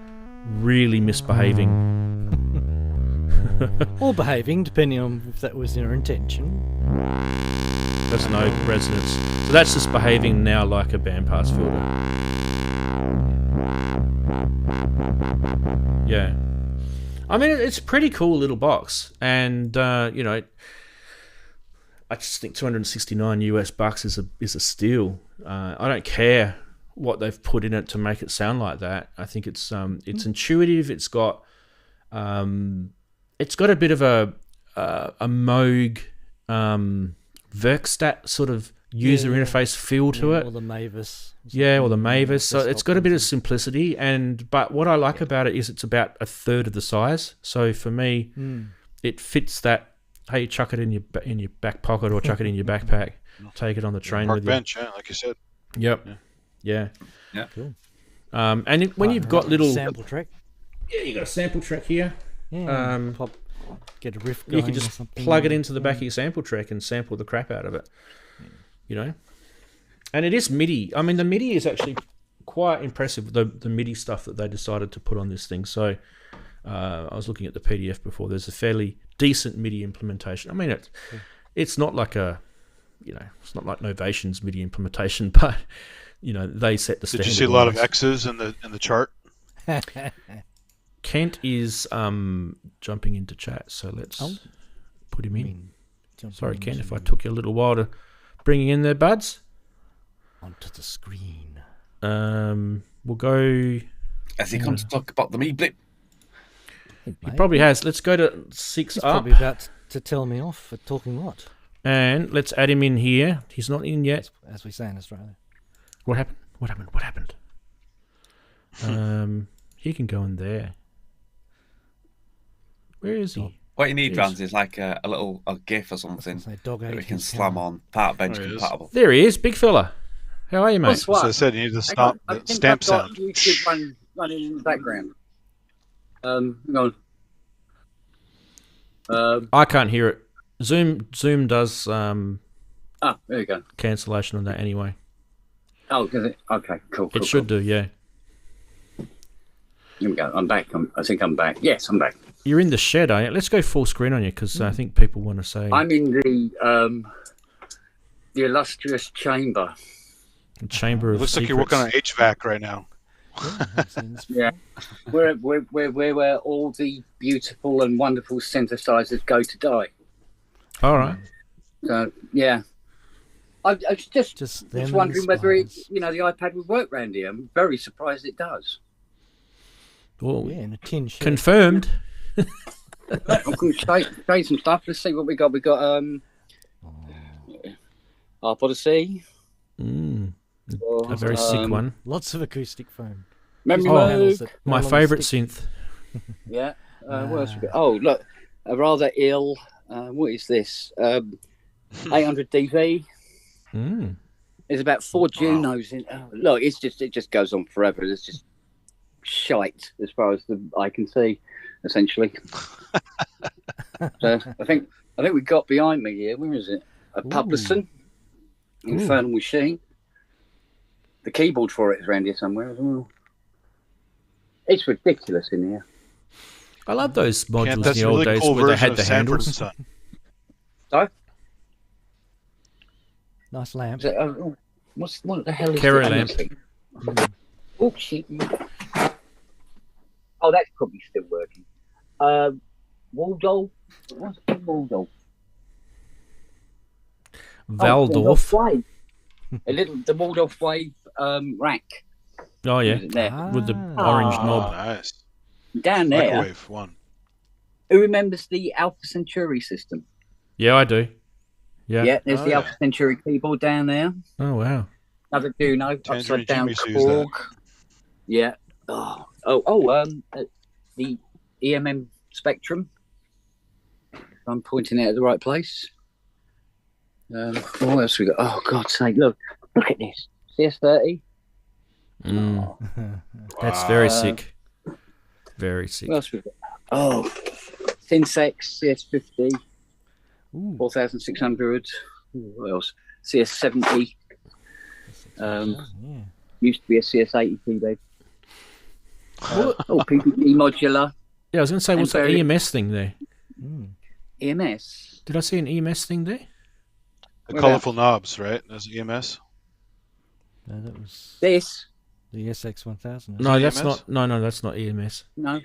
really misbehaving. Or behaving, depending on if that was their intention. That's no resonance. So that's just behaving now like a bandpass filter. Yeah. I mean, it's a pretty cool little box, and you know, I just think $269 is a steal. I don't care what they've put in it to make it sound like that. I think it's intuitive. It's got a bit of a Moog Werkstatt sort of user interface feel to it. Or the Mavis. Yeah, or the Mavis. So it's got a bit of simplicity, but what I like about it is it's about a third of the size. So for me, it fits that. Hey, chuck it in your back pocket or chuck it in your backpack. Take it on the train Park with bench, yeah, like you said. you. Yep. Yeah. Cool. And when you've got little sample track. Yeah, you got a sample track here. Yeah. Get a riff going. You can just plug it into the back of your sample track and sample the crap out of it. You know? And it is MIDI. I mean, the MIDI is actually quite impressive, the MIDI stuff that they decided to put on this thing. So I was looking at the PDF before. There's a fairly decent MIDI implementation. I mean, it's not like it's not like Novation's MIDI implementation, but, you know, they set the standard. Did you see a lot of X's in the chart? Kent is jumping into chat, so let's put him in. Sorry, Kent, if I took you a little while to bring you in there, buds. Onto the screen. We'll go... As he comes to talk about the Meeblip. He probably has. Let's go to 6 He's up. probably about to tell me off for talking what? And let's add him in here. He's not in yet. As we say in Australia. What happened? He can go in there. Where is he? What you need, Ranzee, is like a little GIF or something that we can slam on. Part bench compatible. There he is, big fella. How are you, mate? So I said you need to stop the stamp sound. YouTube running in the background. Hang on. I can't hear it. Zoom does there you go. cancellation on that anyway. Oh, does it? Okay, cool. It should do, yeah. Here we go. I'm back. I think I'm back. Yes, I'm back. You're in the shed, aren't you? Let's go full screen on you because I think people want to say... I'm in the illustrious chamber. The chamber of Looks like you're secrets. working on HVAC right now. Yeah, where all the beautiful and wonderful synthesizers go to die. All right. So yeah, I was just wondering whether the iPad would work round here. I'm very surprised it does. Well, Yeah, in a tin shed. confirmed. I'm going to show some stuff. Let's see what we got. We got Harp Odyssey. A very sick one. Lots of acoustic foam. Memory Handles Moog. that My no longer favourite stick. synth. Yeah. What else we got? Oh, look, a rather ill. What is this? 800 DV. There's about 4 Junos in. Oh, look, it just goes on forever. It's just shite as far as I can see, essentially. So I think we got behind me here. Where is it? A Publison, Infernal Machine. The keyboard for it is around here somewhere as well. It's ridiculous in here. I love those modules in That's the a old really days cool where they version had of the Sanford and handles. Son. So, Nice lamp. what the hell is Kerry this? lamp. Oh shit! Oh, that's probably still working. Waldorf. What's the Waldorf? Waldorf. Wave. The Waldorf Wave rack. Oh, yeah. There. With the orange Oh, knob. nice. Down there. Microwave one. Who remembers the Alpha Centauri system? Yeah, I do. Yeah. Yeah, there's the yeah. Alpha Centauri keyboard down there. Oh, wow. Another Juno, Tangerine upside down Jimmy used that. Korg. Yeah. The EMM Spectrum. I'm pointing it at the right place. What else we got? Oh, God's sake, look at this. CS30. That's very sick. Very sick. What else we got? Oh, Synsex CS50. 4600. What else? CS70. Used to be a CS80 keyboard. PPG modular. Yeah, I was going to say, what's that very- EMS thing there? EMS. Did I see an EMS thing there? The What colorful knobs, right? That's EMS. No, that was This? the SX1000. No, it that's EMS? not. No, that's not EMS. No.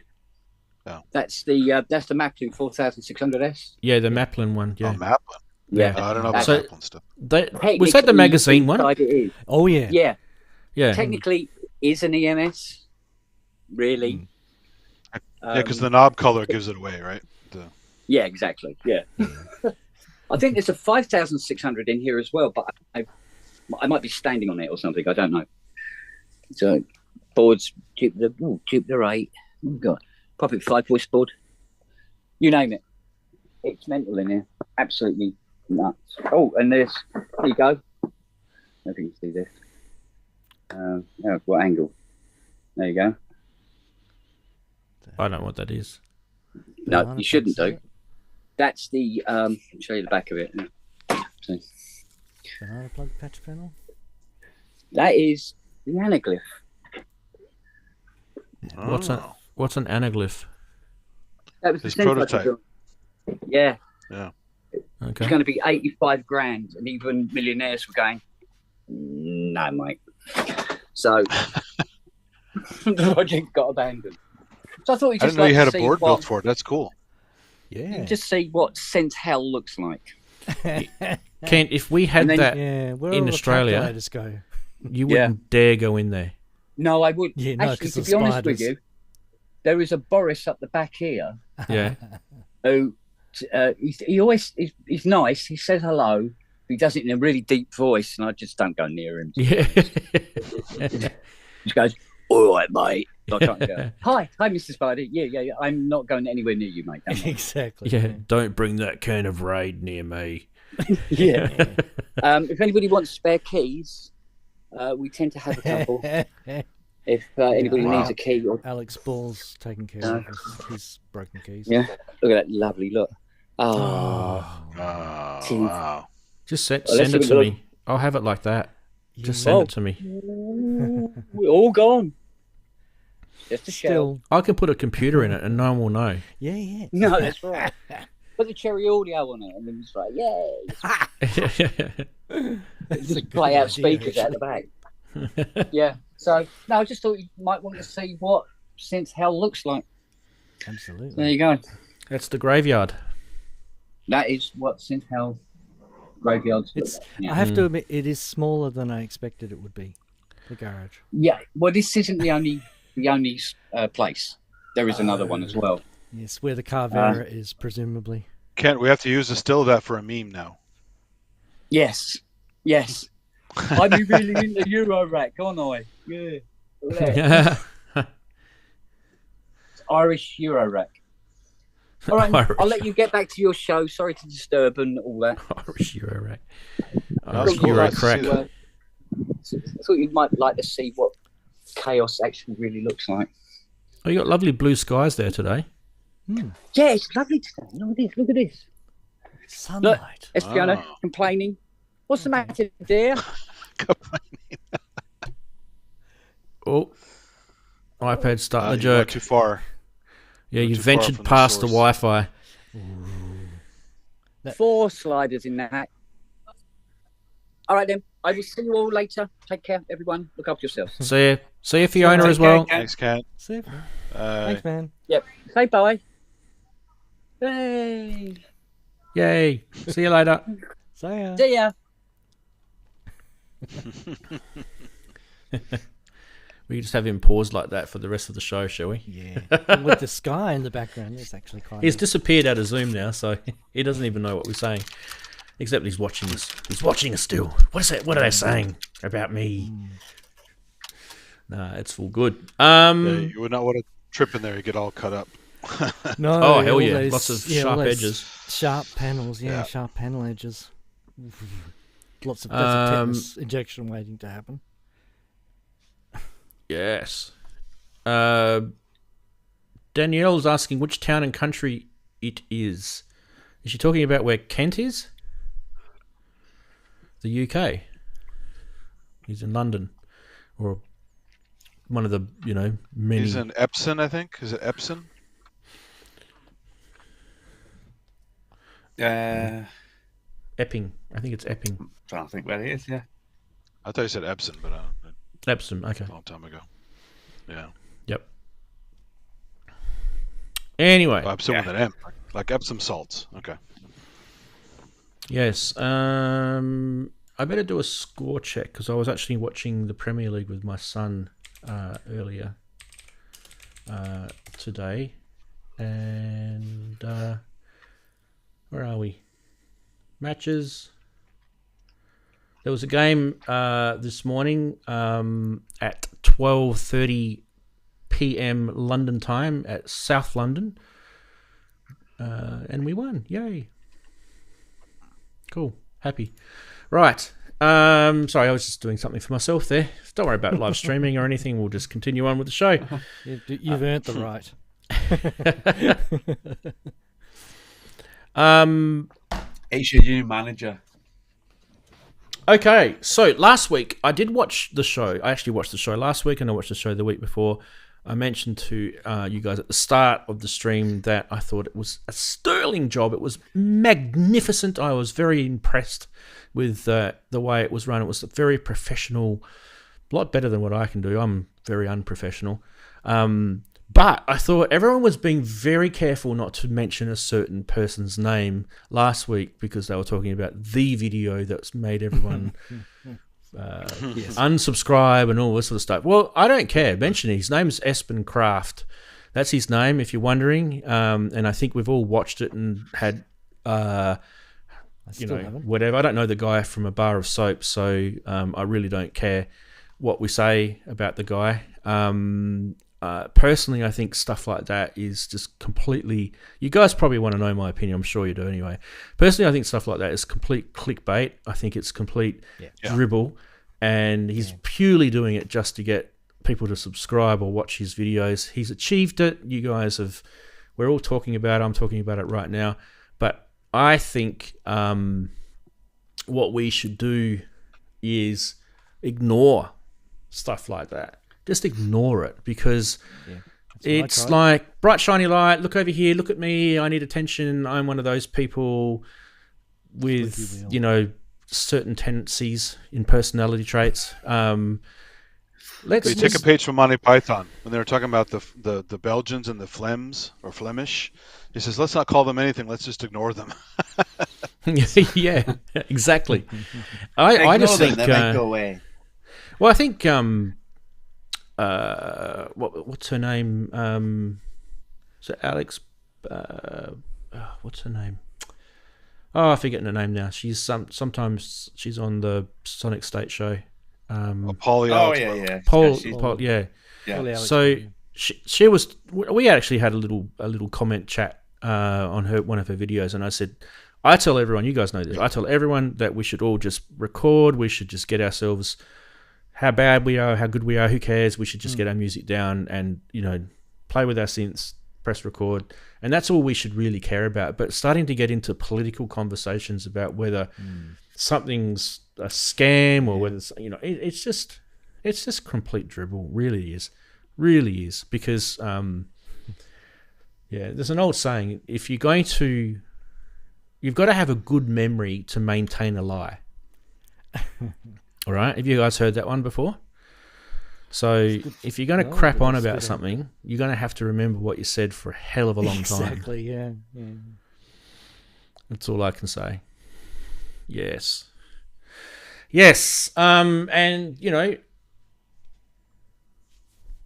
No. That's the Maplin 4600S. Yeah, the Maplin one. Oh, Yeah. Maplin. Yeah. I don't know about So- Maplin stuff. Was that the magazine one? Inside it is. Oh yeah. Yeah. Yeah. Technically, is an EMS. Really. Yeah, because the knob color gives it away, right? Yeah, exactly. Yeah. I think there's a 5600 in here as well, but I might be standing on it or something. I don't know. So, boards, Jupiter 8. Oh, God. Probably 5-voice board. You name it. It's mental in here. Absolutely nuts. Oh, and there you go. I don't know if you can see this. What angle? There you go. I don't know what that is. No, you shouldn't do. That's the. I'll show you the back of it. See. Banana plug patch panel. That is the anaglyph. What's an anaglyph? That was His the prototype. prototype. Yeah, Okay. it's going to be 85 grand, and even millionaires were going, no, mate. So the project got abandoned. So I thought you I just didn't know you had a see board what, built for it. That's cool. Yeah. just see what synth hell looks like. Kent, if we had And then- that, Yeah. Where in all the Australia- calculators go? you wouldn't dare go in there. No, I would. Yeah, no, Actually, 'cause to of be honest with spiders. you, there is a Boris up the back here Yeah. who he's nice. He says hello. He does it in a really deep voice, and I just don't go near him. Yeah. He just goes, "All right, mate." So I can't go, hi, Mr. Spider. Yeah. I'm not going anywhere near you, mate. Don't worry." Exactly. Yeah. Don't bring that can of raid near me. Yeah. If anybody wants spare keys, we tend to have a couple. If anybody Wow. needs a key, or Alex Ball's taking care No. of his broken keys. yeah, look at that lovely look. Oh, Oh, Teeth. wow. Just Well, send let's it have to a me. I'll have it like that. Just Yeah. send it to me. we're all gone. Just a shell. Still. I can put a computer in it and no one will know. Yeah. No, that's right. Put the cherry audio on it, and then it's like, yay! Just play out speakers out the back. Yeah. So no, I just thought you might want to see what synth hell looks like. There Absolutely. you go. That's the graveyard. That is what synth hell graveyards look It's. like. Yeah. I have to admit, it is smaller than I expected it would be. The garage. Yeah, well, this isn't the only place. There is another one as well. Yes, where the Carvera is presumably. Kent, we have to use the still of that for a meme now. Yes. I'm really into Eurorack, aren't I? Yeah. Look at that. It's Irish Eurorack. All right, Irish. I'll let you get back to your show. Sorry to disturb and all that. Irish Eurorack. That's Irish cool. Euro Nice to crack. see that. I thought you might like to see what chaos actually really looks like. Oh, you got lovely blue skies there today. Yeah, it's lovely today. Look at this. Sunlight. Espiona complaining. What's the matter, dear? Oh, iPad's starting to You went jerk. too far. Yeah, you too far ventured from the past the source. Wi-Fi. 4 sliders in that. All right, then. I will see you all later. Take care, everyone. Look after yourselves. See you, Fiona, as well. Thanks, Kent. See you. Uh, Thanks, man. Yep. Say bye. Hey. Yay! See you later. See ya. See ya. We just have him paused like that for the rest of the show, shall we? Yeah. And with the sky in the background, it's actually quite. He's disappeared out of Zoom now, so he doesn't even know what we're saying. Except he's watching us. He's watching us still. What is it? What are they saying about me? Nah, it's all good. yeah, you would not want to trip in there. You get all cut up. No. Oh, hell all yeah. those- Lots of all sharp those edges. Sharp panels, Yeah. sharp panel edges. Lots of tetanus injection waiting to happen. Yes. Danielle's asking which town and country it is. Is she talking about where Kent is? The UK. He's in London. Or one of the, many. He's in Epsom, I think. Is it Epsom? Epping. I think it's Epping. I'm trying to think where it is. Yeah. I thought you said Epsom, but Epsom. Okay. a long time ago. Yeah. Yep. Anyway. Oh, Epsom with an M, like Epsom salts. Okay. Yes. I better do a score check because I was actually watching the Premier League with my son earlier today, and where are we? Matches. There was a game this morning at 12:30 p.m. London time at South London, and we won. Yay! Cool. Happy. Right. Sorry, I was just doing something for myself there. Don't worry about live streaming or anything. We'll just continue on with the show. You've earned the right. It's your new manager. Okay, so last week I did watch the show. I actually watched the show last week and I watched the show the week before. I mentioned to you guys at the start of the stream that I thought it was a sterling job. It was magnificent. I was very impressed with the way it was run. It was very professional, a lot better than what I can do. I'm very unprofessional. But I thought everyone was being very careful not to mention a certain person's name last week because they were talking about the video that's made everyone unsubscribe and all this sort of stuff. Well, I don't care. Mention it. His name's Espen Kraft. That's his name, if you're wondering. And I think we've all watched it and had, whatever. I don't know the guy from a bar of soap, so I really don't care what we say about the guy. Personally, I think stuff like that is just completely... You guys probably want to know my opinion. I'm sure you do anyway. Personally, I think stuff like that is complete clickbait. I think it's complete dribble. And he's purely doing it just to get people to subscribe or watch his videos. He's achieved it. You guys have... We're all talking about it. I'm talking about it right now. But I think what we should do is ignore stuff like that. Just ignore it because it's like bright shiny light. Look over here. Look at me. I need attention. I'm one of those people with certain tendencies in personality traits. Let's take a page from Monty Python when they were talking about the Belgians and the Flems or Flemish. He says, "Let's not call them anything. Let's just ignore them." Yeah, exactly. I just think they might go away. Well, I think what's her name? So Alex, what's her name? Oh, I'm forgetting her name now. She's sometimes she's on the Sonic State show. Paul, yeah. So she was. We actually had a little comment chat on one of her videos, and I said, I tell everyone, you guys know this. I tell everyone that we should all just record. We should just get ourselves. How bad we are, how good we are, who cares? We should just get our music down and, play with our synths, press record. And that's all we should really care about. But starting to get into political conversations about whether something's a scam or whether it's just complete dribble. Really is. Because, there's an old saying, if you're going to, you've got to have a good memory to maintain a lie. All right, have you guys heard that one before? So if you're going to crap on about something, you're going to have to remember what you said for a hell of a long time. Exactly, yeah. That's all I can say. Yes. And, I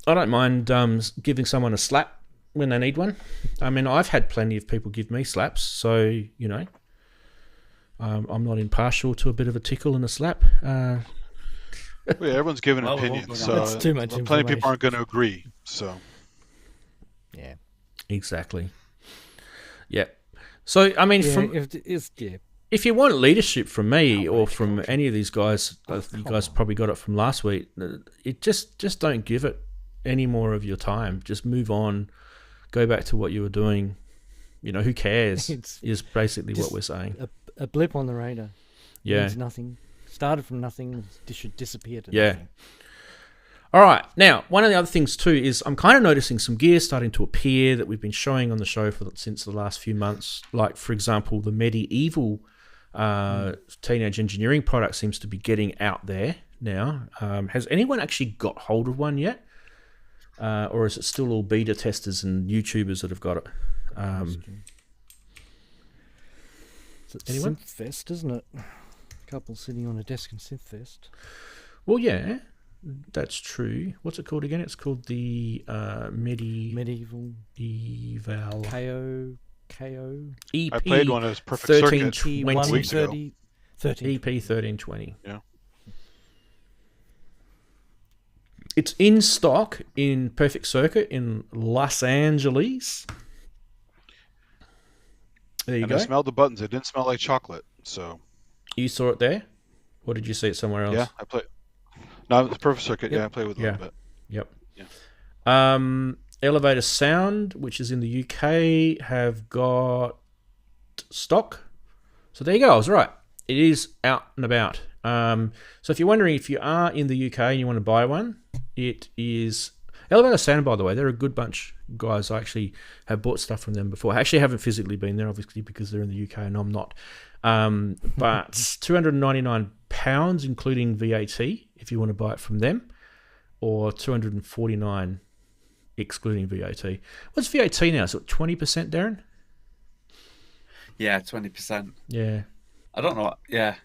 don't mind giving someone a slap when they need one. I mean, I've had plenty of people give me slaps, so, I'm not impartial to a bit of a tickle and a slap. Everyone's giving an opinion, so that's too much plenty of people aren't going to agree. So, yeah, exactly. Yeah. So I mean, if you want leadership from me or from any of these guys, you guys probably got it from last week. It just don't give it any more of your time. Just move on. Go back to what you were doing. Who cares? Is basically what we're saying. A blip on the radar. Yeah. Means nothing. Started from nothing. Should disappear to nothing. All right. Now, one of the other things too is I'm kind of noticing some gear starting to appear that we've been showing on the show since the last few months. Like, for example, the Medieval teenage engineering product seems to be getting out there now. Has anyone actually got hold of one yet? Or is it still all beta testers and YouTubers that have got it? It's anyone? Synthfest, isn't it? A couple sitting on a desk in Synthfest. Well, yeah, that's true. What's it called again? It's called the Medieval Eval KO EP. I played one as Perfect Circuit 1320. weeks ago. 13. EP 1320. Yeah. It's in stock in Perfect Circuit in Los Angeles. There you And go. I smelled the buttons. It didn't smell like chocolate. So You saw it there? Or did you see it somewhere else? yeah, I played. No, it's Perfect Circuit. Yep. Yeah, I played with it a little bit. Yep. Yeah. Elevator Sound, which is in the UK, have got stock. So there you go. I was right. It is out and about. So if you're wondering if you are in the UK and you want to buy one, it is Elevator Sound, by the way. They're a good bunch of guys. I actually have bought stuff from them before. I actually haven't physically been there, obviously, because they're in the UK and I'm not. But £299, including VAT, if you want to buy it from them, or $249 excluding VAT. What's VAT now? Is it 20%, Daren? Yeah, 20%. Yeah. I don't know. Yeah.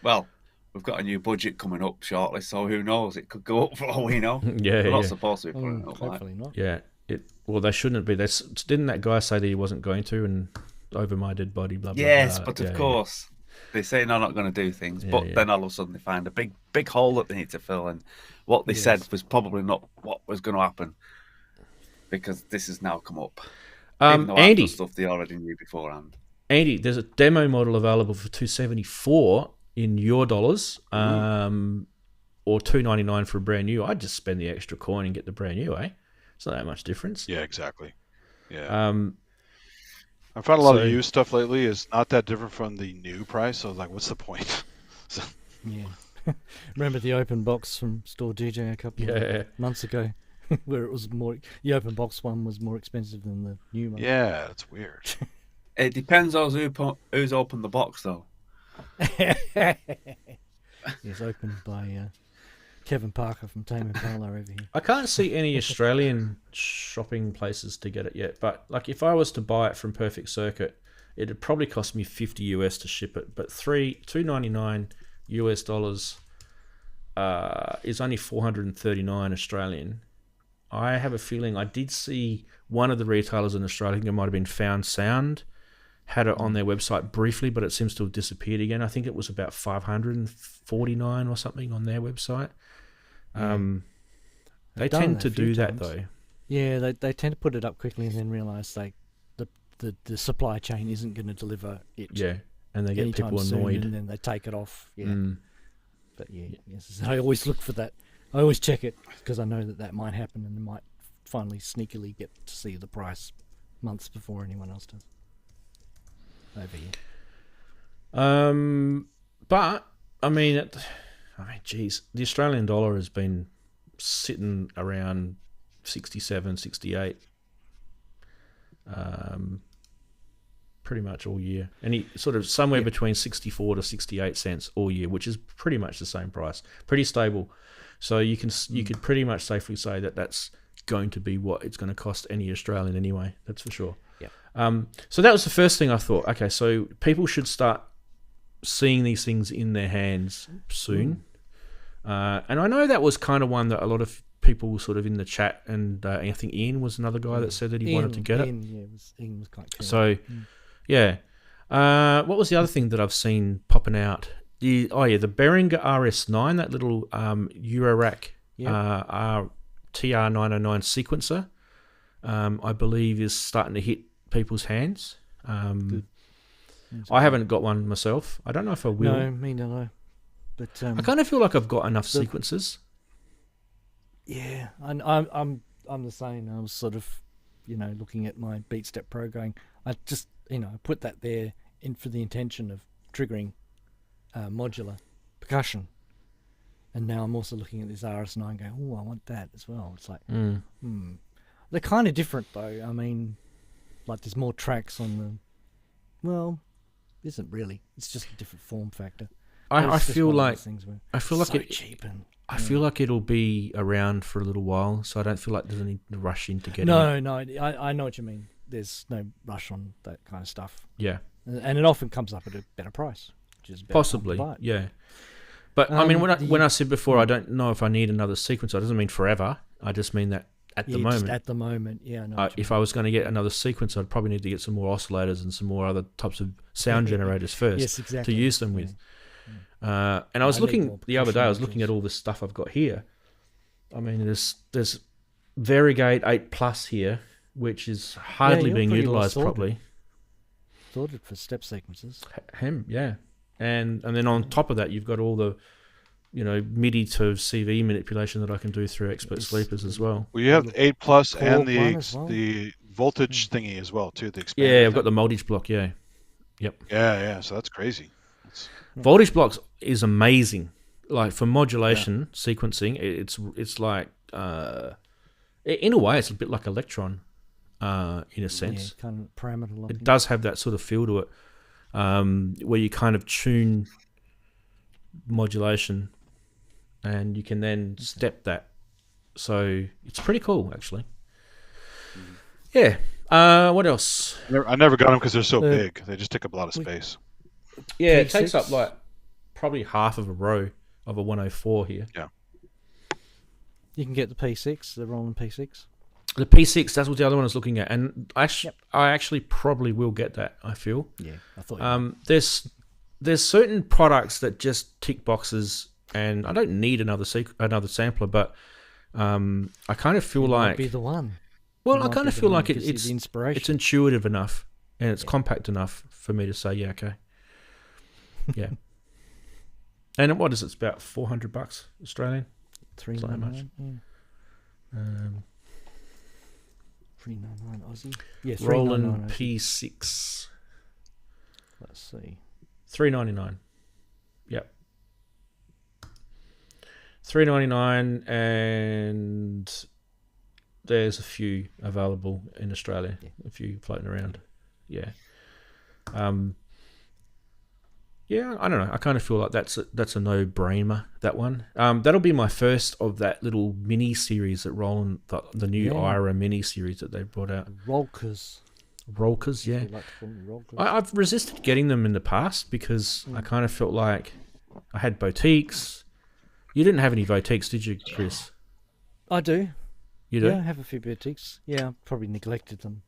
Well, we've got a new budget coming up shortly, so who knows? It could go up for all we know. Yeah, We're not yeah. supposed to be putting it up like. Hopefully not. Yeah. Well, they shouldn't be. Didn't that guy say that he wasn't going to, and over my dead body, blah, blah, Yes, blah. but Yeah, of course. They say they're not going to do things, but then all of a sudden they find a big hole that they need to fill, and what they said was probably not what was going to happen, because this has now come up. Even though Andy, stuff they already knew beforehand. Andy, there's a demo model available for $274 in your dollars, or $299 for a brand new. I'd just spend the extra coin and get the brand new, eh? It's not that much difference. Yeah, exactly. Yeah. I found a lot of used stuff lately is not that different from the new price. So I was like, what's the point? Yeah. Remember the open box from Store DJ a couple of months ago, where it was more. The open box one was more expensive than the new one. Yeah, that's weird. It depends on who's opened the box, though. It's opened by Kevin Parker from Tame Impala over here. I can't see any Australian shopping places to get it yet, but like if I was to buy it from Perfect Circuit, it'd probably cost me $50 US to ship it, but $299 US dollars is only 439 Australian. I have a feeling I did see one of the retailers in Australia, I think it might have been Found Sound, had it on their website briefly, but it seems to have disappeared again. I think it was about 549 or something on their website. They tend to do that though. Yeah, they tend to put it up quickly and then realise the supply chain isn't going to deliver it. Yeah, and they get people annoyed, and then they take it off. Yeah, but yes, I always look for that. I always check it because I know that might happen, and they might finally sneakily get to see the price months before anyone else does. Over here. But I mean, geez, the Australian dollar has been sitting around 67, 68, pretty much all year, and sort of somewhere between 64 to 68 cents all year, which is pretty much the same price, pretty stable. So you could pretty much safely say that that's going to be what it's going to cost any Australian anyway. That's for sure. Yeah. So that was the first thing I thought. Okay, so people should start seeing these things in their hands soon. And I know that was kind of one that a lot of people sort of in the chat, and I think Ian was another guy that said that he wanted to get it. Ian was quite keen. So, yeah. What was the other thing that I've seen popping out? The Behringer RS9, that little eurorack TR909 sequencer, I believe is starting to hit people's hands. Good. I haven't got one myself. I don't know if I will. No, me neither. But I kind of feel like I've got enough sequencers. Yeah, I'm the same. I was sort of, looking at my Beat Step Pro, going, I just, I put that there for the intention of triggering modular percussion, And now I'm also looking at this RS9 going, oh, I want that as well. It's like, They're kind of different, though. I mean, like there's more tracks on the... Well, isn't really. It's just a different form factor. I feel like it cheap and... I feel like it'll be around for a little while, so I don't feel like there's any rush in to get it. No, I know what you mean. There's no rush on that kind of stuff. Yeah. And it often comes up at a better price. Which is better. Possibly, yeah. But I mean, when I said before, I don't know if I need another sequencer. It doesn't mean forever. I just mean that at the moment. Just at the moment, yeah. If I was going to get another sequencer, I'd probably need to get some more oscillators and some more other types of sound generators first yes, exactly. to use them with. And I was looking the other day. I was looking at all this stuff I've got here. I mean, there's Variegate 8 Plus here, which is hardly being utilised properly. Sorted for step sequences. Yeah. And then on top of that, you've got all the, MIDI to CV manipulation that I can do through Expert Sleepers as well. Well, you have the 8 Plus and the voltage thingy as well, too. The expander. Yeah, I've got the voltage block, yeah. Yep. Yeah, so that's crazy. Voltage blocks is amazing. Like for modulation, sequencing, it's like, in a way, it's a bit like Electron, in a sense. Yeah, kind of parameter locking. It does have that sort of feel to it, where you kind of tune modulation and you can then step that. So it's pretty cool, actually. Yeah. What else? I never got them because they're so big. They just take up a lot of space. Yeah, it takes up like probably half of a row of a 104 here. Yeah. You can get the P6, the Roland P6. The P6, that's what the other one I was looking at, and I actually probably will get that. I feel. Yeah, I thought. There's certain products that just tick boxes, and I don't need another sampler, but I kind of feel like might be the one. Well, I kind of feel like it's inspiration. intuitive enough and it's compact enough for me to say, yeah, okay, yeah. And what is it? It's about $400 Australian. $399. Yeah. $399 Aussie. Yeah, Roland P6. Let's see. $399. Yep. $399, and there's a few available in Australia. Yeah. A few floating around. Yeah. Yeah, I don't know. I kind of feel like that's a no-brainer, that one. That'll be my first of that little mini-series that Roland, the new IRA mini-series that they brought out. Rolkers, yeah. Like Rolkers. I've resisted getting them in the past because I kind of felt like I had boutiques. You didn't have any boutiques, did you, Chris? I do. You do? Yeah, I have a few boutiques. Yeah, I probably neglected them.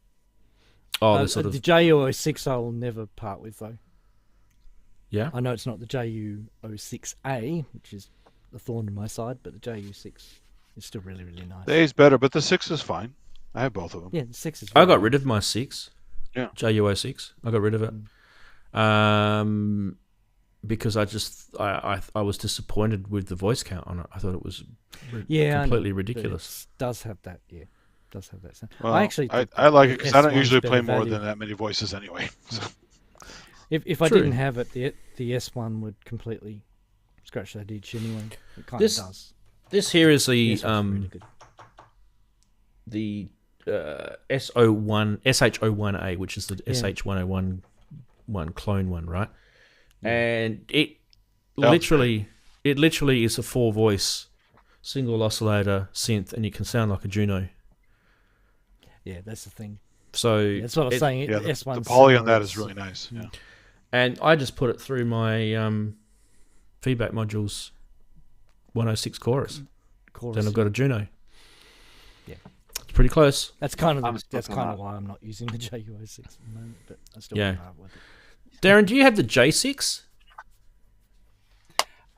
Oh, the JU06 I will never part with, though. Yeah? I know it's not the JU06A, which is a thorn in my side, but the JU6 is still really, really nice. The A is better, but the 6 is fine. I have both of them. Yeah, the 6 is I got rid of my 6. Yeah. JU06. I got rid of it. Because I was disappointed with the voice count on it. I thought it was completely ridiculous. It does have that, yeah. Does have that sound. Well, I like it because I don't usually play more than that many voices anyway. So. If I didn't have it, the S1 would completely scratch that itch anyway. It kind of does. This here is the really SH01A, which is the SH101 clone one, right? And it literally is a 4-voice single oscillator synth, and you can sound like a Juno. Yeah, that's the thing. So that's what I was saying. Yeah, the poly on that is really nice. Yeah. And I just put it through my feedback modules 106 chorus. Then I've got a Juno. Yeah. It's pretty close. That's kind of why I'm not using the JU06 at the moment, but I still want to have with it. Darren, do you have the J6?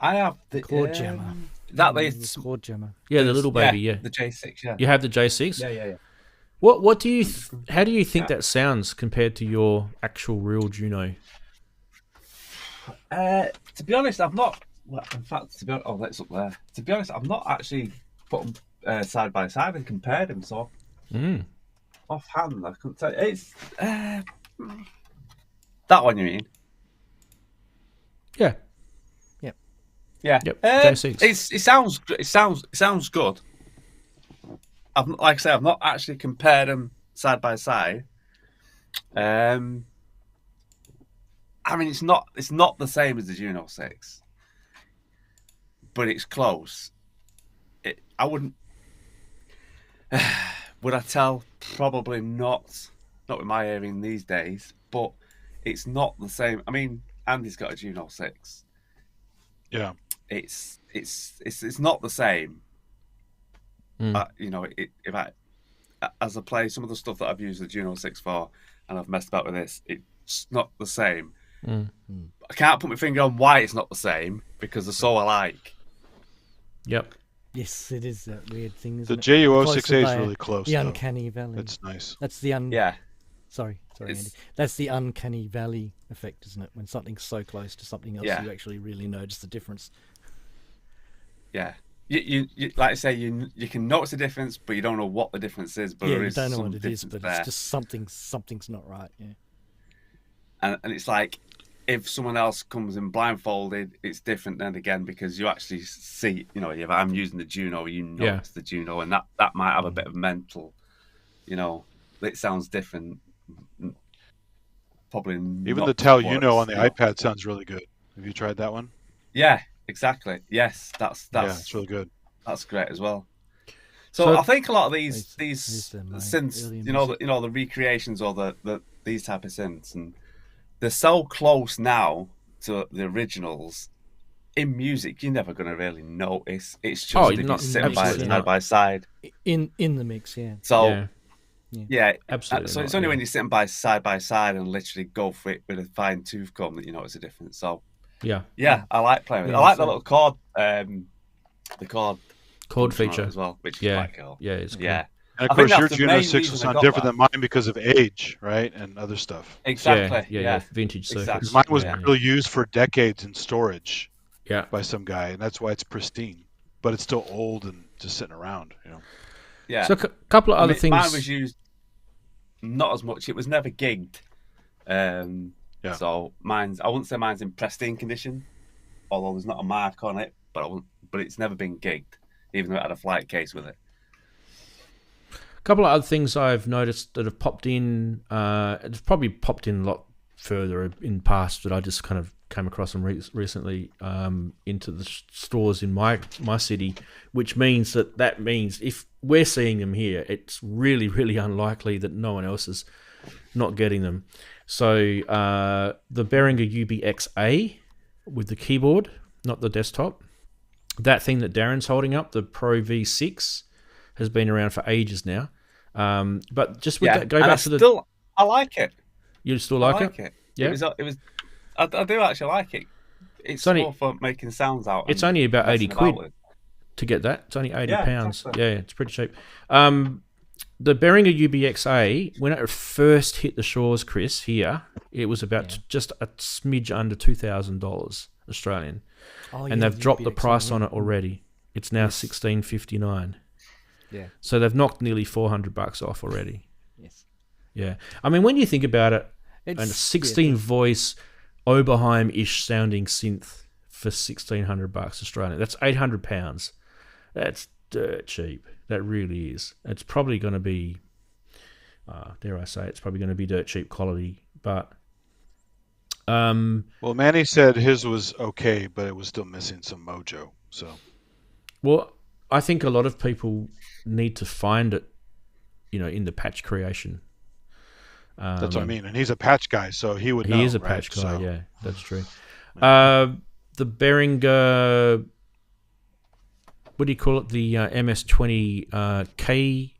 I have the chord jammer. That is chord jammer. Yeah, the little baby. Yeah, the J6. Yeah, you have the J6. Yeah. What do you? How do you think that sounds compared to your actual real Juno? To be honest, I've not. Well, in fact, that's up there. To be honest, I've not actually put them side by side and compared them. So offhand, I couldn't tell you. It's that one, you mean? Yeah. Yep. Yeah. Yep. J6. It sounds good. Like I say, I've not actually compared them side by side. I mean, it's not the same as the Juno 6, but it's close. I wouldn't. Would I tell? Probably not. Not with my hearing these days, but it's not the same. I mean, Andy's got a Juno 6. Yeah. It's not the same. You know, as I play some of the stuff that I've used the Juno 6 for, and I've messed about with this, it's not the same. I can't put my finger on why it's not the same because they're so alike. Yep. Yes, it is that weird thing. The Isn't JU06A is really close. The though. uncanny valley. It's nice. That's the Sorry, It's- Andy. That's the uncanny valley effect, isn't it? When something's so close to something else, Yeah. you actually really notice the difference. Yeah. You like I say, you can notice the difference, but you don't know what the difference is. But Yeah, there you is don't know some what it is, difference but there. it's just something's not right. Yeah. And it's like if someone else comes in blindfolded, it's different then again because you actually see, you know, if I'm using the Juno, you know Yeah. it's the Juno, and that might have a bit of mental, you know, it sounds different. Probably Even not the Tell what Uno on it's, the you know. iPad sounds really good. Have you tried that one? Yeah, exactly. Yes, that's Yeah, it's really good. That's great as well. So I think a lot of these these are my synths, earlier you know the recreations or the these type of synths, and they're so close now to the originals. In music, you're never going to really notice. It's just if you sit absolutely by side. In the mix, yeah. So yeah, absolutely. So it's only when you're sitting side by side and literally go for it with a fine tooth comb that you notice a difference. So yeah, I like playing with it. Yeah, I like so- the little chord, the chord function on feature it as well, which is Yeah, quite cool. yeah, it's cool. Yeah. And I of course, think your that's the Juno main 6 will reason I sound got different that. than mine because of age, right? And other stuff. Exactly. Yeah, vintage circuits. Exactly. Mine was Yeah. really used for decades in storage Yeah. by some guy, and that's why it's pristine. But it's still old and just sitting around, you know. Yeah. So a couple of other things. Mine was used not as much. It was never gigged. So I wouldn't say mine's in pristine condition, although there's not a mark on it. But it's never been gigged, even though it had a flight case with it. A couple of other things I've noticed that have popped in. It's probably popped in a lot further in past, but I just kind of came across them recently into the stores in my city, which means that means if we're seeing them here, it's really, really unlikely that no one else is not getting them. So the Behringer UBXA with the keyboard, not the desktop, that thing that Daren's holding up, the Pro V6, has been around for ages now. But just with that, go back to the. I like it. You still like it? Yeah. It was. I do actually like it. It's only, more for making sounds out. It's only about 80 quid to get that. It's only 80 pounds. Exactly. Yeah, it's pretty cheap. The Behringer UBXA, when it first hit the shores, Chris, here, it was about just a smidge under $2,000 Australian. And they've dropped the price on it already. It's now $1,659. Yeah. So they've knocked nearly $400 off already. Yes. Yeah. I mean, when you think about it, It's, and a 16-voice Oberheim-ish sounding synth for $1,600 Australian. That's £800. That's dirt cheap. That really is. It's probably going to be, dare I say, it's probably going to be dirt cheap quality. But well, Manny said his was okay, but it was still missing some mojo. So, well, I think a lot of people need to find it, in the patch creation. that's what I mean. And he's a patch guy, so he would know. He is a right? patch guy, So, yeah, that's true. The Behringer, what do you call it? The MS-20 K,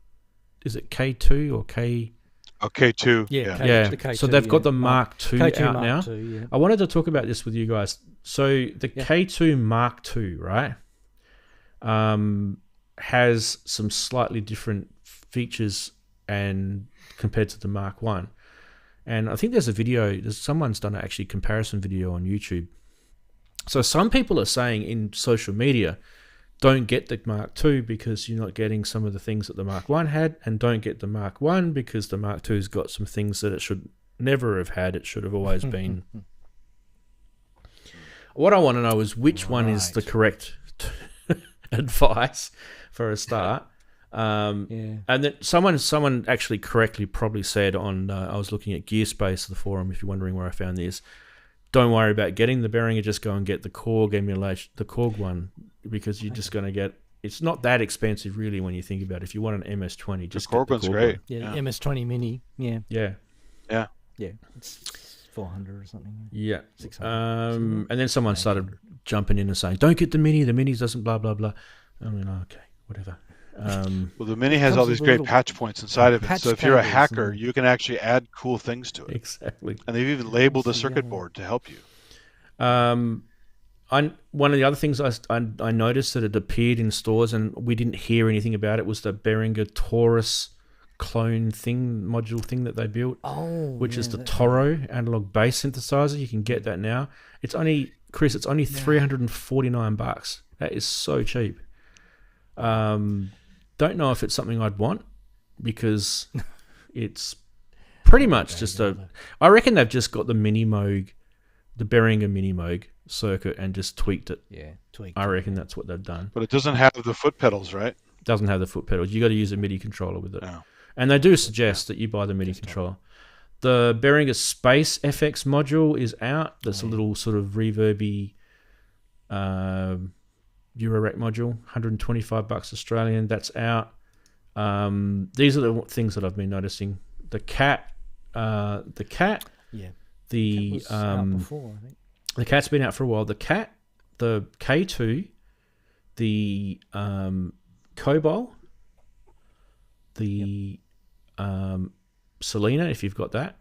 is it K2 or K? Oh, K2. Yeah, Yeah, the K2, so they've got the Mark II K2 out Mark now. II, yeah. I wanted to talk about this with you guys. So the K2 Mark II, right, has some slightly different features and compared to the Mark I. And I think there's a video, someone's done an actually comparison video on YouTube. So some people are saying in social media, don't get the Mark II because you're not getting some of the things that the Mark I had, and don't get the Mark I because the Mark II's got some things that it should never have had. It should have always been What I want to know is which one is the correct advice for a start. And then someone actually correctly probably said on, I was looking at Gearspace, the forum, if you're wondering where I found this, don't worry about getting the Behringer, just go and get the Korg emulation, the Korg one, because you're just going to get, it's not that expensive really when you think about it. If you want an MS-20, just the Korg one's great. Yeah, the MS-20 Mini, Yeah. It's 400 or something. Yeah. 600. And then someone started jumping in and saying, don't get the Mini doesn't blah, blah, blah. I mean, okay, whatever. Well, the Mini has all these great patch points inside of it. So if you're a hacker, you can actually add cool things to it. Exactly. And they've even labeled the circuit board to help you. One of the other things I noticed that it appeared in stores and we didn't hear anything about it was the Behringer Taurus clone module thing that they built, which is the Toro analog bass synthesizer. You can get that now. It's only, Chris, it's only $349. That is so cheap. Don't know if it's something I'd want because it's pretty much just I reckon they've just got the Minimoog, the Behringer Minimoog circuit and just tweaked it. Yeah, tweaked. I reckon that's what they've done. But it doesn't have the foot pedals, right? Doesn't have the foot pedals. You got to use a MIDI controller with it. No. And they do suggest that you buy the MIDI controller. The Behringer Space FX module is out. That's a little sort of reverby Eurorack module, $125 Australian. That's out. These are the things that I've been noticing. The cat. Yeah. The Cat was out before, I think. The cat's been out for a while. The cat, the K2, the Cobol, the Selena, if you've got that,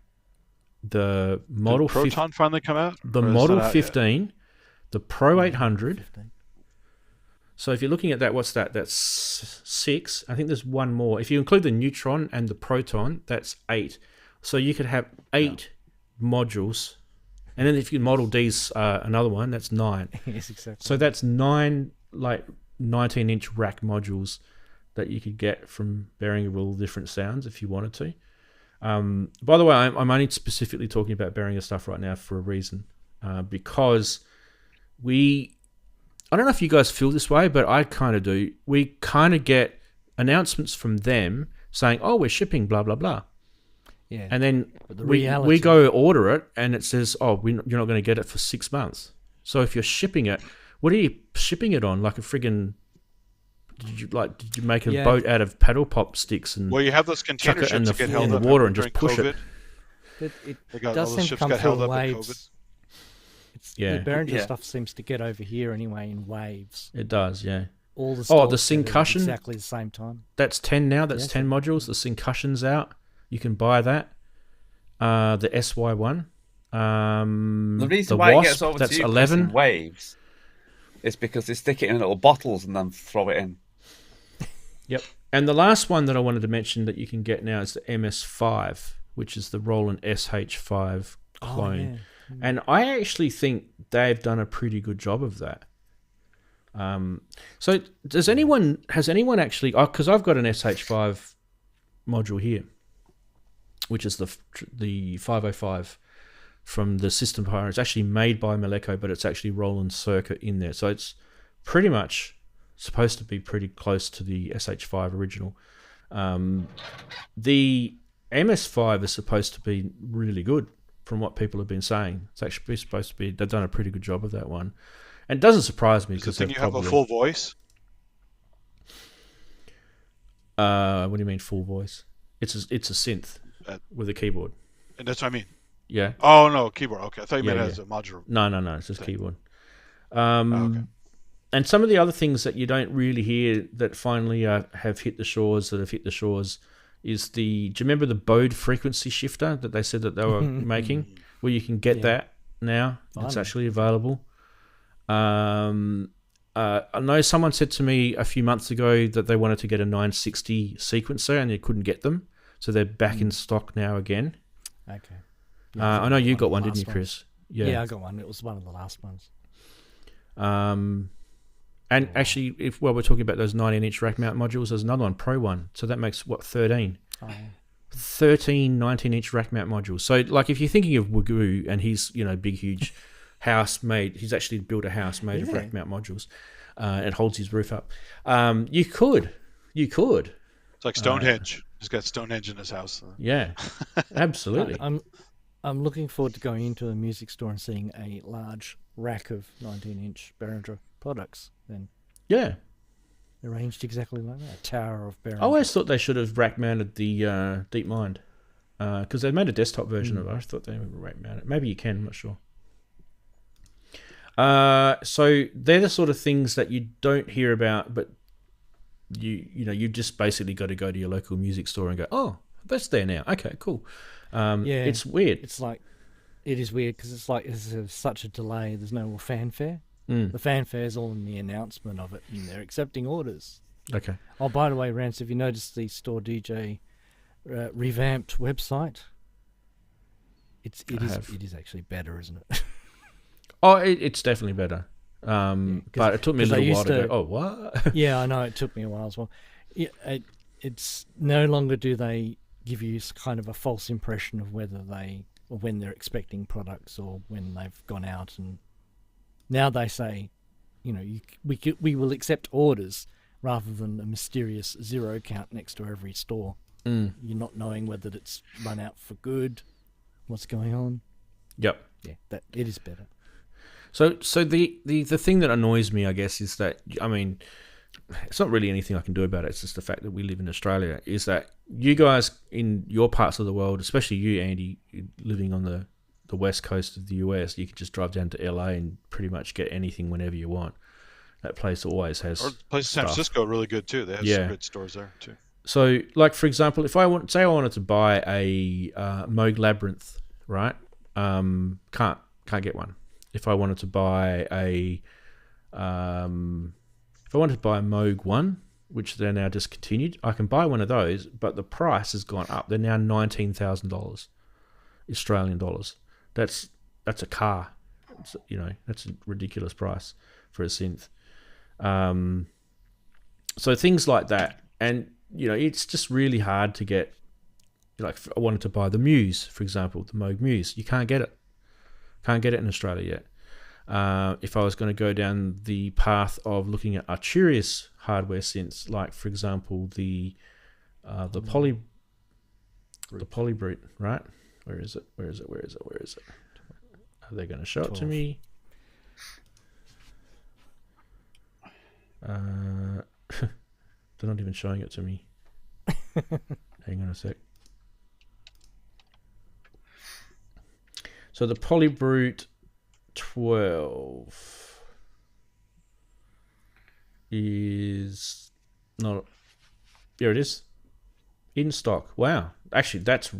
the Model Did Proton finally come out? The Model 15, the Pro 800. So if you're looking at that, what's that? That's 6. I think there's one more. If you include the Neutron and the Proton, that's 8. So you could have 8 modules. And then if you Model D's another one, that's 9. Yes, exactly. So that's 9 like 19-inch rack modules that you could get from Behringer with all different sounds if you wanted to. By the way, I'm only specifically talking about Behringer stuff right now for a reason, because I don't know if you guys feel this way, but I kind of do. We kind of get announcements from them saying, "Oh, we're shipping, blah blah blah," and then we go order it, and it says, "Oh, you're not going to get it for 6 months." So if you're shipping it, what are you shipping it on? Like a friggin' did you make a boat out of paddle pop sticks and you have those container chuck it ships in the water and just push COVID. It does seem to come through in waves. The Behringer stuff seems to get over here anyway in waves. It does, yeah. All the the Syncussion, exactly the same time. That's 10 now. That's 10 modules. The Syncussion's out. You can buy that. The SY1. The reason the why Wasp, it gets over that's to you 11 in waves is because they stick it in little bottles and then throw it in. Yep. And the last one that I wanted to mention that you can get now is the MS5, which is the Roland SH5 clone. And I actually think they've done a pretty good job of that. So has anyone actually, because I've got an SH5 module here, which is the 505 from the System Empire. It's actually made by Meleco, but it's actually Roland circuit in there. So it's pretty much supposed to be pretty close to the SH5 original. The MS5 is supposed to be really good from what people have been saying. It's actually supposed to be, they've done a pretty good job of that one. And it doesn't surprise me because you have a full voice? What do you mean full voice? It's a synth with a keyboard. And that's what I mean. Yeah. Oh no, keyboard. Okay, I thought you meant as a modular. No, it's just keyboard. Okay. And some of the other things that you don't really hear that finally have hit the shores is do you remember the Bode frequency shifter that they said that they were making? Well, you can get that now. Finally. It's actually available. I know someone said to me a few months ago that they wanted to get a 960 sequencer and they couldn't get them. So they're back in stock now again. Okay. I know you got one, didn't you, Chris? Yeah, I got one. It was one of the last ones. And actually, while we're talking about those 19-inch rack mount modules, there's another one, Pro one. So that makes, 13? Oh. 13 19-inch rack mount modules. So, like, if you're thinking of Wagyu and he's, big, huge house made. He's actually built a house made of rack mount modules. It holds his roof up. You could. It's like Stonehenge. He's got Stonehenge in his house. Yeah, absolutely. I'm looking forward to going into a music store and seeing a large rack of 19-inch Behringer products. Then yeah, arranged exactly like that. A tower of Behringer. I always thought they should have rack mounted the DeepMind because they made a desktop version of it. I thought they would rack mount it. Maybe you can. I'm not sure. So they're the sort of things that you don't hear about, but you just basically got to go to your local music store and go, oh, that's there now. Okay, cool. It's weird. It's like, it is weird because it's like there's such a delay. There's no more fanfare. The fanfare is all in the announcement of it, and they're accepting orders. Okay. Oh, by the way, Rance, have you noticed the Store DJ revamped website? It is actually better, isn't it? Oh, it's definitely better. But it took me a little while to go, oh, what? Yeah, I know. It took me a while as well. It's no longer do they give you kind of a false impression of whether or when they're expecting products or when they've gone out, and now they say, we will accept orders rather than a mysterious zero count next to every store. You're not knowing whether it's run out for good, what's going on. Yep. Yeah, that it is better. So the thing that annoys me, I guess, is that, I mean, it's not really anything I can do about it. It's just the fact that we live in Australia, is that you guys in your parts of the world, especially you, Andy, living on the west coast of the US, you can just drive down to LA and pretty much get anything whenever you want. That place always has Or place in San Francisco, really good too. They have some good stores there too. So, like, for example, if I wanted to buy a Moog Labyrinth, right? Can't get one. If I wanted to buy a Moog 1, which they're now discontinued, I can buy one of those, but the price has gone up. They're now $19,000 Australian dollars. That's a car. That's a ridiculous price for a synth. So things like that, and it's just really hard to get. Like, if I wanted to buy the Muse, for example, the Moog Muse, you can't get it. Can't get it in Australia yet. If I was going to go down the path of looking at Arturius hardware synths, like, for example, the Polybrute, right? Where is it? Are they going to show it to me? They're not even showing it to me. Hang on a sec. So the Polybrute 12 is not. Here it is, in stock. Wow, actually, that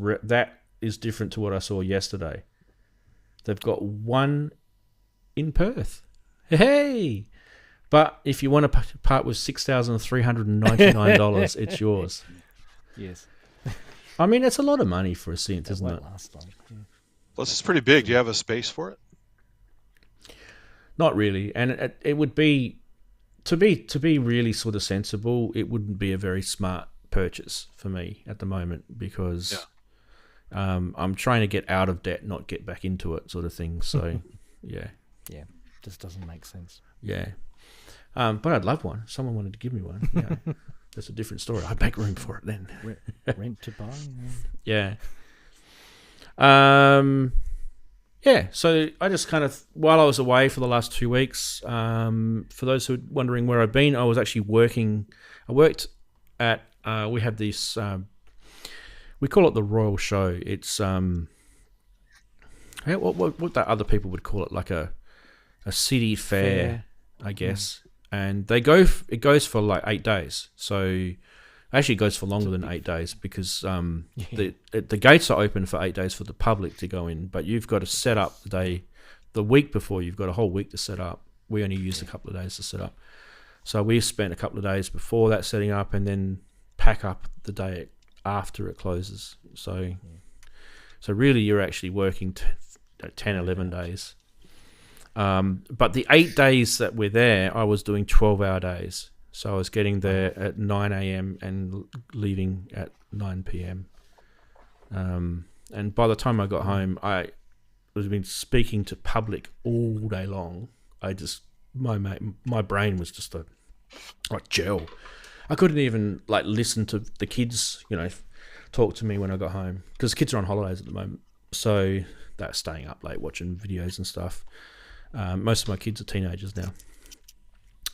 is different to what I saw yesterday. They've got one in Perth. Hey, but if you want to part with $6,399, it's yours. Yes. I mean, it's a lot of money for a synth, isn't it? Last time. Yeah. Plus, it's pretty big. Do you have a space for it? Not really, and it would be to be really sort of sensible. It wouldn't be a very smart purchase for me at the moment because I'm trying to get out of debt, not get back into it, sort of thing. So, yeah, just doesn't make sense. Yeah, but I'd love one. If someone wanted to give me one. Yeah, that's a different story. I'd make room for it then. Rent to buy. Yeah. So I just kind of, while I was away for the last 2 weeks, for those who are wondering where I've been, I was actually working. I worked at, we have this, we call it the Royal Show. It's, what that other people would call it, like a city fair, I guess. And it goes for like 8 days. So actually it goes for longer than 8 days because the gates are open for 8 days for the public to go in, but you've got to set up the week before. You've got a whole week to set up. We only used a couple of days to set up. So we spent a couple of days before that setting up and then pack up the day after it closes. So really you're actually working 10, 11 days. But the 8 days that we're there, I was doing 12-hour days. So I was getting there at 9 a.m. and leaving at 9 p.m. And by the time I got home, I was been speaking to public all day long. My brain was just like gel. I couldn't even like listen to the kids, talk to me when I got home, because kids are on holidays at the moment, so they're staying up late watching videos and stuff. Most of my kids are teenagers now,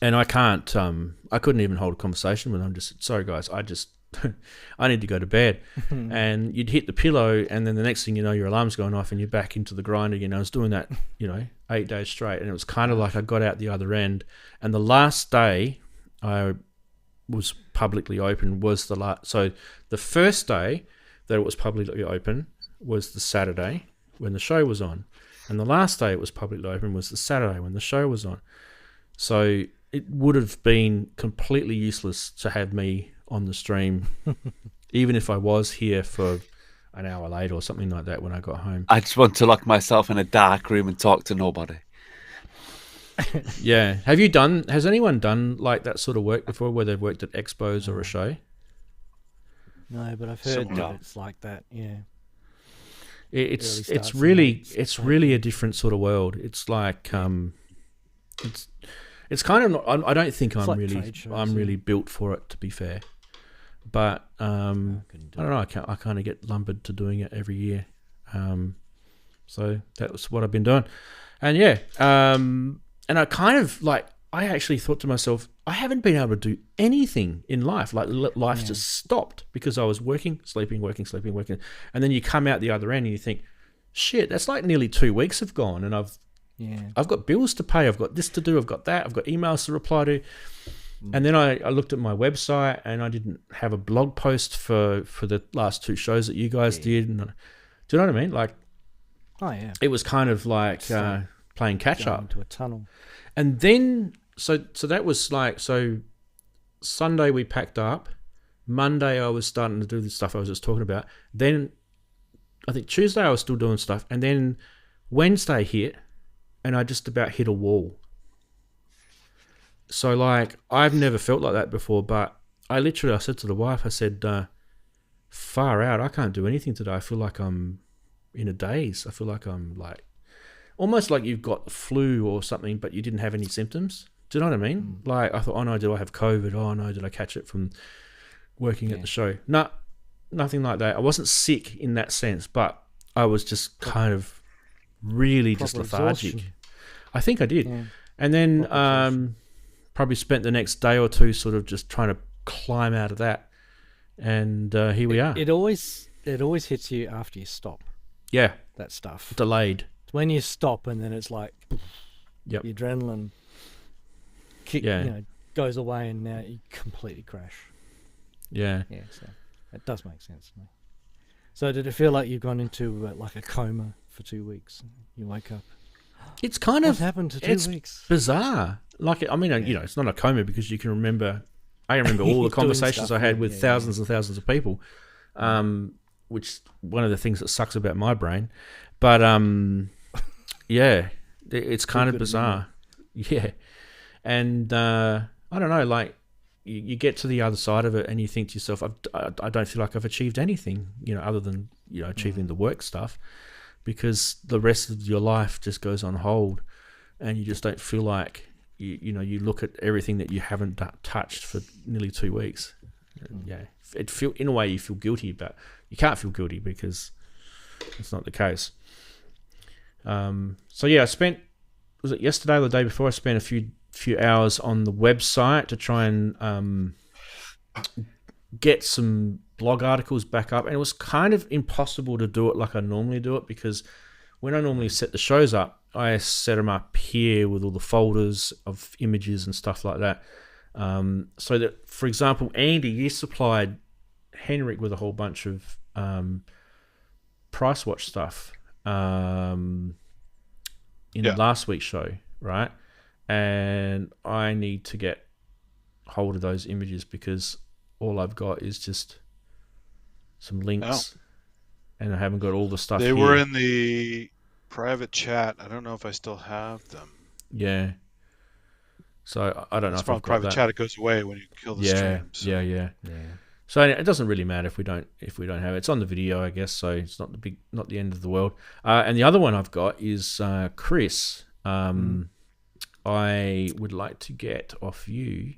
and I couldn't even hold a conversation with them. Just, sorry guys, I need to go to bed. And you'd hit the pillow, and then the next thing you know, your alarm's going off and you're back into the grind again. I was doing that 8 days straight, and it was kind of like I got out the other end. And the last day I was publicly open was so the first day that it was publicly open was the Saturday when the show was on, and the last day it was publicly open was the Saturday when the show was on. So it would have been completely useless to have me on the stream, even if I was here for an hour late or something like that when I got home. I just want to lock myself in a dark room and talk to nobody. Yeah. Has anyone done like that sort of work before, where they've worked at expos or a show? No, but I've heard that it's like that. Yeah. It's really a different sort of world. It's like it's kind of not, I don't think I'm really built for it, to be fair. But I don't know. I kind of get lumbered to doing it every year. So that was what I've been doing, and yeah. And I kind of I actually thought to myself, I haven't been able to do anything in life. Like life just stopped because I was working, sleeping, and then you come out the other end and you think, shit, that's like nearly 2 weeks have gone, and I've got bills to pay, I've got this to do, I've got that, I've got emails to reply to. And then I looked at my website, and I didn't have a blog post for the last 2 shows that you guys did. And, do you know what I mean? Like, it was kind of like playing catch up into a tunnel. And then so that was Sunday we packed up. Monday I was starting to do the stuff I was just talking about. Then I think Tuesday I was still doing stuff, and then Wednesday hit, and I just about hit a wall. So I've never felt like that before, but I said to the wife, I said, far out, I can't do anything today. I feel like I'm in a daze. I feel like I'm almost like you've got the flu or something, but you didn't have any symptoms. Do you know what I mean? I thought, oh no, did I have COVID? Oh no, did I catch it from working at the show? No, nothing like that. I wasn't sick in that sense, but I was just kind of really just lethargic. Exhaustion. I think I did. Yeah. And then probably spent the next day or two sort of just trying to climb out of that. And here we are. It always hits you after you stop. Yeah. That stuff. Delayed. When you stop, and then it's like, the adrenaline goes away, and now you completely crash. Yeah. Yeah, so it does make sense to me. So did it feel like you've gone into like a coma for 2 weeks? You wake up. It's kind of happened to 2 weeks. Bizarre. It's not a coma because you can remember. I remember all the conversations I had with thousands and thousands of people, which one of the things that sucks about my brain. But it's kind of bizarre. Yeah, and I don't know. You get to the other side of it, and you think to yourself, I don't feel like I've achieved anything, other than achieving the work stuff, because the rest of your life just goes on hold, and you just don't feel like you look at everything that you haven't touched for nearly 2 weeks. Yeah, in a way you feel guilty, but you can't feel guilty because it's not the case. I spent, was it yesterday or the day before, I spent a few hours on the website to try and get some blog articles back up, and it was kind of impossible to do it like I normally do it, because when I normally set the shows up, I set them up here with all the folders of images and stuff like that. So that, for example, Andy, you supplied Henrik with a whole bunch of Price Watch stuff in last week's show, right? And I need to get hold of those images, because all I've got is just some links, and I haven't got all the stuff. They were in the private chat. I don't know if I still have them. Yeah. So I don't know if from I've got private that. chat. It goes away when you kill the stream. So. Yeah. So it doesn't really matter if we don't have it. It's on the video, I guess. So it's not the end of the world. And the other one I've got is Chris. I would like to get off you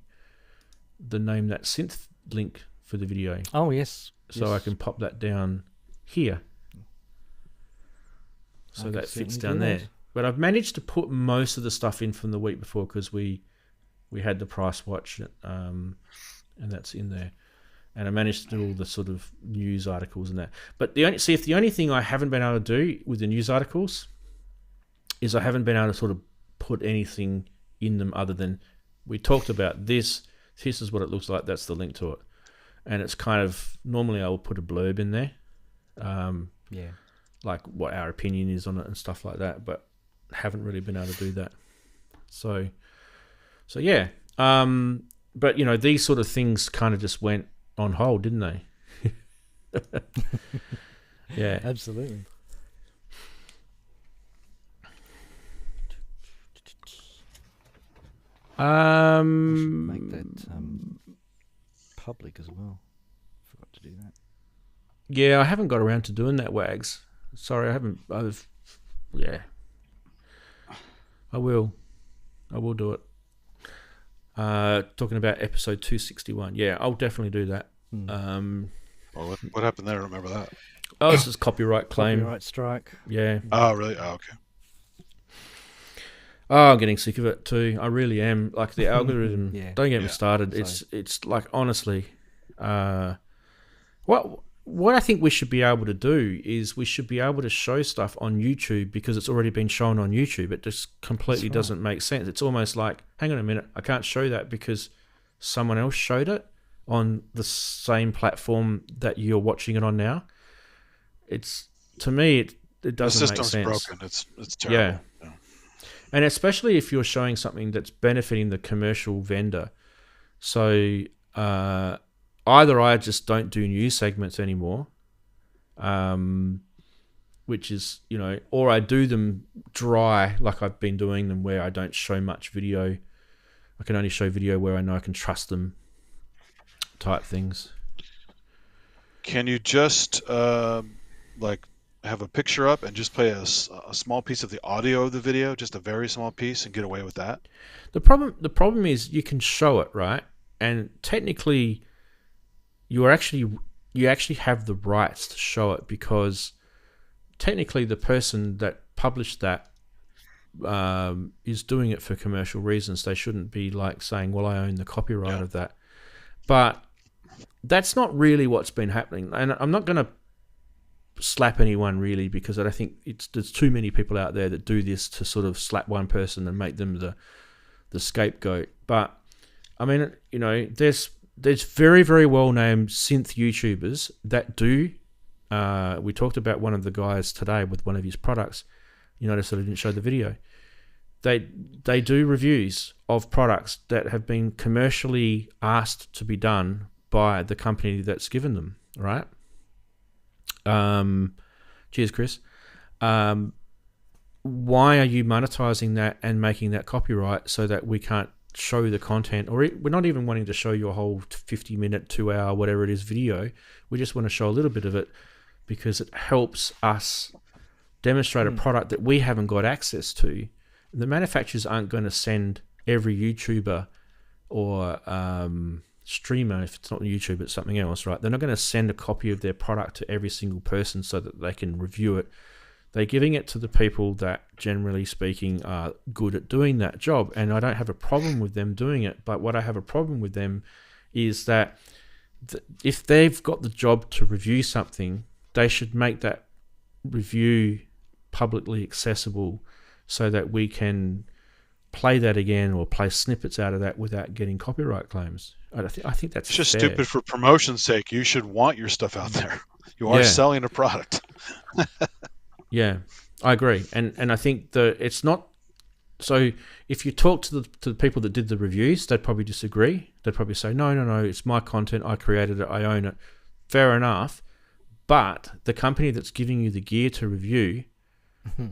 the name that synth link for the video. Oh yes. So I can pop that down here. So that fits down there. But I've managed to put most of the stuff in from the week before because we had the price watch, and that's in there. And I managed to do all the sort of news articles and that. But the only thing I haven't been able to do with the news articles is I haven't been able to sort of put anything in them other than we talked about this. This is what it looks like. That's the link to it. And it's kind of, normally I will put a blurb in there. Like what our opinion is on it and stuff like that. But haven't really been able to do that. So yeah. But, you know, these sort of things kind of just went on hold, didn't they? Yeah. Absolutely. I should make that public as well. Forgot to do that. Yeah, I haven't got around to doing that, Wags. Sorry, I haven't. Yeah. I will do it. Talking about episode 261. Yeah, I'll definitely do that. Well, what happened there? I remember that. Oh, this is copyright claim. Copyright strike. Yeah. Oh, really? Oh, okay. Oh, I'm getting sick of it too. I really am. Like the algorithm. Don't get me started. It's like, honestly, what I think we should be able to do is we should be able to show stuff on YouTube because it's already been shown on YouTube. It just completely doesn't make sense. It's almost like, hang on a minute, I can't show that because someone else showed it on the same platform that you're watching it on now. It's, to me, it doesn't make sense. The system's broken. It's terrible. Yeah. And especially if you're showing something that's benefiting the commercial vendor. So either I just don't do news segments anymore, which is, you know, or I do them dry like I've been doing them where I don't show much video. I can only show video where I know I can trust them type things. Can you just like have a picture up and just play a small piece of the audio of the video, just a very small piece, and get away with that? The problem is you can show it, right? And technically you actually have the rights to show it because technically the person that published that is doing it for commercial reasons. They shouldn't be like saying, well, I own the copyright of that. But that's not really what's been happening. And I'm not going to slap anyone really because I think there's too many people out there that do this to sort of slap one person and make them the scapegoat. But I mean, you know, there's very, very well-named synth YouTubers that do. We talked about one of the guys today with one of his products. You notice that I didn't show the video. They do reviews of products that have been commercially asked to be done by the company that's given them, right? Cheers, Chris. Why are you monetizing that and making that copyright so that we can't show the content, or we're not even wanting to show you a whole 50-minute, 2-hour, whatever it is video. We just want to show a little bit of it because it helps us demonstrate a product that we haven't got access to. The manufacturers aren't going to send every YouTuber or streamer, if it's not YouTube, it's something else, right? They're not going to send a copy of their product to every single person so that they can review it. They're giving it to the people that, generally speaking, are good at doing that job. And I don't have a problem with them doing it. But what I have a problem with them is that if they've got the job to review something, they should make that review publicly accessible so that we can play that again or play snippets out of that without getting copyright claims. I think that's it's just fair. Stupid for promotion's sake. You should want your stuff out there. You are selling a product. Yeah, I agree, and I think it's not. So if you talk to the people that did the reviews, they'd probably disagree. They'd probably say, no, it's my content. I created it. I own it. Fair enough. But the company that's giving you the gear to review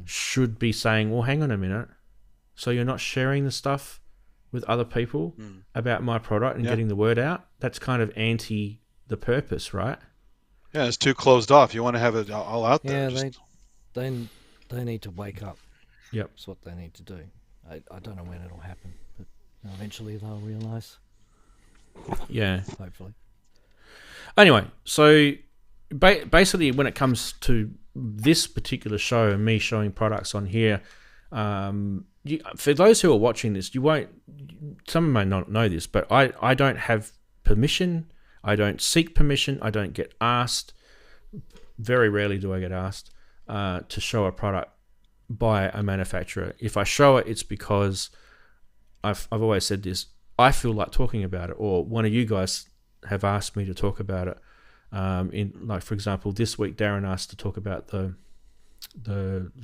should be saying, well, hang on a minute. So you're not sharing the stuff with other people about my product and getting the word out? That's kind of anti the purpose, right? Yeah, it's too closed off. You want to have it all out there. Yeah, they need to wake up. Yep. That's what they need to do. I don't know when it'll happen, but eventually they'll realise. Yeah. Hopefully. Anyway, so basically when it comes to this particular show and me showing products on here, for those who are watching this, some may not know this, but I don't have permission. I don't seek permission. I don't get asked. Very rarely do I get asked to show a product by a manufacturer. If I show it, it's because I've always said this. I feel like talking about it, or one of you guys have asked me to talk about it. For example, this week Daren asked to talk about the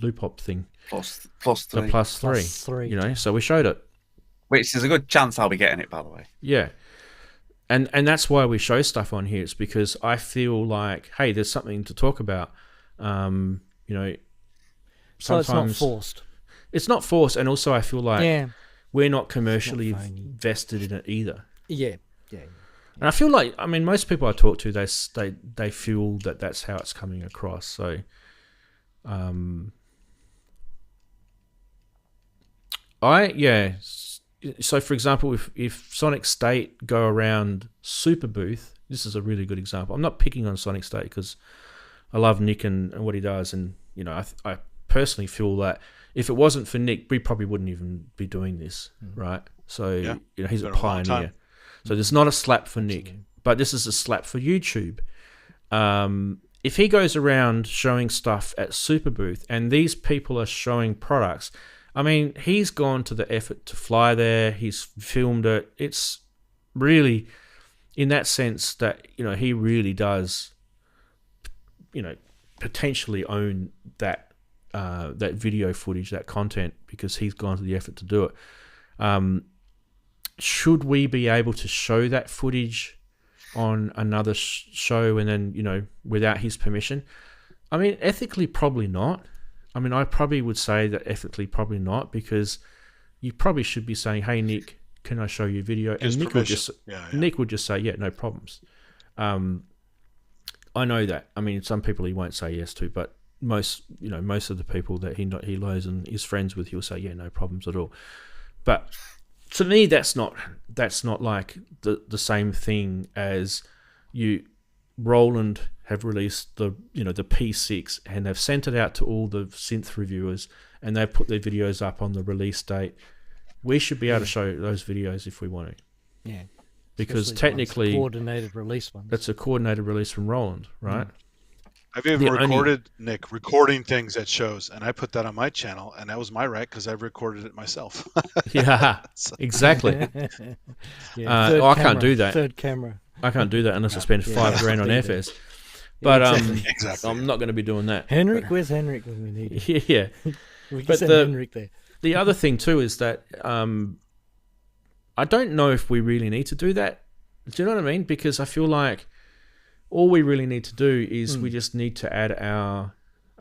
loop hop thing, plus the three. plus three. So we showed it, which there's a good chance I'll be getting it, by the way. Yeah, and that's why we show stuff on here. It's because I feel like, hey, there's something to talk about. So it's not forced. It's not forced, and also I feel like we're not commercially vested in it either. Yeah. And I feel like, most people I talk to, they feel that that's how it's coming across. So, So for example, if Sonic State go around Super Booth, this is a really good example. I'm not picking on Sonic State because I love Nick and what he does, and I personally feel that if it wasn't for Nick, we probably wouldn't even be doing this, right? So he's a pioneer. So there's not a slap for Nick, but this is a slap for YouTube. If he goes around showing stuff at Super Booth and these people are showing products, he's gone to the effort to fly there. He's filmed it. It's really, in that sense, that he really does, potentially own that video footage, that content, because he's gone to the effort to do it. Should we be able to show that footage on another show and then, without his permission? Ethically, probably not. I probably would say that ethically, probably not, because you probably should be saying, hey, Nick, can I show you a video? And Nick would just say, yeah, no problems. I know that. Some people he won't say yes to, but most of the people that he knows and is friends with, he'll say, yeah, no problems at all. But to me, that's not like the same thing as Roland have released the P6 and they've sent it out to all the synth reviewers and they've put their videos up on the release date. We should be able to show those videos if we want to. Yeah. Because technically, coordinated release one. That's a coordinated release from Roland, right? I've even recorded Nick recording things at shows, and I put that on my channel, and that was my right because I've recorded it myself. Yeah, exactly. I can't do that. Third camera. I can't do that unless I spend $5,000 on airfares. But exactly. I'm not going to be doing that. Henrik, where's Henrik when we need him? Yeah. We can send Henrik there. The other thing too is that I don't know if we really need to do that. Do you know what I mean? Because I feel like all we really need to do is we just need to add our.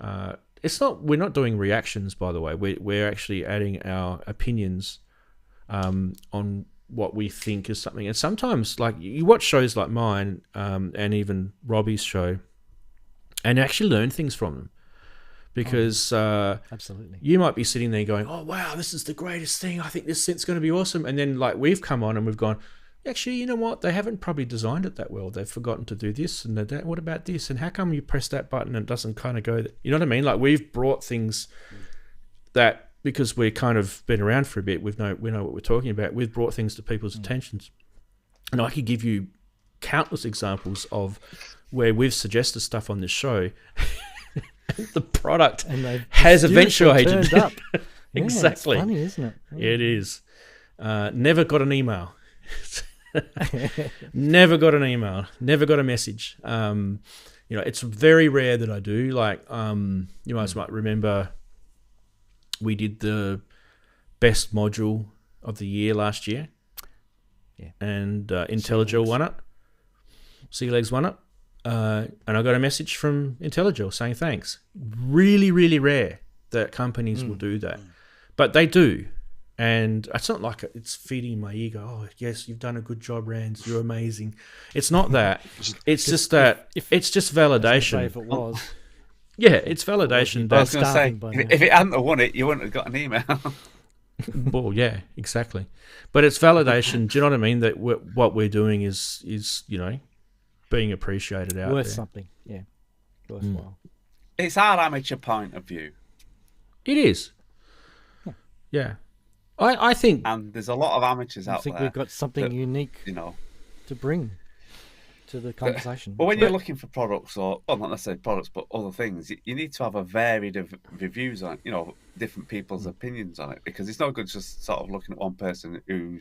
We're not doing reactions, by the way. We're actually adding our opinions on what we think is something. And sometimes, like, you watch shows like mine and even Robbie's show, and actually learn things from them. Because absolutely, you might be sitting there going, "Oh wow, this is the greatest thing! I think this synth's going to be awesome." And then, like, we've come on and we've gone, "Actually, you know what? They haven't probably designed it that well. They've forgotten to do this and that. What about this? And how come you press that button and it doesn't kind of go?" You know what I mean? Like, we've brought things that, because we're kind of been around for a bit, we know what we're talking about. We've brought things to people's attentions, and I could give you countless examples of where we've suggested stuff on this show. The product has eventuated. Up. Exactly. It's funny, isn't it? Yeah, it is. Never got an email. Never got an email. Never got a message. It's very rare that I do. Like, you guys might remember we did the best module of the year last year. Yeah. And IntelliGel won it. Sea Legs won it. And I got a message from IntelliGel saying thanks. Really, really rare that companies will do that. But they do. And it's not like it's feeding my ego. Oh, yes, you've done a good job, Ranz. You're amazing. It's not that. It's just that it's just validation. If it was, Yeah, it's validation. I was That, going to say, starving by now. if it hadn't have won it, you wouldn't have got an email. well, yeah, exactly. But it's validation. Do you know what I mean? That what we're doing is being appreciated out worth there. something. Yeah, worthwhile. It's our amateur point of view. It is. Yeah. I think. And there's a lot of amateurs I out think there. we've got something that, unique to bring to the conversation. Well, when you're looking for products, or well, not necessarily products, but other things, you need to have a varied of reviews on it. Different people's opinions on it, because it's not good just sort of looking at one person who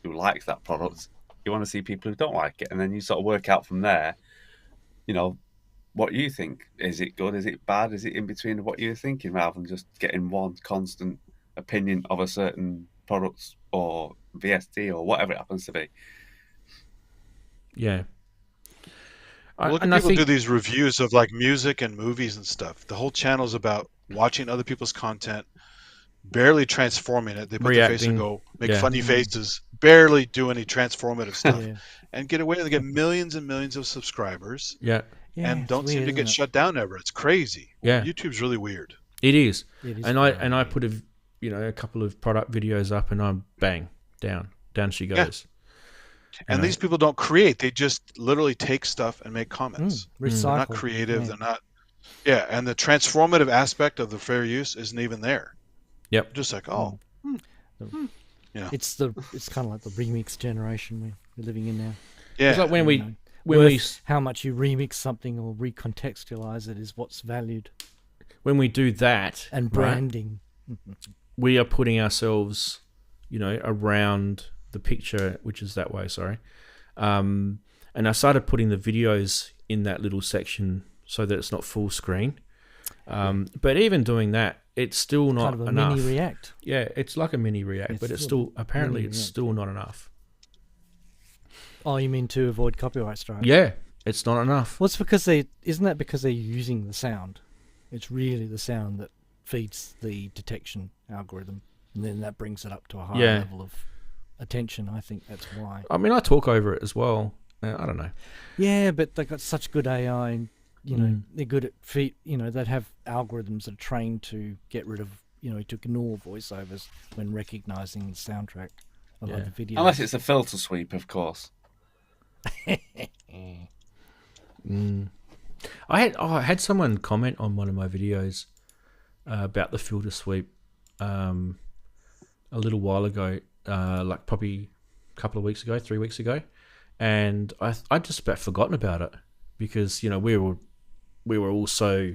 likes that product. You want to see people who don't like it, and then you sort of work out from there. What you think. Is it good? Is it bad? Is it in between of what you're thinking, rather than just getting one constant opinion of a certain product or VST or whatever it happens to be. Yeah. Look at people do these reviews of like music and movies and stuff. The whole channel's about watching other people's content, barely transforming it. They put their face and go make funny faces, barely do any transformative stuff, and get away with get millions and millions of subscribers. Yeah. And don't seem to get shut down ever. It's crazy. Yeah. YouTube's really weird. It is. And I put a couple of product videos up, and I'm bang down she goes. And these people don't create; they just literally take stuff and make comments. Recycle. They're not creative. They're not. Yeah, and the transformative aspect of the fair use isn't even there. Yep. Just like it's kind of like the remix generation we're living in now. Yeah. It's like when how much you remix something or recontextualize it is what's valued. When we do that and branding, we are putting ourselves, around the picture, which is that way. Sorry, and I started putting the videos in that little section so that it's not full screen. But even doing that, it's still not kind of a enough. Mini React. Yeah, it's like a mini React, but it's still apparently it's still not enough. Oh, you mean to avoid copyright strikes? Yeah, it's not enough. Well, it's because isn't that because they're using the sound? It's really the sound that feeds the detection algorithm, and then that brings it up to a higher level of attention. I think that's why. I mean, I talk over it as well. I don't know. Yeah, but they've got such good AI, and they're good at they'd have algorithms that are trained to get rid of, to ignore voiceovers when recognizing the soundtrack of other videos. Unless it's a filter sweep, of course. I had someone comment on one of my videos about the filter sweep a little while ago, like probably a couple of weeks ago, 3 weeks ago, and I just about forgotten about it because we were all so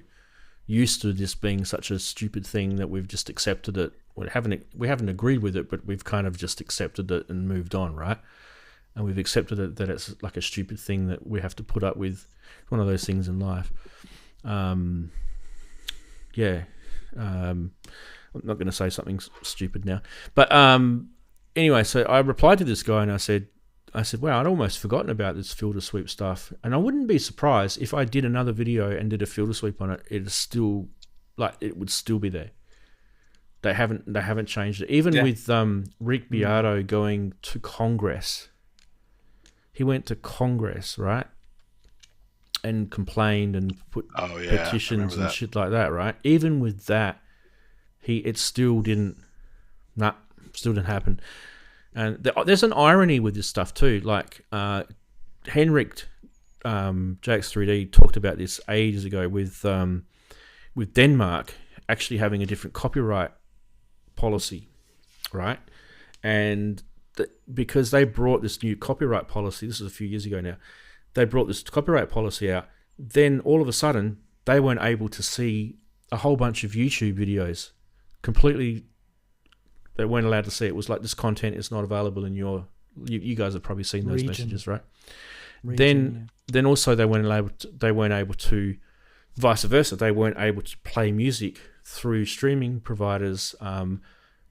used to this being such a stupid thing that we've just accepted it. We haven't agreed with it, but we've kind of just accepted it and moved on, right? And we've accepted it that it's like a stupid thing that we have to put up with. It's one of those things in life. I'm not going to say something stupid now. But anyway, so I replied to this guy and I said, wow, I'd almost forgotten about this filter sweep stuff. And I wouldn't be surprised if I did another video and did a filter sweep on it. It would still be there. They haven't changed it. Even with Rick Beato going to Congress. He went to Congress, right? And complained and put petitions and shit like that, right? Even with that, it still didn't happen. And there's an irony with this stuff too. Like Henrik JX3D talked about this ages ago with Denmark actually having a different copyright policy, right? And because they brought this new copyright policy, this was a few years ago now, they brought this copyright policy out, then all of a sudden they weren't able to see a whole bunch of YouTube videos completely. They weren't allowed to see it. It was like, this content is not available in you guys have probably seen those messages, right? Then also they weren't able to, vice versa, they weren't able to play music through streaming providers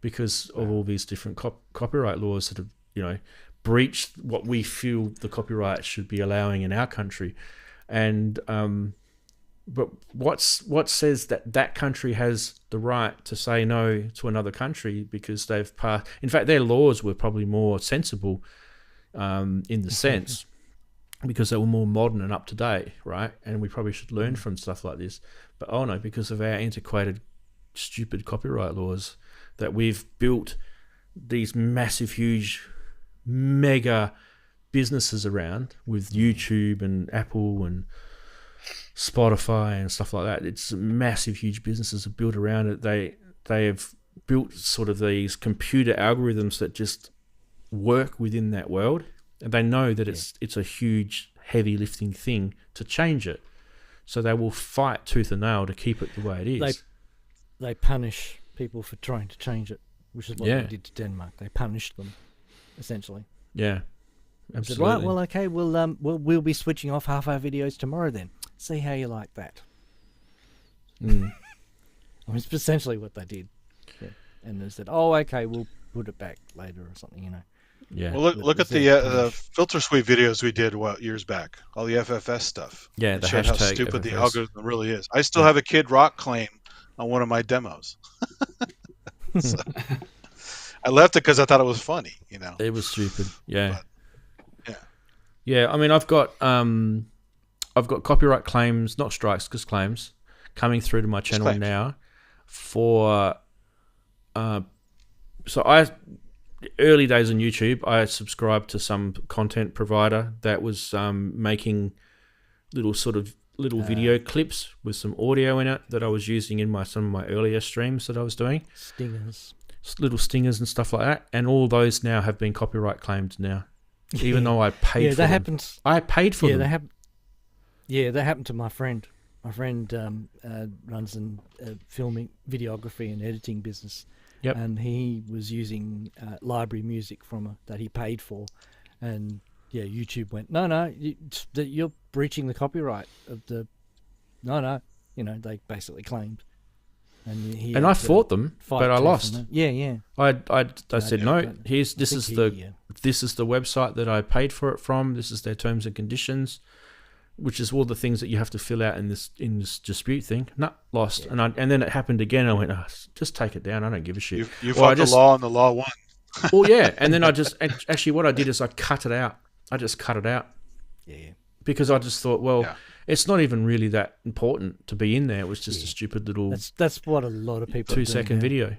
because of all these different copyright laws that have, breached what we feel the copyright should be allowing in our country. And but what says that country has the right to say no to another country because they've passed? In fact, their laws were probably more sensible in the sense because they were more modern and up to date, right? And we probably should learn from stuff like this. But oh no, because of our antiquated, stupid copyright laws, that we've built these massive, huge, mega businesses around with YouTube and Apple and Spotify and stuff like that. It's massive, huge businesses are built around it. They have built sort of these computer algorithms that just work within that world, and they know that it's a huge, heavy lifting thing to change it. So they will fight tooth and nail to keep it the way it is. They punish people for trying to change it, which is what they did to Denmark. They punished them, essentially. Yeah, absolutely. Said, right, well, okay, we'll be switching off half our videos tomorrow then. See how you like that. I mean, it's essentially what they did. Yeah. And they said, oh, okay, we'll put it back later or something, you know. Yeah. Well, look at the filter sweep videos we did years back. All the FFS stuff. Yeah, it the showed hashtag how stupid FFS. the algorithm really is. I still have a Kid Rock claim on one of my demos. So, I left it because I thought it was funny, you know. It was stupid. Yeah. But, yeah. I mean, I've got copyright claims, not strikes, just claims, coming through to my channel now for. So early days on YouTube, I subscribed to some content provider that was making little video clips with some audio in it that I was using in some of my earlier streams that I was doing. Little stingers and stuff like that, and all those now have been copyright claimed now, even though I paid for them. Happens. I paid for them. That happened to my friend. My friend runs a filming, videography and editing business. Yep. And he was using library music that he paid for, and YouTube went, no, you're breaching the copyright of the. No, they basically claimed, and I fought them, but I lost. Yeah. I said no. This is the website that I paid for it from. This is their terms and conditions, which is all the things that you have to fill out in this dispute thing. Lost. Yeah. And then it happened again. I went, just take it down. I don't give a shit. You fought the law and the law won. Well, yeah. And then actually what I did is I cut it out. I just cut it out. Yeah. Because I just thought, it's not even really that important to be in there. It was just a stupid little. That's what a lot of people 2-second video.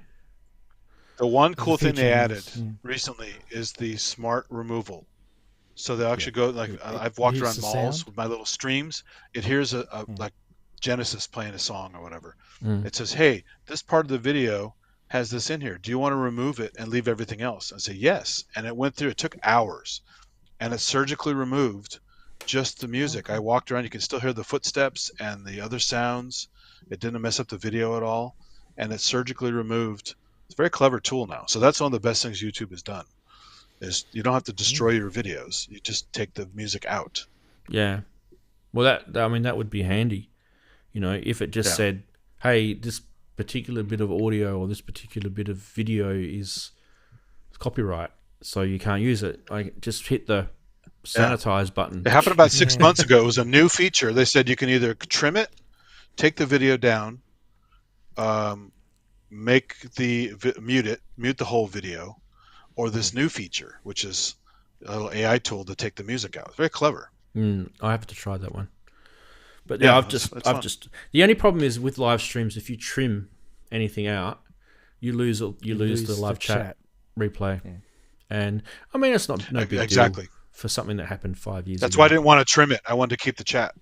The one cool thing they added recently is the smart removal. So they'll actually go, I've walked around malls with my little streams. It hears like Genesis playing a song or whatever. It says, hey, this part of the video has this in here. Do you want to remove it and leave everything else? I say, yes. And it went through. It took hours. And it surgically removed just the music. I walked around. You can still hear the footsteps and the other sounds. It didn't mess up the video at all. And it surgically removed. It's a very clever tool now. So that's one of the best things YouTube has done. Is you don't have to destroy your videos. You just take the music out. Yeah. Well, that would be handy. You know, if it just said, hey, this particular bit of audio or this particular bit of video is copyright, so you can't use it. I just hit the sanitize button. It happened about 6 months ago. It was a new feature. They said you can either trim it, take the video down, mute the whole video, or this new feature, which is a little AI tool to take the music out. It's very clever. I have to try that one. But I've just the only problem is with live streams, if you trim anything out, you lose the live chat replay. Yeah. And I mean, it's no big deal for something that happened 5 years ago. That's why I didn't want to trim it. I wanted to keep the chat.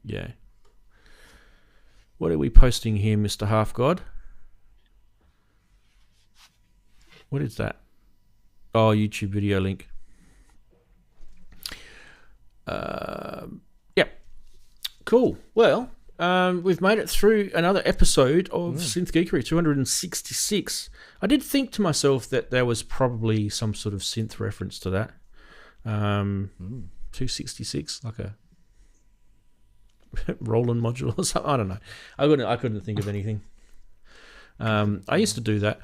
Yeah. What are we posting here, Mr. Half God? What is that? Oh, YouTube video link. Yep. Cool. Well, we've made it through another episode of Synth Geekery 266. I did think to myself that there was probably some sort of synth reference to that. 266, like a Roland module or something. I don't know. I couldn't think of anything. I used to do that.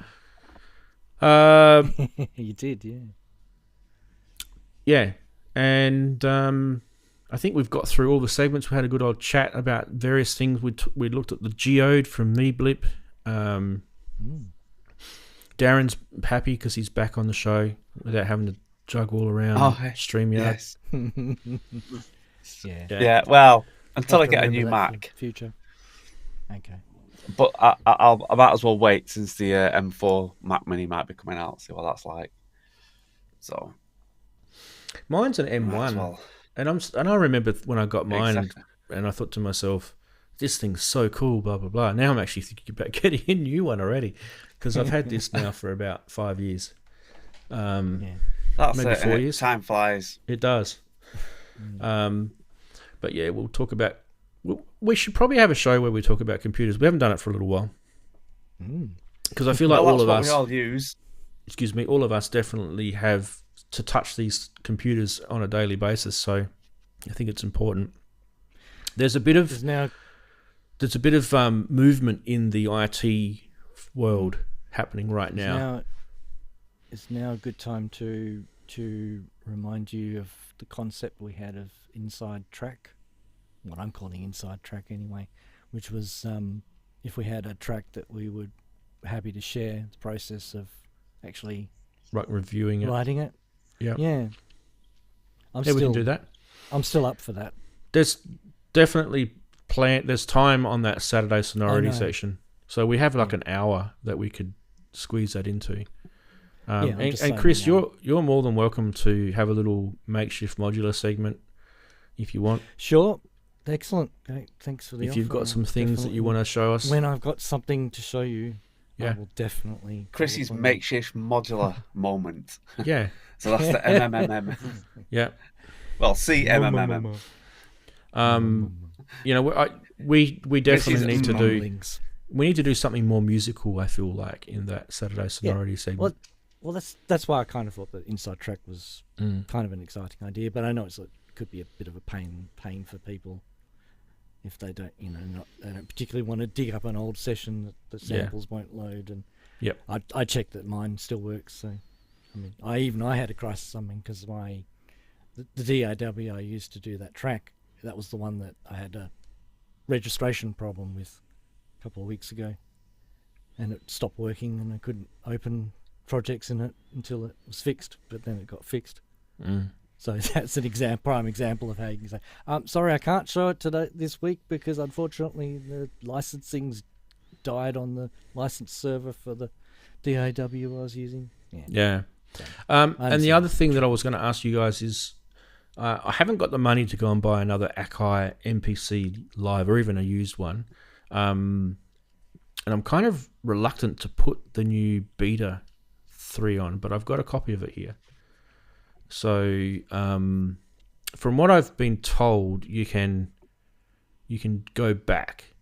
You did, yeah. Yeah, and I I think we've got through all the segments. We had a good old chat about various things. We looked at the Geode from Meeblip. Daren's happy because he's back on the show without having to juggle around StreamYard. Yes. Yeah. Well, until I get a new Mac. Future. Okay. But I might as well wait since the M4 Mac Mini might be coming out. See what that's like. So, mine's an M1, and I remember when I got mine, and I thought to myself, "This thing's so cool." Blah blah blah. Now I'm actually thinking about getting a new one already because I've had this now for about 5 years. That's maybe 4 years. Time flies. It does. But yeah, we'll talk about. We should probably have a show where we talk about computers. We haven't done it for a little while because I feel like all of us. We all use. Excuse me. All of us definitely have to touch these computers on a daily basis. So I think it's important. There's a bit of movement in the IT world happening right now. It's now a good time to remind you of the concept we had of inside track. What I'm calling inside track anyway, which was if we had a track that we would happy to share the process of actually reviewing it, writing it. Yeah. We can do that. I'm still up for that. There's definitely there's time on that Saturday Sonority section, so we have like an hour that we could squeeze that into. And Chris, you're more than welcome to have a little makeshift modular segment if you want. Sure. Excellent. Okay. Thanks for the offer. If you've got some things that you want to show us. When I've got something to show you, I will definitely... Chrissy's makeshift modular moment. Yeah. So that's the MMMM. Yeah. Well, CMMM. We definitely need to do... We need to do something more musical, I feel like, in that Saturday Sonority segment. Well, that's why I kind of thought that Inside Track was kind of an exciting idea, but I know it could be a bit of a pain for people if they don't, they don't particularly want to dig up an old session that the samples won't load. And I checked that mine still works. So, I had a crisis something because the DAW I used to do that track, that was the one that I had a registration problem with a couple of weeks ago, and it stopped working and I couldn't open projects in it until it was fixed. But then it got fixed. So that's an prime example of how you can say, sorry, I can't show it this week because unfortunately the licensing's died on the license server for the DAW I was using. Yeah. And the other thing that I was going to ask you guys is, I haven't got the money to go and buy another Akai MPC Live or even a used one. And I'm kind of reluctant to put the new Beta 3 on, but I've got a copy of it here. So, from what I've been told, you can go back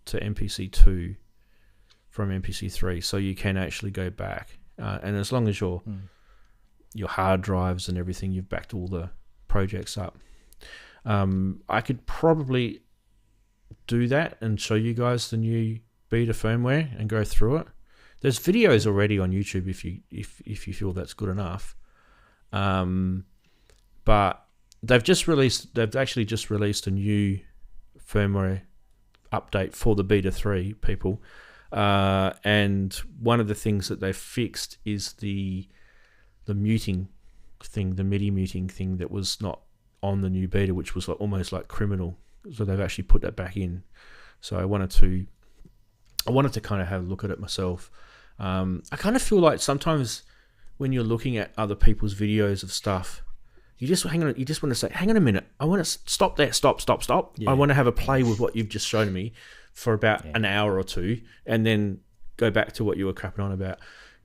to MPC 2 from MPC 3, so you can actually go back, and as long as your hard drives and everything, you've backed all the projects up. I could probably do that and show you guys the new beta firmware and go through it. There's videos already on YouTube if you feel that's good enough. But they've actually just released a new firmware update for the Beta 3 people. And one of the things that they've fixed is the muting thing, the MIDI muting thing that was not on the new beta, which was almost like criminal. So they've actually put that back in. So I wanted to kind of have a look at it myself. I kind of feel like sometimes when you're looking at other people's videos of stuff, you just want to say, hang on a minute, I want to stop there, stop. I want to have a play with what you've just shown me for about an hour or two, and then go back to what you were crapping on about.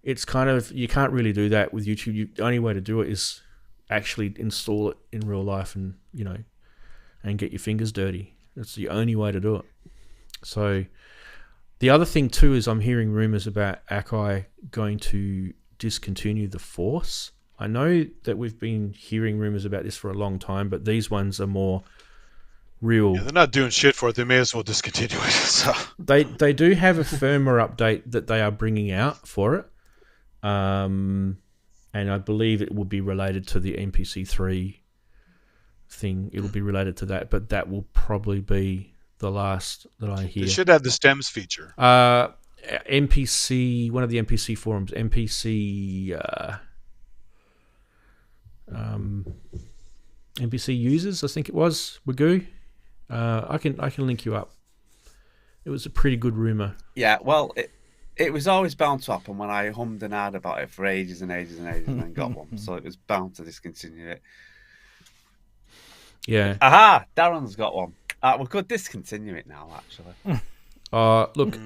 It's kind of, you can't really do that with YouTube. The only way to do it is actually install it in real life and get your fingers dirty. That's the only way to do it. So the other thing too is I'm hearing rumors about Akai going to discontinue the Force. I know that we've been hearing rumors about this for a long time, but these ones are more real. Yeah, they're not doing shit for it. They may as well discontinue it. So. They do have a firmware update that they are bringing out for it, and I believe it will be related to the MPC3 thing, it'll be related to that, but that will probably be the last that I hear. It should have the stems feature. MPC, one of the MPC forums, MPC users, I think it was, Wagoo. I can link you up. It was a pretty good rumor. Yeah, well, it was always bound to happen when I hummed and hawed about it for ages and ages and ages and then got one. So it was bound to discontinue it. Yeah. Aha! Daren's got one. We could discontinue it now, actually. Look,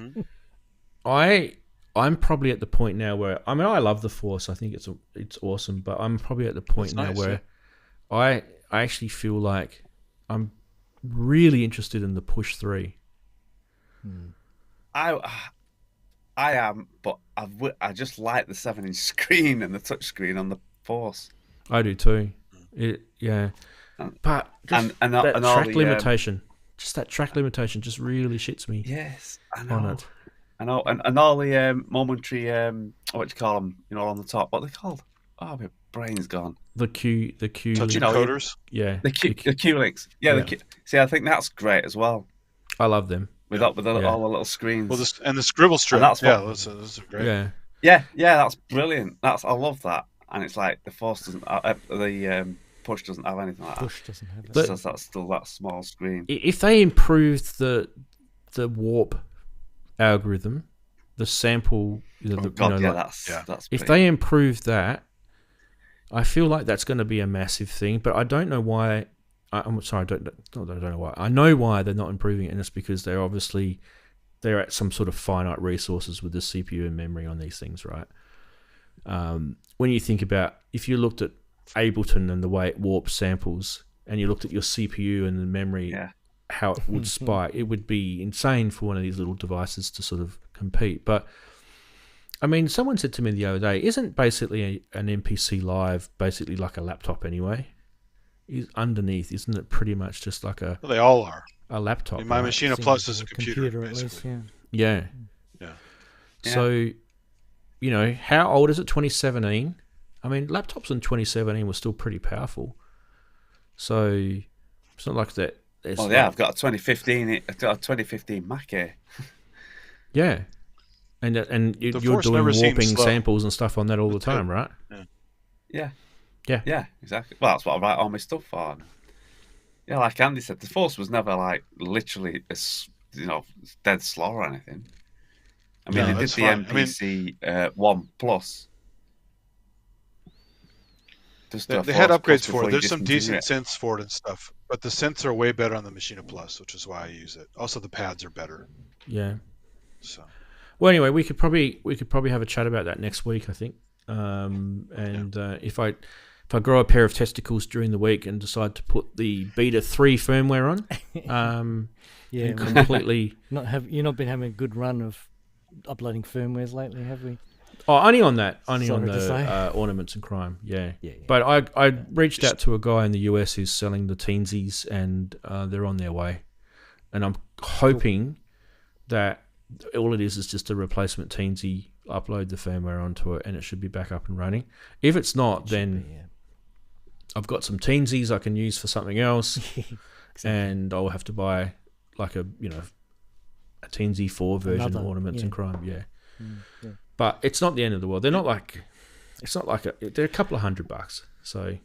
I'm probably at the point now where, I mean, I love the Force. I think it's awesome, but I'm probably at the point now where I actually feel like I'm really interested in the Push 3. I am, but I just like the 7-inch screen and the touch screen on the Force. I do too. But just that track limitation, just that track limitation, just really shits me. Yes, I know. On it. I know, and all the momentary, what do you call them? You know, on the top. What are they called? Oh, my brain's gone. The Q touch encoders. Yeah, the Q links. Yeah, yeah. See, I think that's great as well. I love them. With all the little screens. Well, and the scribble strip. Those are great. Yeah, that's brilliant. I love that. And it's like the Force doesn't, the Push doesn't have anything like that. Push doesn't have that. So that's still that small screen. If they improved the warp algorithm, the sample, that's if they improve that, I feel like that's going to be a massive thing. But I don't know why. I'm sorry, I don't know why. I know why they're not improving it, and it's because they're at some sort of finite resources with the CPU and memory on these things, right? When you think about, if you looked at Ableton and the way it warps samples, and you looked at your CPU and the memory, how it would spike, it would be insane for one of these little devices to sort of compete. But I mean, someone said to me the other day, isn't basically an MPC Live basically like a laptop anyway? Underneath, isn't it pretty much just like well, they all are a laptop? I mean, my Machina Plus is a computer at least, yeah. So, how old is it? 2017. I mean, laptops in 2017 were still pretty powerful. So it's not like that. I've got a 2015 Mac here. Yeah, and you're doing warping samples and stuff on that all the time, right? Yeah, exactly. Well, that's what I write all my stuff for. Yeah, like Andy said, the Force was never like literally dead slow or anything. I mean, they did the MPC 1 Plus. They had upgrades for it. There's some decent synths for it and stuff, but the synths are way better on the Machina Plus, which is why I use it. Also, the pads are better. Yeah. So. Well, anyway, we could probably have a chat about that next week, I think. If I grow a pair of testicles during the week and decide to put the Beta 3 firmware on, and completely. You've not been having a good run of uploading firmwares lately, have we? Oh, only on the Ornaments and Crime, yeah. But I reached out to a guy in the US who's selling the Teensies, and they're on their way. And I'm hoping that all it is just a replacement Teensy. Upload the firmware onto it, and it should be back up and running. If it's not, then I've got some Teensies I can use for something else, exactly. And I'll have to buy like a Teensy 4 version of Ornaments and Crime. Yeah. But it's not the end of the world. They're not like they're a couple of $100. So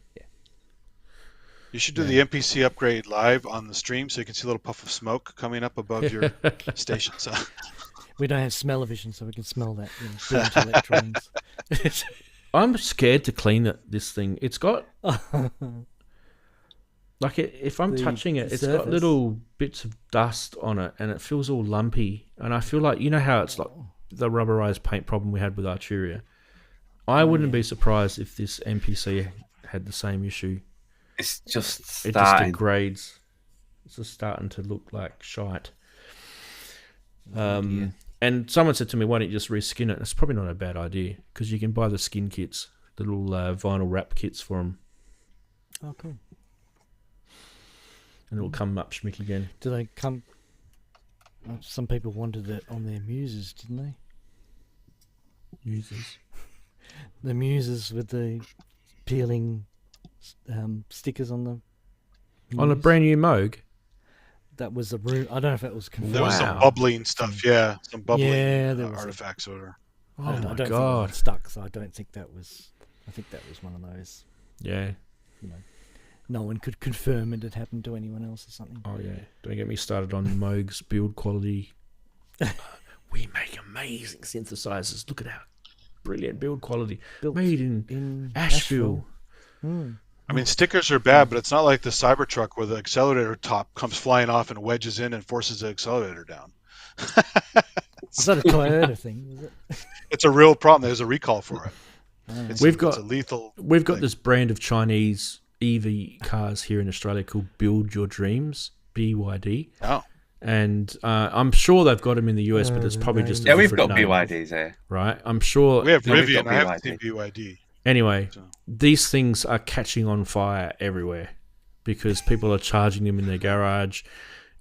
you should do the MPC upgrade live on the stream, so you can see a little puff of smoke coming up above your station. So. We don't have smell-o-vision, so we can smell that. Burnt electrons. I'm scared to clean this thing. It's got like if I'm touching it, it's got little bits of dust on it, and it feels all lumpy. And I feel like how it's like the rubberized paint problem we had with Arturia. I wouldn't be surprised if this MPC had the same issue. It's just it just degrades. It's just starting to look like shite. And someone said to me, why don't you just reskin it? It's probably not a bad idea, because you can buy the skin kits, the little vinyl wrap kits for them. Oh, cool. And it'll come up schmick again. Do they come... Some people wanted it on their Muses, didn't they? Muses? The Muses with the peeling stickers on them. On a brand new Moog. That was a room. I don't know if it was confirmed. There was some Wow. bubbling stuff. Yeah, some bubbling Yeah, there was artifacts over. Oh I my don't think it god. was stuck, so I don't think that was. I think that was one of those. Yeah. You know, no one could confirm it had happened to anyone else or something. Oh yeah. Don't get me started on Moog's build quality. We make amazing synthesizers. Look at our brilliant build quality. Built Made in Asheville. I mean, stickers are bad, but it's not like the Cybertruck where the accelerator top comes flying off and wedges in and forces the accelerator down. Is that a Toyota thing? Was it? It's a real problem. There's a recall for it. It's We've it's a lethal. We've got thing. this brand of Chinese EV cars here in Australia called Build Your Dreams, BYD. Oh. And I'm sure they've got them in the US, but it's probably just a Yeah, we've different got name, BYDs here. right? I'm sure. We have Yeah, we've Rivian. got I haven't seen BYD. BYD. Anyway, So. these things are catching on fire everywhere because people are charging them in their garage.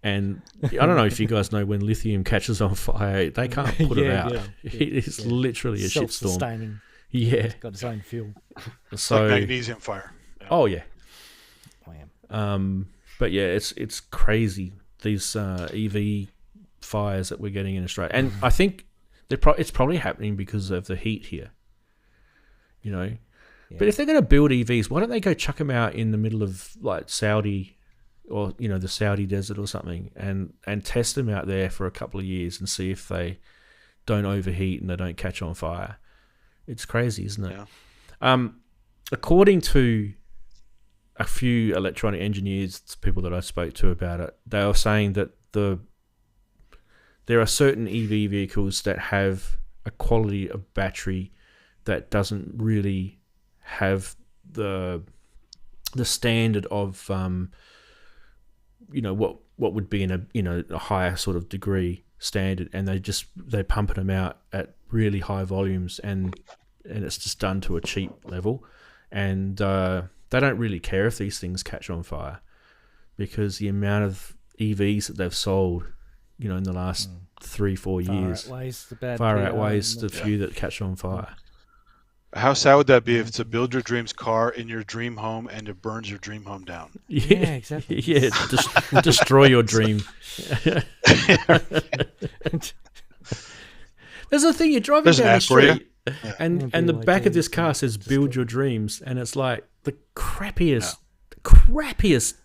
And I don't know if you guys know when lithium catches on fire, they can't put it out. It is literally a shitstorm. Self-sustaining. Yeah. It's got its own fuel. So, Like magnesium fire. Yeah. oh yeah. Wow. But yeah, it's crazy, these EV fires that we're getting in Australia. And I think it's probably happening because of the heat here. You know, but if they're going to build EVs, why don't they go chuck them out in the middle of like Saudi or the Saudi desert or something, and test them out there for a couple of years and see if they don't overheat and they don't catch on fire. It's crazy, isn't it? Yeah. According to a few electronic engineers, people that I spoke to about it, they were saying that there are certain EV vehicles that have a quality of battery that doesn't really have the standard of what would be in a higher sort of degree standard, and they're pumping them out at really high volumes, and it's just done to a cheap level, and they don't really care if these things catch on fire because the amount of EVs that they've sold, in the last 3-4 years far outweighs the few that catch on fire. How sad would that be if it's a build your dreams car in your dream home and it burns your dream home down? Yeah, exactly. Yeah, destroy your dream. There's a thing, you're driving There's an down the ad for you. street, and the back of this car says "Build Your Dreams," and it's like the crappiest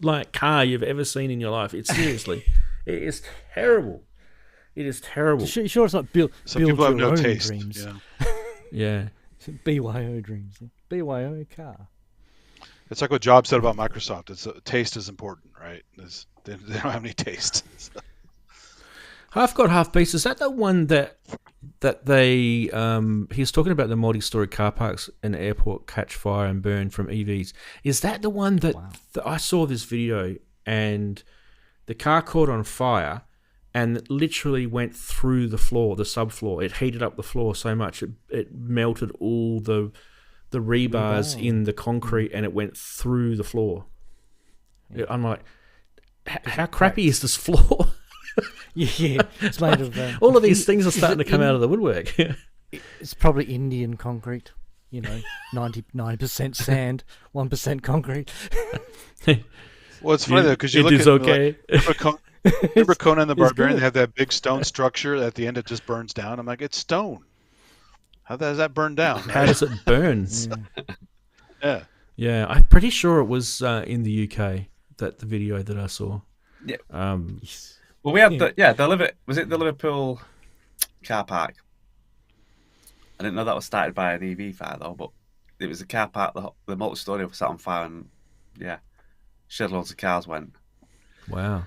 like car you've ever seen in your life. It's seriously, it is terrible. It is terrible. Sure, it's not build. Some build people have your no own taste. dreams. Yeah. BYO dreams. BYO car. It's like what Jobs said about Microsoft. It's taste is important, right? They don't have any taste. So. Half God, Half Beast. Is that the one that they he's talking about the multi-story car parks in the airport catch fire and burn from EVs? Is that the one that I saw this video and the car caught on fire and it literally went through the floor, the subfloor. It heated up the floor so much it melted all the rebars in the concrete and it went through the floor. I'm like, how crappy is this floor? Yeah, it's made of... all of these things are starting to come out of the woodwork. It's probably Indian concrete, 99% sand, 1% concrete. Well, it's funny though because you it look is at okay. remember Conan the Barbarian? good. They have that big stone structure. At the end, it just burns down. I'm like, it's stone. How does that burn down? How does it burn? Yeah. Yeah, I'm pretty sure it was in the UK that the video that I saw. Yeah. Well, we had was it the Liverpool car park? I didn't know that was started by an EV fire though, but it was a car park. The multi-story was set on fire, and shed loads of cars went. Wow.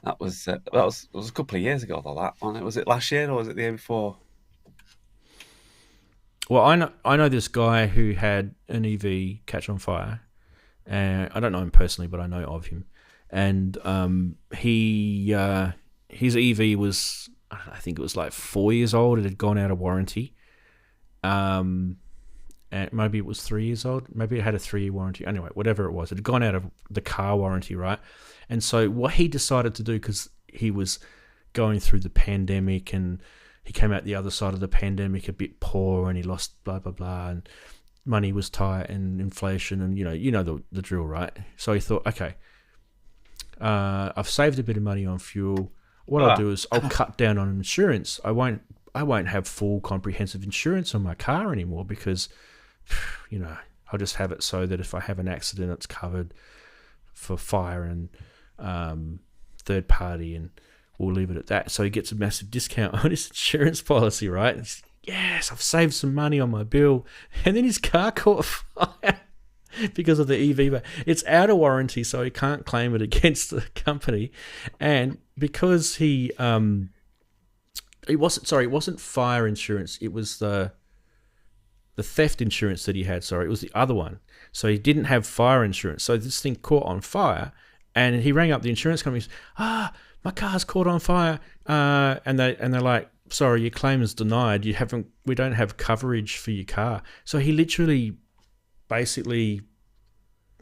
That was a couple of years ago though. That one, was it last year or was it the year before? Well, I know this guy who had an EV catch on fire, and I don't know him personally, but I know of him. And his EV was, I think it was like 4 years old. It had gone out of warranty. And maybe it was 3 years old. Maybe it had a 3-year warranty. Anyway, whatever it was, it had gone out of the car warranty, right? And so what he decided to do, because he was going through the pandemic and he came out the other side of the pandemic a bit poor and he lost blah, blah, blah, and money was tight and inflation and, you know the drill, right? So he thought, okay, I've saved a bit of money on fuel. What I'll do is I'll cut down on insurance. I won't have full comprehensive insurance on my car anymore because, I'll just have it so that if I have an accident, it's covered for fire and third party, and we'll leave it at that. So he gets a massive discount on his insurance policy, right? He's, yes, I've saved some money on my bill. And then his car caught fire because of the EV. But it's out of warranty, so he can't claim it against the company. And because it wasn't fire insurance. It was the theft insurance that he had. Sorry, it was the other one. So he didn't have fire insurance. So this thing caught on fire, and he rang up the insurance company. My car's caught on fire, and they're like, sorry, your claim is denied. We don't have coverage for your car. So he literally, basically,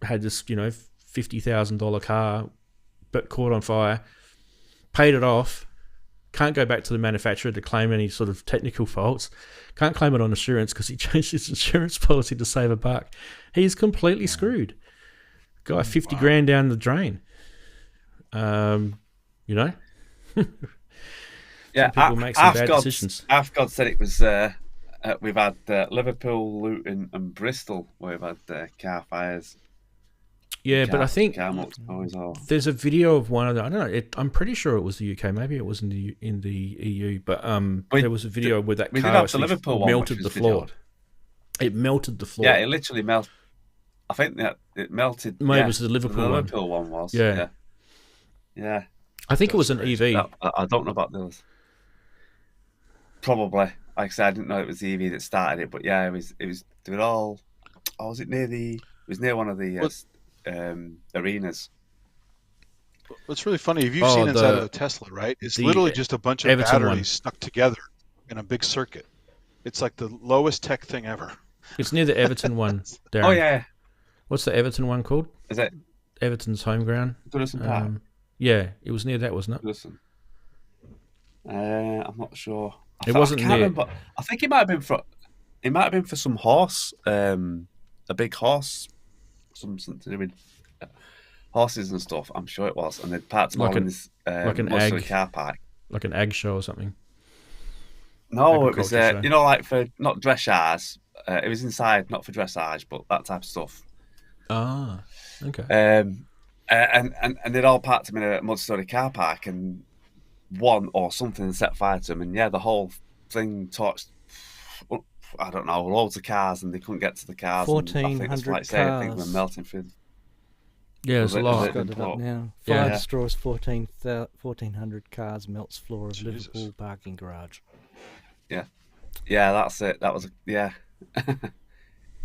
had this $50,000 car, but caught on fire, paid it off. Can't go back to the manufacturer to claim any sort of technical faults. Can't claim it on insurance because he changed his insurance policy to save a buck. He's completely screwed. Guy, 50 grand down the drain. Yeah, people make some bad decisions. Afgod said it was. We've had Liverpool, Luton, and Bristol where we've had car fires. Yeah, but I think there's a video of one of them. I don't know. I'm pretty sure it was the UK. Maybe it was in the EU. But there was a video where that car melted the floor. It melted the floor. Yeah, it literally melted. I think that it melted. Maybe it was the Liverpool one was. Yeah. I think it was an EV. I don't know about those. Probably. Like I said, I didn't know it was the EV that started it, but yeah, it was. They were all. Oh, was it near the? It was near one of the arenas. What's really funny, if you've seen inside of a Tesla, right? It's literally just a bunch of Everton batteries stuck together in a big circuit. It's like the lowest tech thing ever. It's near the Everton one, Darren. Oh yeah. What's the Everton one called? Is it Everton's home ground? Goodison Park? Yeah, it was near that, wasn't it? Goodison. I'm not sure. It wasn't near. Remember. I think it might have been for. It might have been for some horse, a big horse, something to do with horses and stuff. I'm sure it was, and they'd parked them all in this like an ag car park, like an ag show or something. No, it was like for not dressage. It was inside, not for dressage, but that type of stuff. Ah, okay. And they'd all parked them in a multi-story car park, and one or something set fire to them, and yeah, the whole thing torched. I don't know, loads of cars, and they couldn't get to the cars. 1,400 cars. Things were melting through. Yeah, it's a lot. Got it up now. Fire destroys 1,400 cars, melts floor of Liverpool parking garage. Yeah, that's it. That was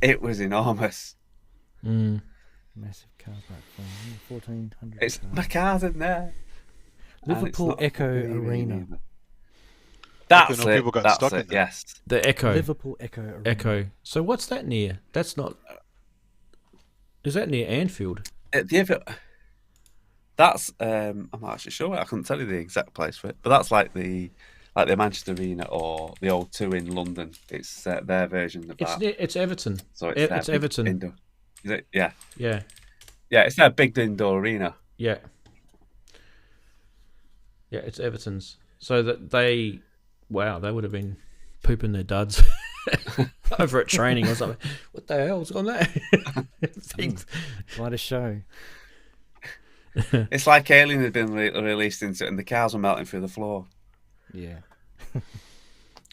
it was enormous. Massive car park fire. 1,400. It's my car's in there. Liverpool Echo Arena. That's it. People got stuck in there. Yes, the Echo. Liverpool Echo Arena. Echo. So what's that near? That's not. Is that near Anfield? That's I'm not actually sure. I couldn't tell you the exact place for it, but that's like the Manchester Arena or the O2 in London. It's their version of that. It's Everton. So it's Everton. Indoor. Is it? Yeah. Yeah. Yeah, it's their big indoor arena. Yeah. Yeah, it's Everton's. So that they would have been pooping their duds over at training or something. What the hell's on there? Quite a show. It's like Alien had been released into it, and the cars were melting through the floor. Yeah.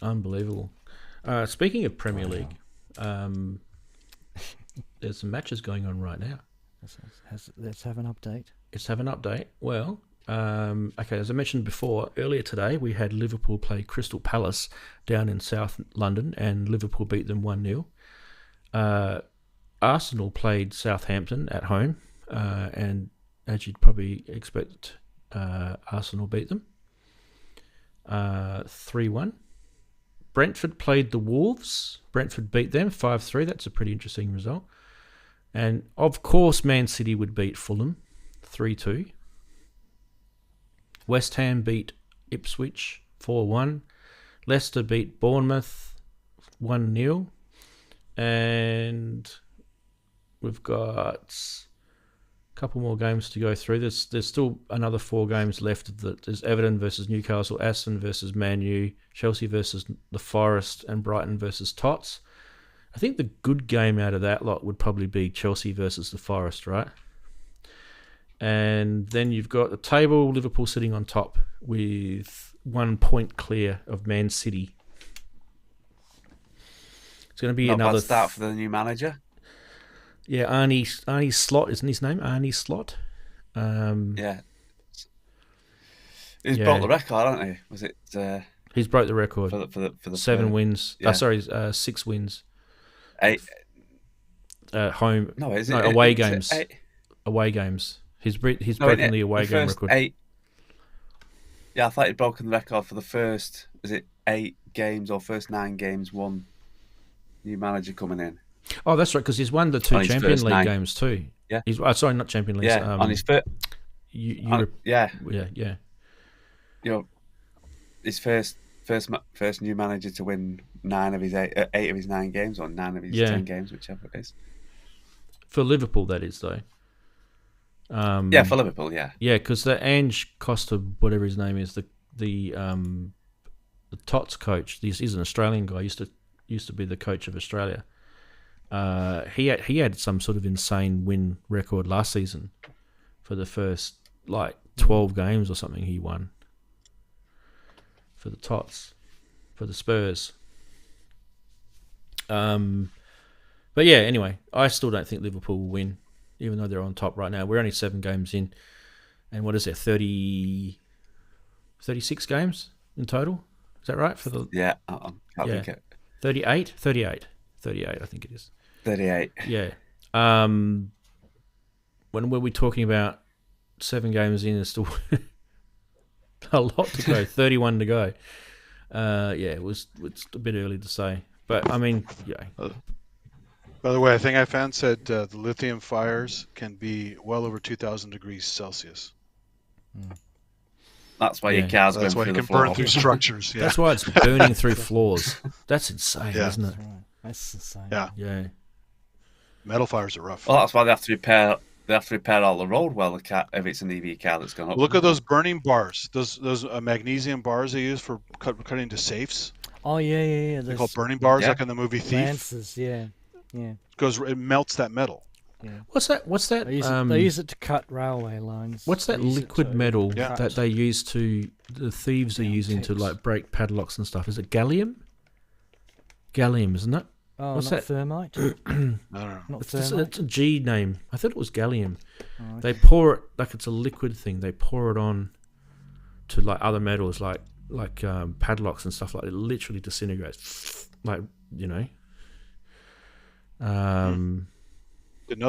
Unbelievable. Speaking of Premier League, there's some matches going on right now. Let's have an update. Well, okay, as I mentioned before, earlier today we had Liverpool play Crystal Palace down in South London, and Liverpool beat them 1-0. Arsenal played Southampton at home, and as you'd probably expect, Arsenal beat them 3-1. Brentford played the Wolves. Brentford beat them 5-3. That's a pretty interesting result. And, of course, Man City would beat Fulham 3-2. West Ham beat Ipswich 4-1. Leicester beat Bournemouth 1-0. And we've got couple more games to go through. There's still another 4 games left. There's Everton versus Newcastle, Aston versus Man U, Chelsea versus the Forest, and Brighton versus Tots. I think the good game out of that lot would probably be Chelsea versus the Forest, right? And then you've got the table, Liverpool sitting on top with 1 point clear of Man City. It's going to be Not another bad start for the new manager. Yeah, Arnie Slot, isn't his name? Arnie Slot. Yeah. He's broke the record, hasn't he? Was it? He's broke the record for the 7 wins. Yeah. 6 wins. 8. Home. No, is it? No, away is games. It 8? Away games. He's broken the away game record. 8. Yeah, I thought he'd broken the record for the first. Was it 8 games or first 9 games? One new manager coming in. Oh, that's right, because he's won the 2 Champions League games too. Yeah. He's sorry, not Champions League. Yeah, on his first. Yeah. You know, his first new manager to win 8 of his 9 games, or 9 of his 10 games, whichever it is. For Liverpool, that is though. Yeah, for Liverpool, yeah. Yeah, because the Ange Costa, whatever his name is, the Tots coach. He's an Australian guy. Used to be the coach of Australia. He had some sort of insane win record last season for the first 12 games or something. He won for the Tots, for the Spurs. But yeah, anyway, I still don't think Liverpool will win, even though they're on top right now. We're only 7 games in, and what is it, 36 games in total? Is that right? For the I think it. 38, I think it is. 38. Yeah. When were we talking about 7 games in? There's still a lot to go. 31 to go. It's a bit early to say, but I mean, yeah. By the way, I think I found said the lithium fires can be well over 2,000 degrees Celsius. That's why your car's going through the floor. That's why it can burn through structures. Yeah. That's why it's burning through floors. That's insane, isn't it? That's insane. Yeah. Metal fires are rough. Well, that's why they have to repair. They have to repair all the road if it's an EV car that's gone up. Look at those burning bars. Those magnesium bars they use for cutting into safes. Oh yeah. They're called burning bars, like in the movie Thief. Lances, yeah. It melts that metal. Yeah. What's that? They use it to cut railway lines. What's that liquid metal that they use the thieves are using to break padlocks and stuff? Is it gallium? Gallium, isn't it? Oh, what's not that? thermite? I don't know. Not thermite? It's a G name. I thought it was gallium. Oh, okay. They pour it like it's a liquid thing. They pour it on to other metals like padlocks and stuff like that. It literally disintegrates. Didn't know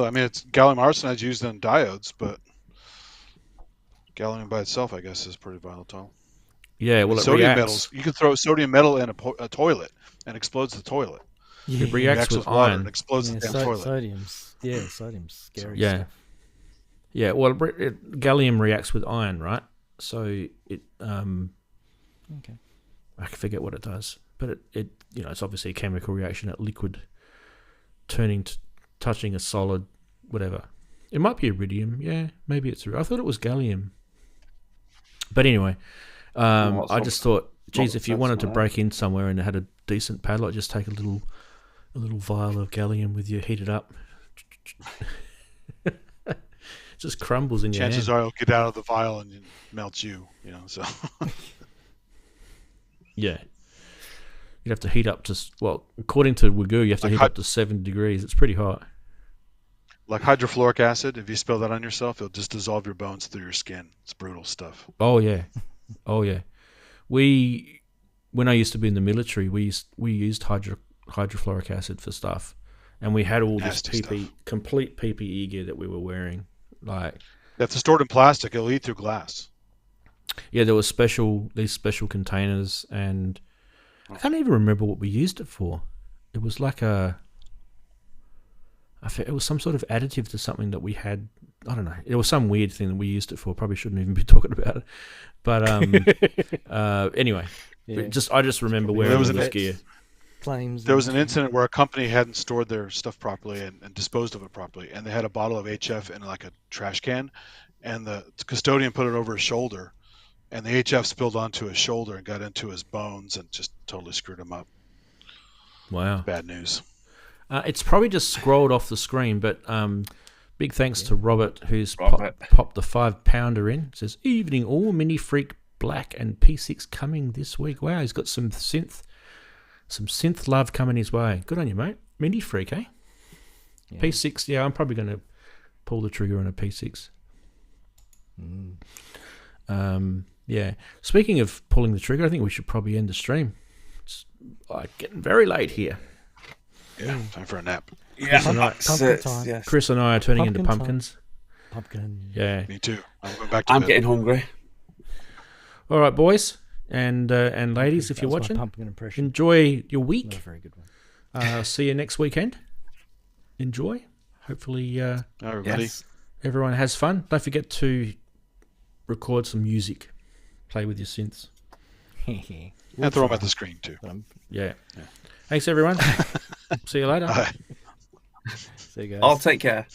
that. I mean, it's gallium arsenide used in diodes, but gallium by itself, I guess, is pretty volatile. Yeah, well, sodium metals. You can throw sodium metal in a toilet and explodes the toilet. Yeah. It reacts with iron and explodes the damn toilet. Sodium's scary. Yeah. Stuff. Yeah. Well, gallium reacts with iron, right? So it. Okay. I forget what it does, but it it's obviously a chemical reaction at liquid touching a solid, whatever. It might be iridium. Yeah, maybe it's. I thought it was gallium. But anyway, I just thought, geez, if you wanted to break in somewhere and it had a decent padlock, just take a little vial of gallium with you, heat it up. It just crumbles in your hand. Chances are it'll get out of the vial and melt you. So. Yeah. You'd have to heat up to, according to Wagyu, you have to heat up to 7 degrees. It's pretty hot. Like hydrofluoric acid, if you spill that on yourself, it'll just dissolve your bones through your skin. It's brutal stuff. Oh, yeah. When I used to be in the military, we used hydrofluoric acid for stuff. And we had all this complete PPE gear that we were wearing. If it's stored in plastic, it'll eat through glass. Yeah, there was these special containers, and I can't even remember what we used it for. It was it was some sort of additive to something that we had. I don't know. It was some weird thing that we used it for. Probably shouldn't even be talking about it. But anyway, I just remember wearing all this gear. claims. There was an incident where a company hadn't stored their stuff properly and disposed of it properly, and they had a bottle of HF in like a trash can, and the custodian put it over his shoulder, and the HF spilled onto his shoulder and got into his bones and just totally screwed him up. Wow. Bad news. It's probably just scrolled off the screen, but big thanks to Robert, who's popped the 5-pounder in. It says, evening all, Mini Freak Black and P6 coming this week. Wow, he's got some synth love coming his way. Good on you, mate. Mini Freak, eh? Yeah. P6, yeah, I'm probably going to pull the trigger on a P6. Yeah. Speaking of pulling the trigger, I think we should probably end the stream. It's getting very late here. Yeah, time for a nap. Yeah, pumpkin time. Yes. Chris and I are turning into pumpkins. Pumpkin. Yeah. Me too. I'm going back to bed. Getting hungry. All right, boys and ladies, if you're watching, enjoy your week. Not a very good one. See you next weekend. Enjoy. Hopefully, everybody. Everyone has fun. Don't forget to record some music. Play with your synths. And throw them at the screen too. Yeah. Thanks, everyone. See you later. Bye. See you guys. I'll take care.